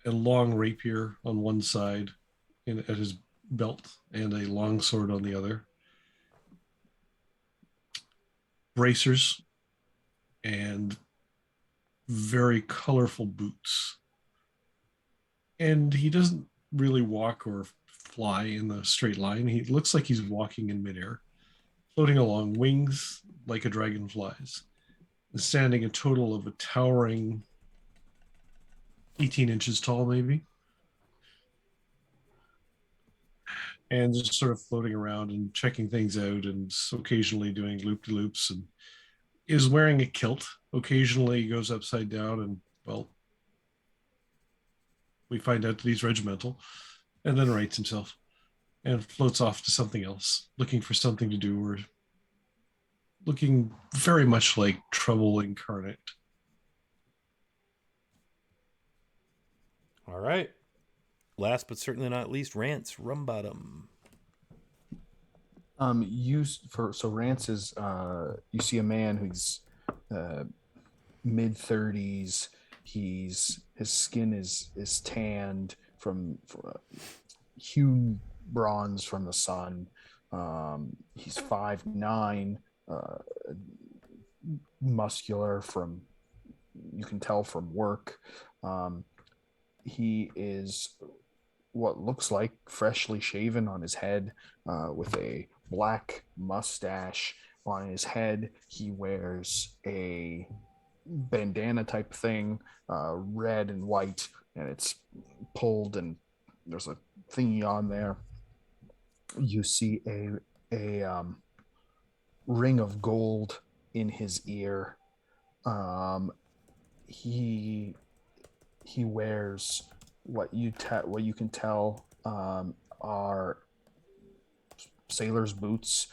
a long rapier on one side at his belt, and a long sword on the other. Bracers and very colorful boots. And he doesn't really walk or fly in the straight line. He looks like he's walking in midair, floating along, wings like a dragonfly's, and standing a total of a towering 18 inches tall, maybe. And just sort of floating around and checking things out and occasionally doing loop-de-loops, and is wearing a kilt. Occasionally he goes upside down and, well, we find out that he's regimental, and then rights himself and floats off to something else, looking for something to do, or looking very much like trouble incarnate. All right. Last but certainly not least, Rance Rumbottom. Rance is you see a man who's mid-30s. His skin is tanned from hewn bronze from the sun. He's 5'9", muscular from, you can tell from work. He is what looks like freshly shaven on his head, with a black mustache on his head. He wears a bandana type thing, red and white, and it's pulled, and there's a thingy on there. You see a ring of gold in his ear. He wears what you can tell are sailor's boots,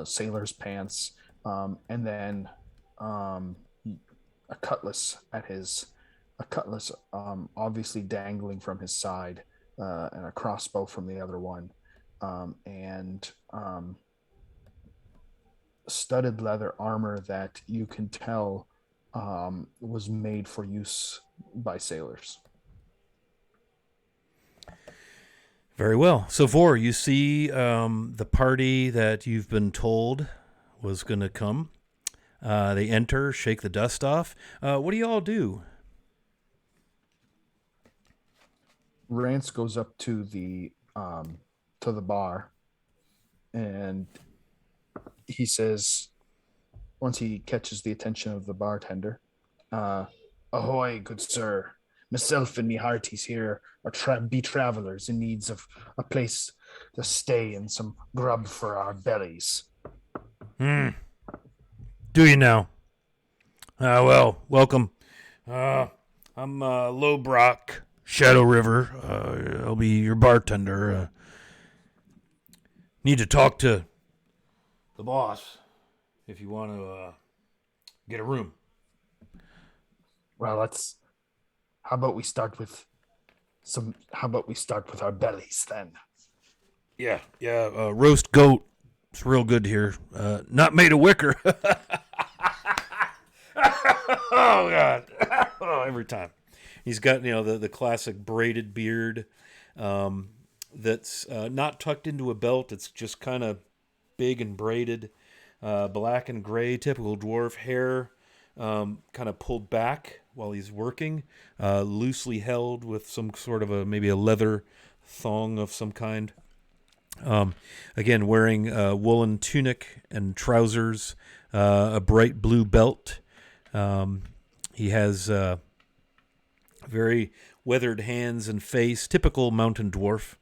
sailor's pants, and then a cutlass obviously dangling from his side, and a crossbow from the other one, and studded leather armor that you can tell was made for use by sailors. Very well. So, Vor, you see the party that you've been told was going to come. They enter, shake the dust off. What do you all do? Rance goes up to the bar, and he says, once he catches the attention of the bartender, "Ahoy, good sir! Myself and me hearties here are be travelers in needs of a place to stay and some grub for our bellies." Do you now? Well, welcome. I'm Low Brock, Shadow River. I'll be your bartender. Need to talk to the boss if you want to get a room. Well, how about we start with our bellies then? Yeah. Roast goat. It's real good here. Not made of wicker. Oh God! Oh, every time. He's got the classic braided beard, that's not tucked into a belt. It's just kind of big and braided, black and gray, typical dwarf hair, kind of pulled back while he's working, loosely held with some sort of maybe a leather thong of some kind. Again, wearing a woolen tunic and trousers, a bright blue belt. He has very weathered hands and face, typical mountain dwarf.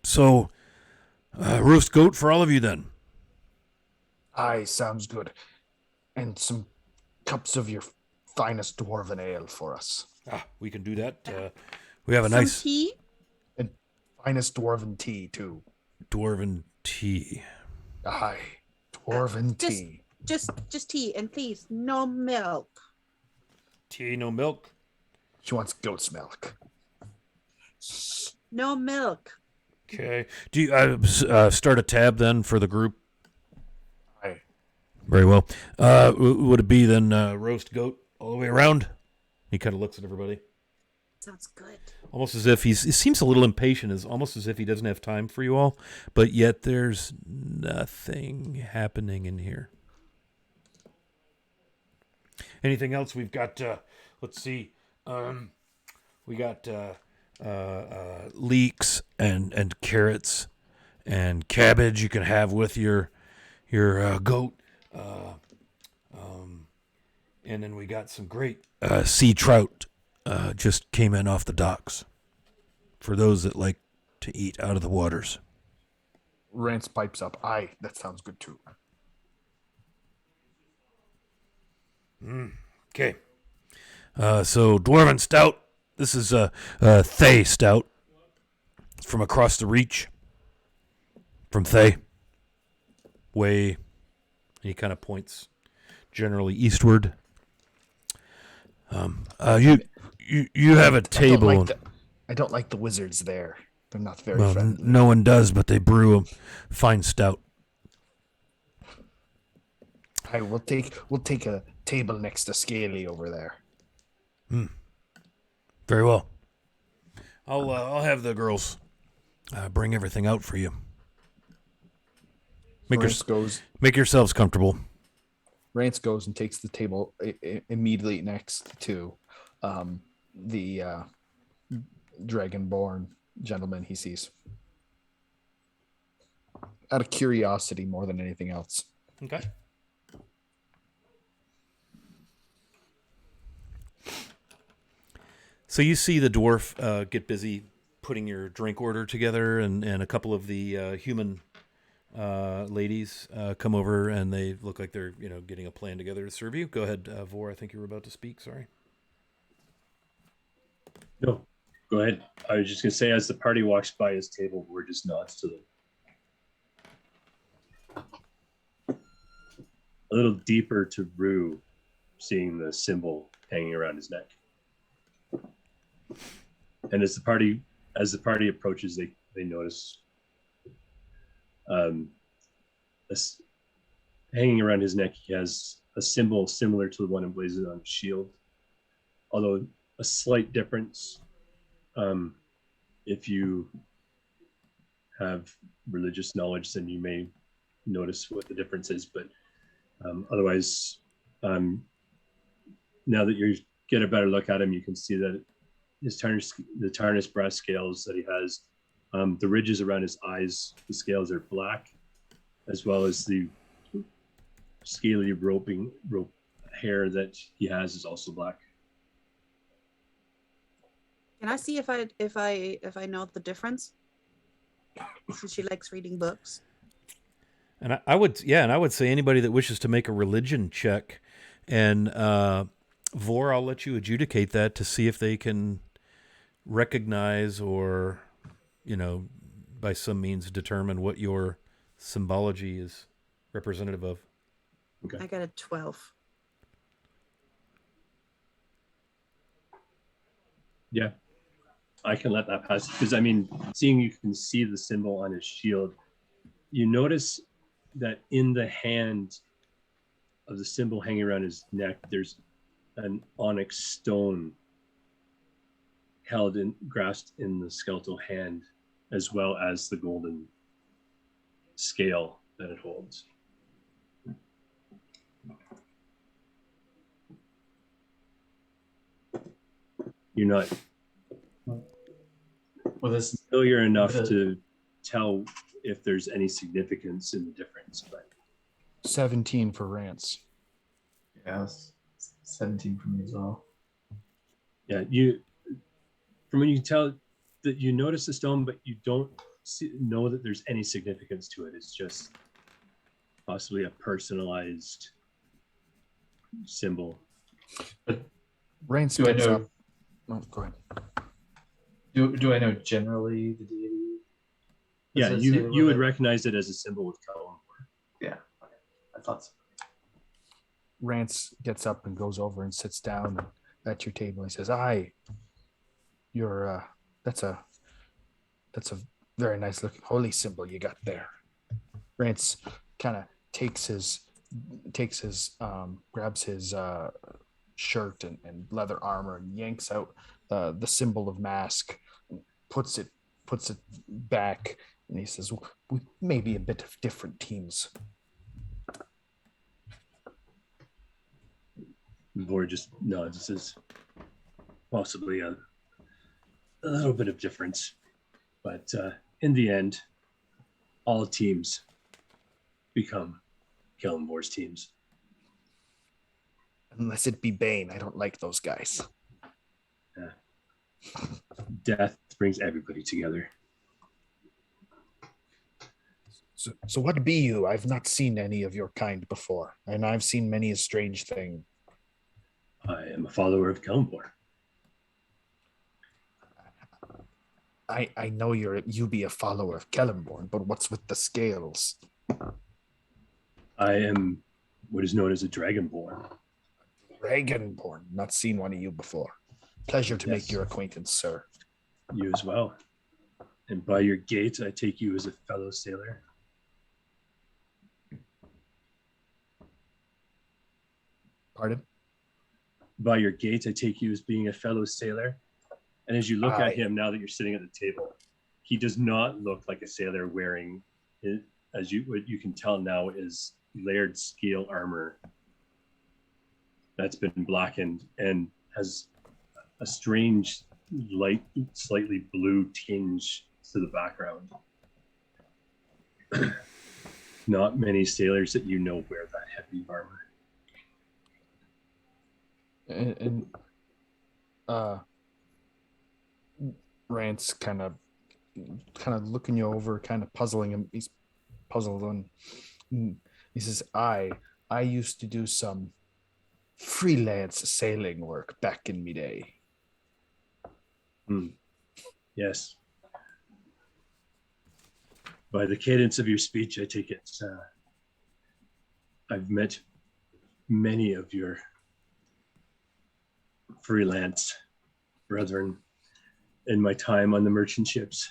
So, roast goat for all of you then. Aye, sounds good. And some cups of your finest dwarven ale for us. We can do that. We have a Some nice tea. And finest dwarven tea, too. dwarven tea. Aye, dwarven just- tea. Just tea, and please, no milk. Tea, no milk. She wants goat's milk. No milk. Okay. Do you start a tab then for the group? Aye. Very well. Would it be then roast goat all the way around? He kind of looks at everybody. Sounds good. Almost as if he seems a little impatient, almost as if he doesn't have time for you all, but yet there's nothing happening in here. Anything else? We've got, let's see, we got leeks and carrots and cabbage you can have with your goat. And then we got some great sea trout just came in off the docks for those that like to eat out of the waters. Rance pipes up. Aye, that sounds good, too. Okay. So Dwarven Stout. This is Thay Stout. It's from across the reach. From Thay. Way. And he kind of points generally eastward. You have a table. I don't like the wizards there. They're not very Well, friendly. no one does, but they brew a fine stout. Aye, we'll take a table next to Scaly over there. Very well. I'll have the girls bring everything out for you. Make yourselves comfortable. Rance goes and takes the table immediately next to the dragonborn gentleman he sees. Out of curiosity more than anything else. Okay. So you see the dwarf get busy putting your drink order together, and a couple of the human ladies come over, and they look like they're getting a plan together to serve you. Go ahead, Vor. I think you were about to speak. Sorry. No, go ahead. I was just gonna say, as the party walks by his table, Vor just nods to them. A little deeper to Rue, seeing the symbol hanging around his neck. And as the party approaches, they notice hanging around his neck, he has a symbol similar to the one emblazoned on his shield, although a slight difference. If you have religious knowledge, then you may notice what the difference is, but otherwise, now that you get a better look at him, you can see that the tarnished brass scales that he has. The ridges around his eyes, the scales are black, as well as the scaly rope hair that he has is also black. Can I see if I know the difference? Since she likes reading books. And I would say anybody that wishes to make a religion check, and Vor, I'll let you adjudicate that to see if they can recognize or, by some means determine what your symbology is representative of. Okay. I got a 12. Yeah, I can let that pass because seeing you can see the symbol on his shield, you notice that in the hand of the symbol hanging around his neck, there's an onyx stone grasped in the skeletal hand, as well as the golden scale that it holds. You're not familiar enough to tell if there's any significance in the difference, but 17 for Rance. Yeah, 17 for me as well. Yeah, from when you tell that you notice the stone, but you don't know that there's any significance to it. It's just possibly a personalized symbol. Rance Do I gets know? up. Oh, go ahead. Do I know generally the deity? Yeah, Does it say you would what- recognize it as a symbol of Kalimdor. Yeah, okay. I thought so. Rance gets up and goes over and sits down at your table and says, you're that's a very nice looking holy symbol you got there. Rance kind of grabs his shirt and leather armor and yanks out the symbol of mask, and puts it back, and he says, we may be a bit of different teams. Vor just nods. This is possibly a little bit of difference, but in the end, all teams become Kalimdor's teams. Unless it be Bane. I don't like those guys. Death brings everybody together. So what be you? I've not seen any of your kind before, and I've seen many a strange thing. I am a follower of Kalimdor. I know you be a follower of Kellenborn, but what's with the scales? I am what is known as a Dragonborn. Dragonborn. Not seen one of you before. Pleasure to make Yes. your acquaintance, sir. You as well. And by your gait, I take you as a fellow sailor. Pardon? By your gait, I take you as being a fellow sailor. And as you look Aye. at him now that you're sitting at the table, he does not look like a sailor wearing it, what you can tell now is layered scale armor that's been blackened and has a strange light, slightly blue tinge to the background. Not many sailors that you know wear that heavy armor. And Rance kind of looking you over, kind of puzzling him. He's puzzled, and he says, I used to do some freelance sailing work back in my day. Yes. By the cadence of your speech, I take it I've met many of your freelance brethren in my time on the merchant ships.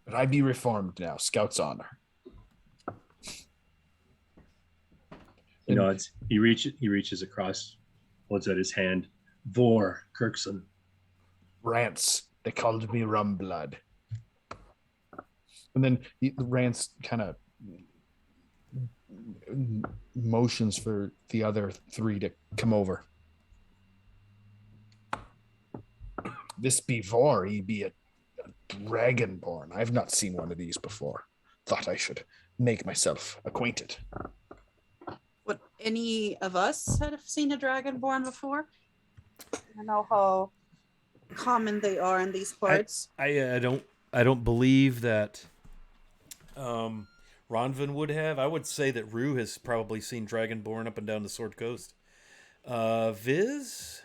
But I be reformed now, Scout's honor. He nods. He reaches across, holds out his hand. Vor Kirkson. Rance, they called me Rumblood. And then Rance kind of motions for the other three to come over. this before he be a dragonborn. I've not seen one of these before. Thought I should make myself acquainted. Would any of us have seen a dragonborn before? I know how common they are in these parts. I don't believe that Ronvin would have. I would say that Rue has probably seen Dragonborn up and down the Sword Coast. Viz?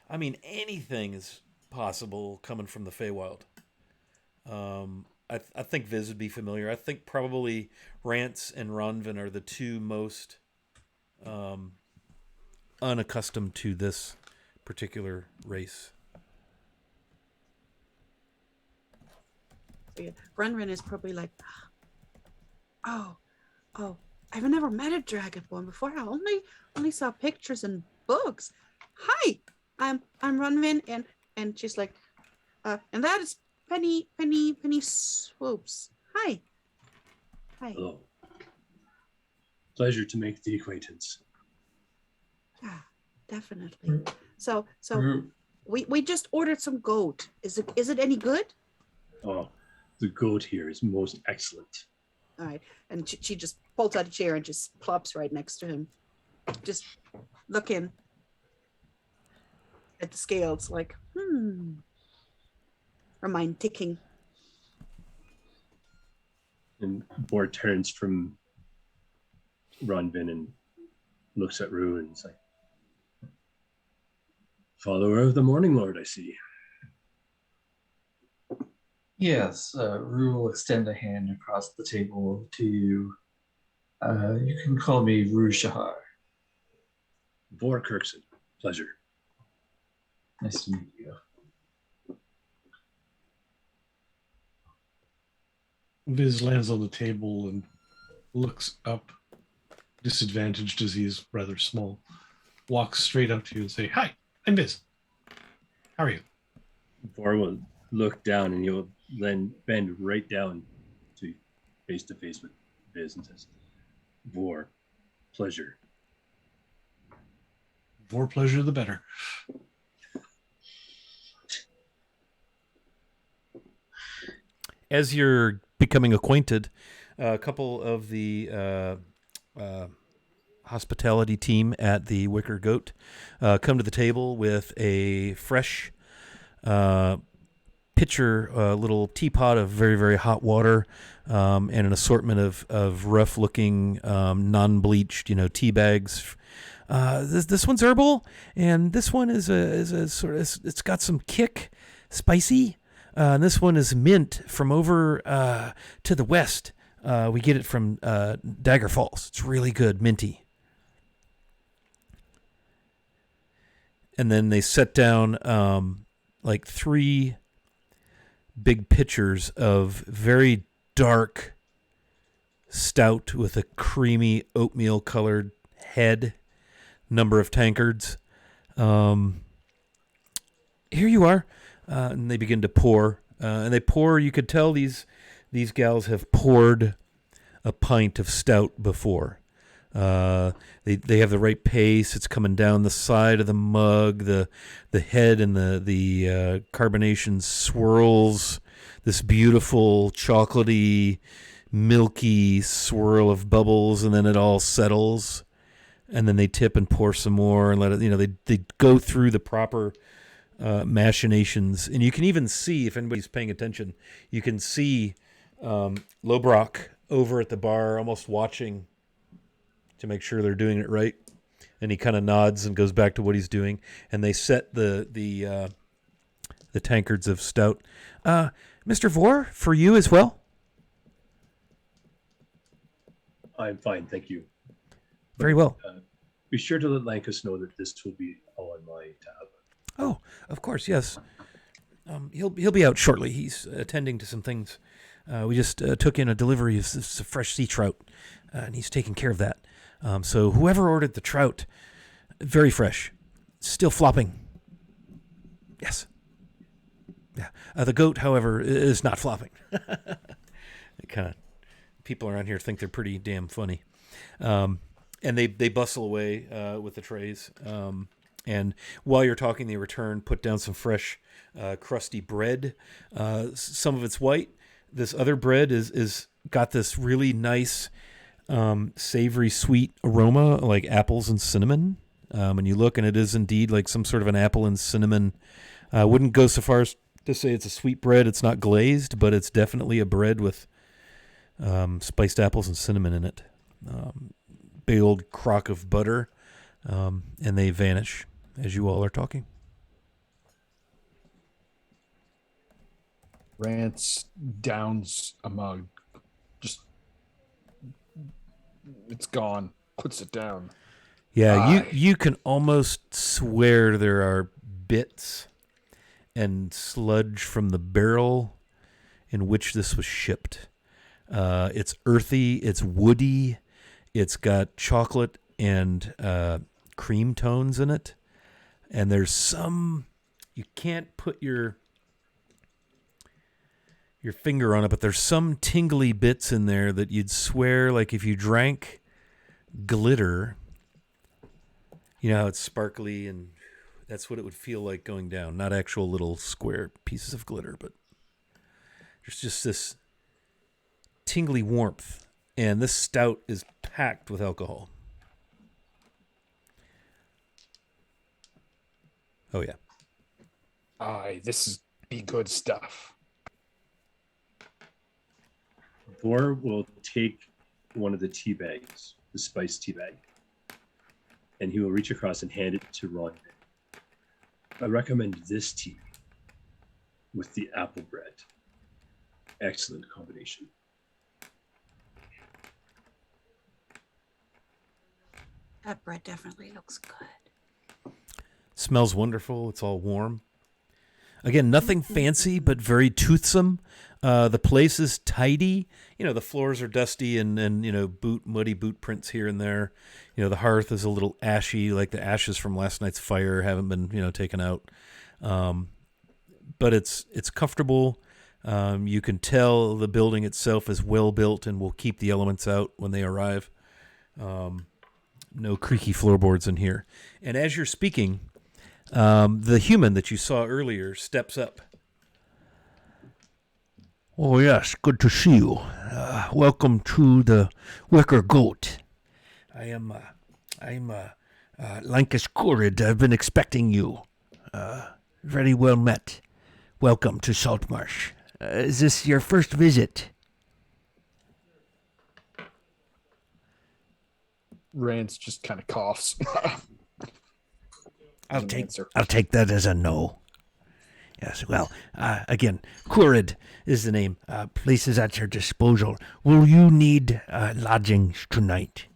I mean, anything is possible coming from the Feywild. I think Viz would be familiar. I think probably Rance and Ronvin are the two most unaccustomed to this particular race. So yeah, Renren is probably like, oh, I've never met a dragonborn before. I only saw pictures and books. Hi, I'm Renren, and she's like, and that is Penny Swoops. Hi. Hello. Pleasure to make the acquaintance. Yeah, definitely. So Rue, we just ordered some goat. Is it any good? Oh, the goat here is most excellent. All right, and she just pulls out a chair and just plops right next to him, just looking at the scales like, her mind ticking. And Bor turns from Ronvin and looks at Rue and is like, follower of the Morning Lord, I see. yes, Rue will extend a hand across the table to you. You can call me Rue Shahar. Bor Kirkson, pleasure. Nice to meet you. Viz lands on the table and looks up, disadvantaged as he is rather small, walks straight up to you and say, "Hi, I'm Viz. How are you?" Bor will look down and he'll then bend right down to face with Viz and says, Bor, pleasure. More pleasure, the better. As you're becoming acquainted, a couple of the hospitality team at the Wicker Goat come to the table with a fresh pitcher, a little teapot of very, very hot water, and an assortment of rough-looking, non-bleached, tea bags. This one's herbal, and this one is a sort of, it's got some kick, spicy. And this one is mint from over to the west. We get it from Dagger Falls. It's really good, minty. And then they set down like 3 big pitchers of very dark stout with a creamy oatmeal colored head. Number of tankards. Here you are. And they begin to pour. And they pour, you could tell these gals have poured a pint of stout before. They have the right pace. It's coming down the side of the mug. The head and the carbonation swirls this beautiful chocolatey, milky swirl of bubbles, and then it all settles. And then they tip and pour some more and let it, they go through the proper machinations. And you can even see, if anybody's paying attention, you can see Lobrock over at the bar almost watching to make sure they're doing it right. And he kind of nods and goes back to what he's doing. And they set the tankards of stout. Mr. Vor, for you as well? I'm fine, thank you. Very well. Be sure to let Lankus know that this will be all on my tab. Oh, of course, yes. He'll be out shortly. He's attending to some things. We just took in a delivery of some fresh sea trout, and he's taking care of that. So whoever ordered the trout, very fresh, still flopping. Yes. Yeah. The goat, however, is not flopping. People around here think they're pretty damn funny. And they bustle away with the trays. And while you're talking, they return, put down some fresh, crusty bread. Some of it's white. This other bread is got this really nice, savory, sweet aroma, like apples and cinnamon. And you look, and it is indeed like some sort of an apple and cinnamon. I wouldn't go so far as to say it's a sweet bread. It's not glazed, but it's definitely a bread with spiced apples and cinnamon in it. Big old crock of butter, and they vanish as you all are talking. Rance downs a mug. Just, it's gone. Puts it down. Yeah, you can almost swear there are bits and sludge from the barrel in which this was shipped. It's earthy, it's woody, it's got chocolate and cream tones in it. And there's some, you can't put your finger on it, but there's some tingly bits in there that you'd swear, like if you drank glitter, you know how it's sparkly, and that's what it would feel like going down. Not actual little square pieces of glitter, but there's just this tingly warmth. And this stout is packed with alcohol. Oh, yeah. Aye, this is be good stuff. Vor will take one of the tea bags, the spice tea bag, and he will reach across and hand it to Ron. I recommend this tea with the apple bread. Excellent combination. That bread definitely looks good. Smells wonderful. It's all warm. Again, nothing fancy, but very toothsome. The place is tidy. You know, the floors are dusty and you know, muddy boot prints here and there. You know, the hearth is a little ashy, like the ashes from last night's fire haven't been, you know, taken out. But it's comfortable. You can tell the building itself is well built and will keep the elements out when they arrive. No creaky floorboards in here. And as you're speaking, the human that you saw earlier steps up. Oh, yes, good to see you. Welcome to the Wicker Goat. I'm Lankus Kurid. I've been expecting you. Very well met. Welcome to Saltmarsh. Is this your first visit? Rance just kind of coughs. I'll Doesn't take answer. I'll take that as a no. Yes, well, again, Kurid is the name. Place is at your disposal. Will you need lodgings tonight?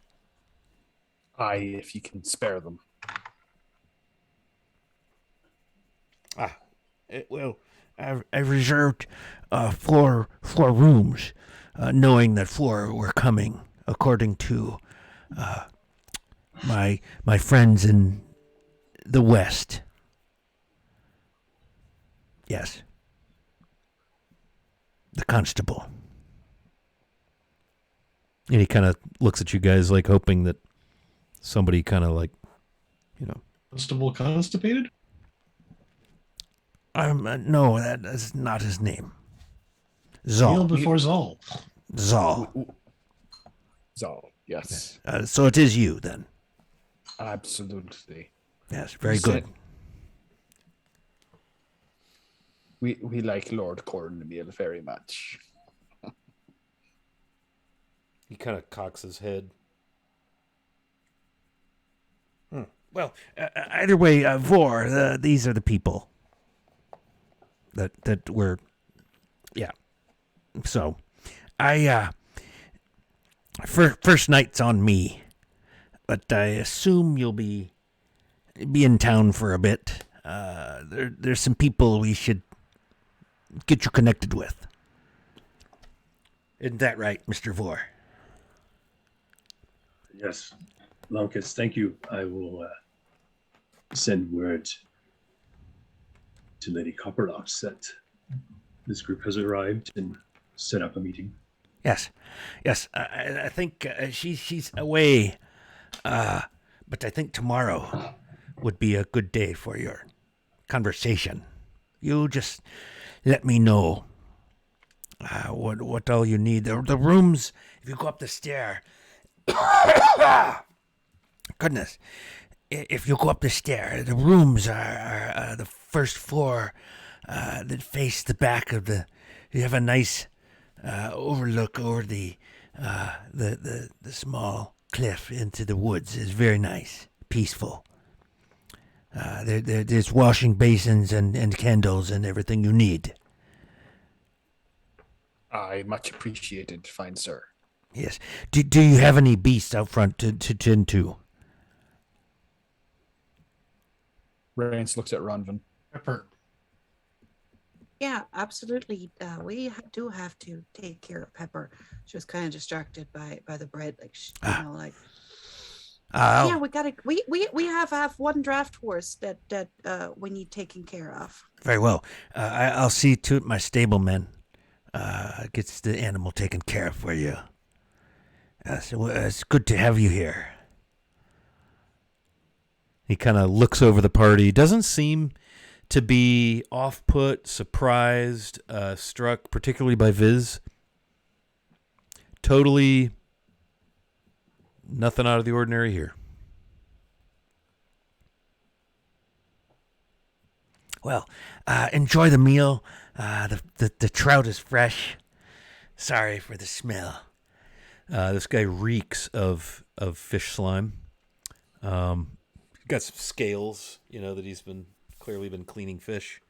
Aye, if you can spare them. Well, I've reserved four rooms, knowing that four were coming, according to my friends in the West. Yes. The constable. And he kind of looks at you guys like hoping that somebody kind of like, you know. Constable constipated? No, that is not his name. Kneel Zal. before Zal. Zal. Zal, yes. So it is you then. Absolutely. Yes, very Is good. it- We like Lord Cornmeal very much. He kind of cocks his head. Well, either way, Vor, these are the people that were, yeah. So, first night's on me, but I assume you'll be in town for a bit. There's some people we should get you connected with. Isn't that right, Mr. Vor? Yes, Lankus, thank you. I will send word to Lady Copperlocks that this group has arrived and set up a meeting. Yes. I think she's away, but I think tomorrow would be a good day for your conversation. You just let me know what all you need. The rooms, if you go up the stair, goodness, if you go up the stair, the rooms are the first floor that face the back of the. You have a nice overlook over the small cliff into the woods. It's very nice, peaceful. There's washing basins and candles and everything you need. I much appreciated, fine sir. Yes. Do you have any beasts out front to tend to? Rance looks at Ronvin. Pepper. Yeah, absolutely. We do have to take care of Pepper. She was kind of distracted by the bread, like like. Yeah, we have one draft horse that we need taken care of. Very well. I'll see to it my stableman gets the animal taken care of for you. So it's good to have you here. He kind of looks over the party. Doesn't seem to be off-put, surprised, struck, particularly by Viz. Totally nothing out of the ordinary here. Well, enjoy the meal. The trout is fresh. Sorry for the smell. This guy reeks of fish slime. Got some scales, that he's clearly been cleaning fish.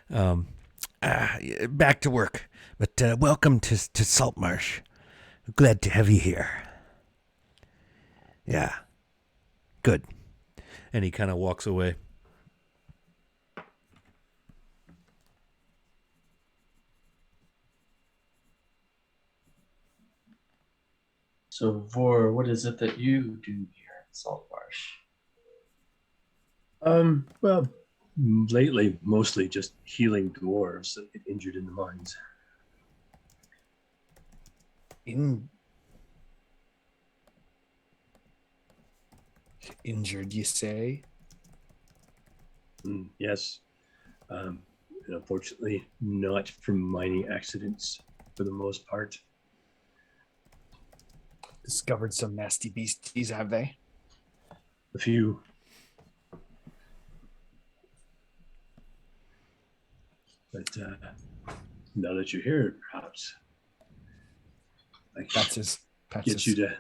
Back to work. But welcome to Saltmarsh. Glad to have you here. Yeah. Good. And he kind of walks away. So, Vor, what is it that you do here at Saltmarsh? Well, lately, mostly just healing dwarves that get injured in the mines. Injured, you say? Yes. And unfortunately, not from mining accidents for the most part. Discovered some nasty beasties, have they? A few. But now that you're here, perhaps I can get you to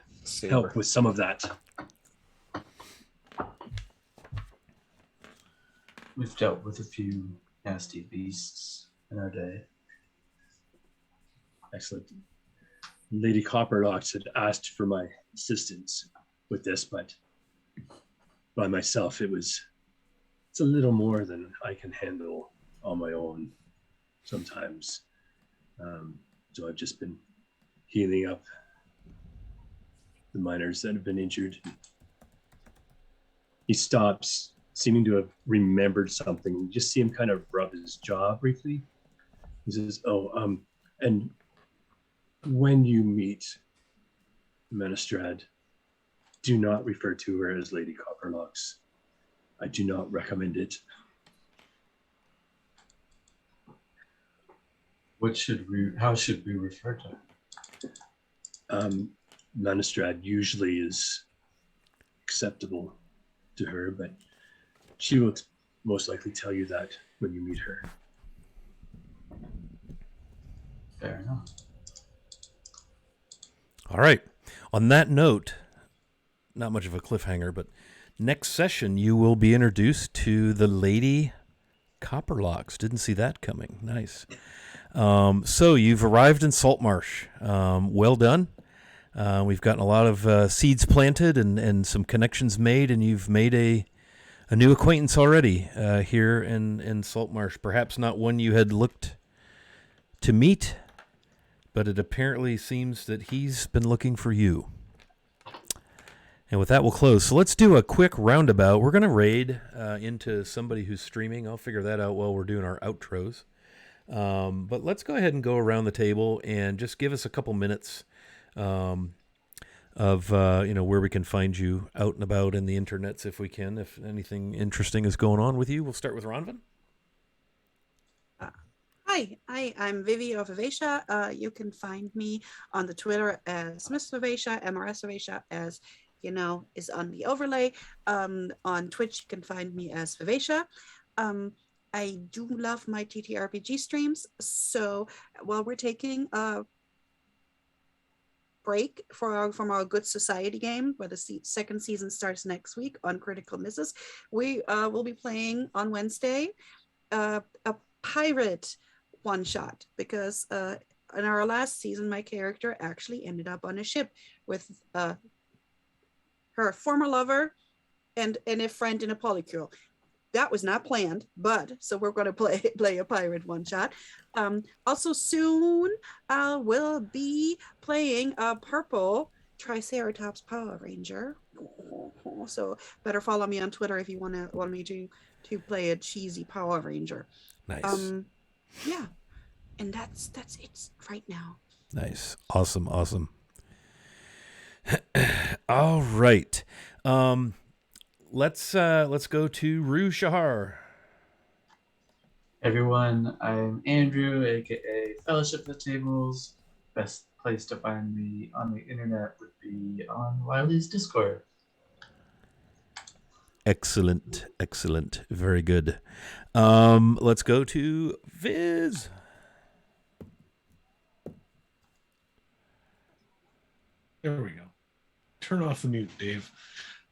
help with some of that. We've dealt with a few nasty beasts in our day. Excellent. Lady Copperlocks had asked for my assistance with this, but by myself, it's a little more than I can handle on my own sometimes. So I've just been healing up the miners that have been injured. He stops, seeming to have remembered something. You just see him kind of rub his jaw briefly. He says, and when you meet Menestrad, do not refer to her as Lady Copperlocks. I do not recommend it. How should we refer to her? Menestrad usually is acceptable to her, but she will most likely tell you that when you meet her. Fair enough. All right. On that note, not much of a cliffhanger, but next session you will be introduced to the Lady Copperlocks. Didn't see that coming. Nice. So you've arrived in Saltmarsh. Well done. We've gotten a lot of seeds planted and some connections made, and you've made a new acquaintance already here in Saltmarsh. Perhaps not one you had looked to meet, but it apparently seems that he's been looking for you. And with that, we'll close. So let's do a quick roundabout. We're going to raid into somebody who's streaming. I'll figure that out while we're doing our outros. But let's go ahead and go around the table and just give us a couple minutes. of where we can find you out and about in the internets if we can, if anything interesting is going on with you. We'll start with Ronvin. Hi, I'm Vivi of Vivacia. You can find me on the Twitter as Miss Vivacia, MRS Vivacia, as is on the overlay. On Twitch, you can find me as Vivacia. I do love my TTRPG streams. So while we're taking a break from our Good Society game, where the second season starts next week on Critical Misses, we will be playing on Wednesday a pirate one shot, because in our last season my character actually ended up on a ship with her former lover and a friend in a polycule. That was not planned, but so we're going to play a pirate one shot. Also soon we'll be playing a purple Triceratops Power Ranger. So better follow me on Twitter if you want me to play a cheesy Power Ranger. Nice. Yeah, and that's it right now. Nice. Awesome. All right. Let's go to Rue Shahar. Everyone, I'm Andrew, aka Fellowship of the Tables. Best place to find me on the internet would be on Wiley's Discord. Excellent. Very good. Let's go to Viz. There we go. Turn off the mute, Dave.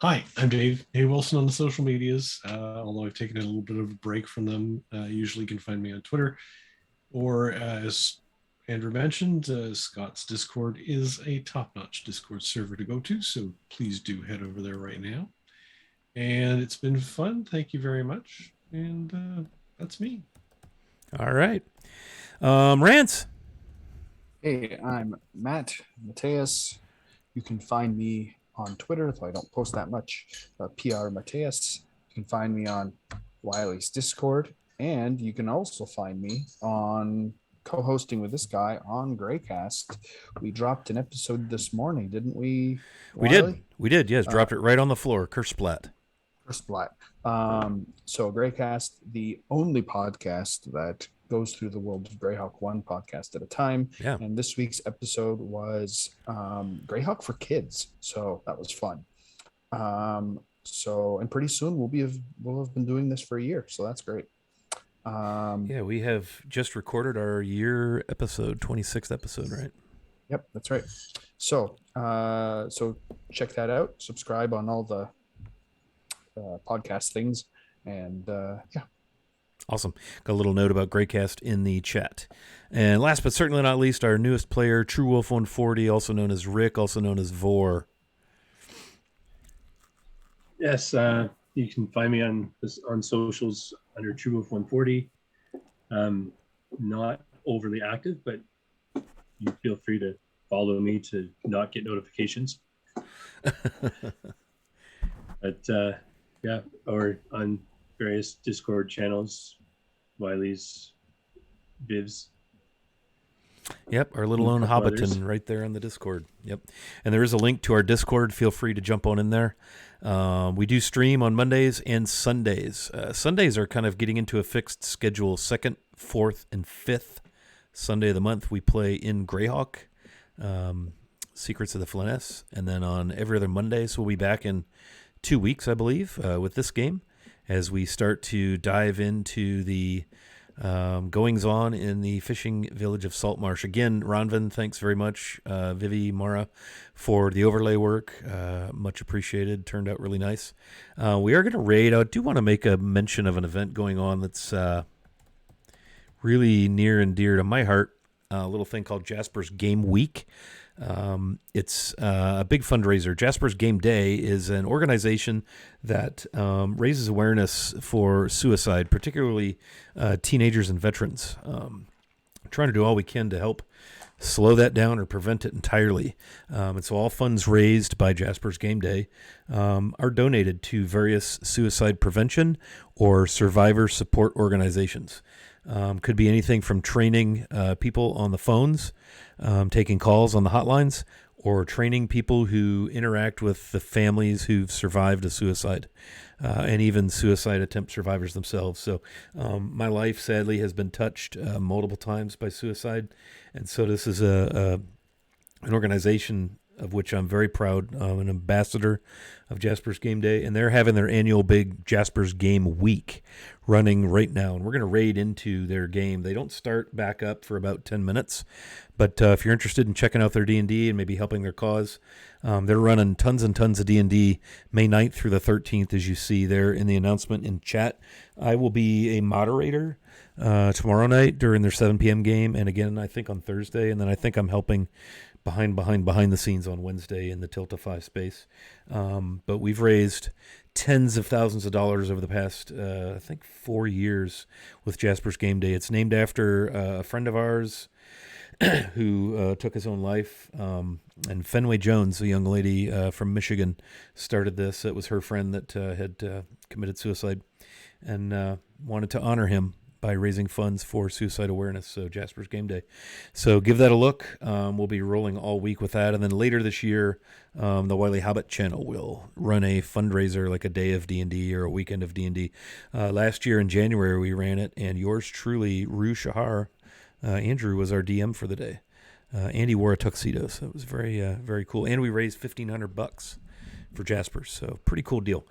Hi, I'm Dave A. Wilson on the social medias, although I've taken a little bit of a break from them. Usually you can find me on Twitter, or as Andrew mentioned, Scott's Discord is a top-notch Discord server to go to, so please do head over there right now. And it's been fun. Thank you very much. And that's me. All right. Rance. Hey, I'm Matt Mateus. You can find me on Twitter, though I don't post that much. PR Mateus. You can find me on Wiley's Discord, and you can also find me on co-hosting with this guy on Greycast. We dropped an episode this morning, didn't we? Wiley? We did. Yes, dropped it right on the floor. Curse splat. So Greycast, the only podcast that goes through the world of Greyhawk one podcast at a time. Yeah. And this week's episode was Greyhawk for kids. So that was fun. And pretty soon we'll have been doing this for a year. So that's great. Yeah, we have just recorded our year episode, 26th episode, right? Yep, that's right. So check that out. Subscribe on all the podcast things. And yeah. Awesome. Got a little note about Greycast in the chat. And last but certainly not least, our newest player, True Wolf 140, also known as Rick, also known as Vor. Yes, you can find me on socials under True Wolf 140. Not overly active, but you feel free to follow me to not get notifications. But yeah, or on various Discord channels, Wiley's, Vivs. Yep, our little own Hobbiton right there on the Discord. Yep. And there is a link to our Discord. Feel free to jump on in there. We do stream on Mondays and Sundays. Sundays are kind of getting into a fixed schedule. 2nd, 4th, and 5th Sunday of the month, we play in Greyhawk, Secrets of the Flaness. And then on every other Monday, so we'll be back in 2 weeks, I believe, with this game, as we start to dive into the goings-on in the fishing village of Saltmarsh. Again, Ronvin, thanks very much, Vivi, Mara, for the overlay work. Much appreciated. Turned out really nice. We are going to raid. I do want to make a mention of an event going on that's really near and dear to my heart, a little thing called Jasper's Game Week. It's a big fundraiser. Jasper's Game Day is an organization that raises awareness for suicide, particularly teenagers and veterans. Trying to do all we can to help slow that down or prevent it entirely. And so all funds raised by Jasper's Game Day are donated to various suicide prevention or survivor support organizations. Could be anything from training people on the phones, taking calls on the hotlines, or training people who interact with the families who've survived a suicide, and even suicide attempt survivors themselves. So my life, sadly, has been touched multiple times by suicide, and so this is an organization of which I'm very proud. I'm an ambassador of Jasper's Game Day, and they're having their annual big Jasper's Game Week running right now, and we're going to raid into their game. They don't start back up for about 10 minutes, but if you're interested in checking out their D&D and maybe helping their cause, they're running tons and tons of D&D May 9th through the 13th, as you see there in the announcement in chat. I will be a moderator tomorrow night during their 7 p.m. game, and again, I think on Thursday, and then I think I'm helping behind the scenes on Wednesday in the Tiltify space. But we've raised tens of thousands of dollars over the past, I think, 4 years with Jasper's Game Day. It's named after a friend of ours who took his own life. And Fenway Jones, a young lady from Michigan, started this. It was her friend that had committed suicide, and wanted to honor him by raising funds for suicide awareness. So Jasper's Game Day. So give that a look. We'll be rolling all week with that. And then later this year, the Wiley Hobbit channel will run a fundraiser, like a day of D&D or a weekend of D&D. Last year in January, we ran it, and yours truly, Rue Shahar, Andrew, was our DM for the day. Andy wore a tuxedo, so it was very, very cool. And we raised $1,500 for Jasper's, so pretty cool deal.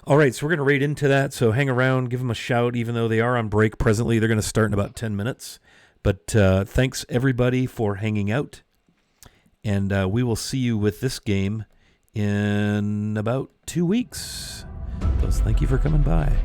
All right, so we're going to raid into that, so hang around, give them a shout, even though they are on break presently. They're going to start in about 10 minutes. But thanks, everybody, for hanging out, and we will see you with this game in about 2 weeks. So thank you for coming by.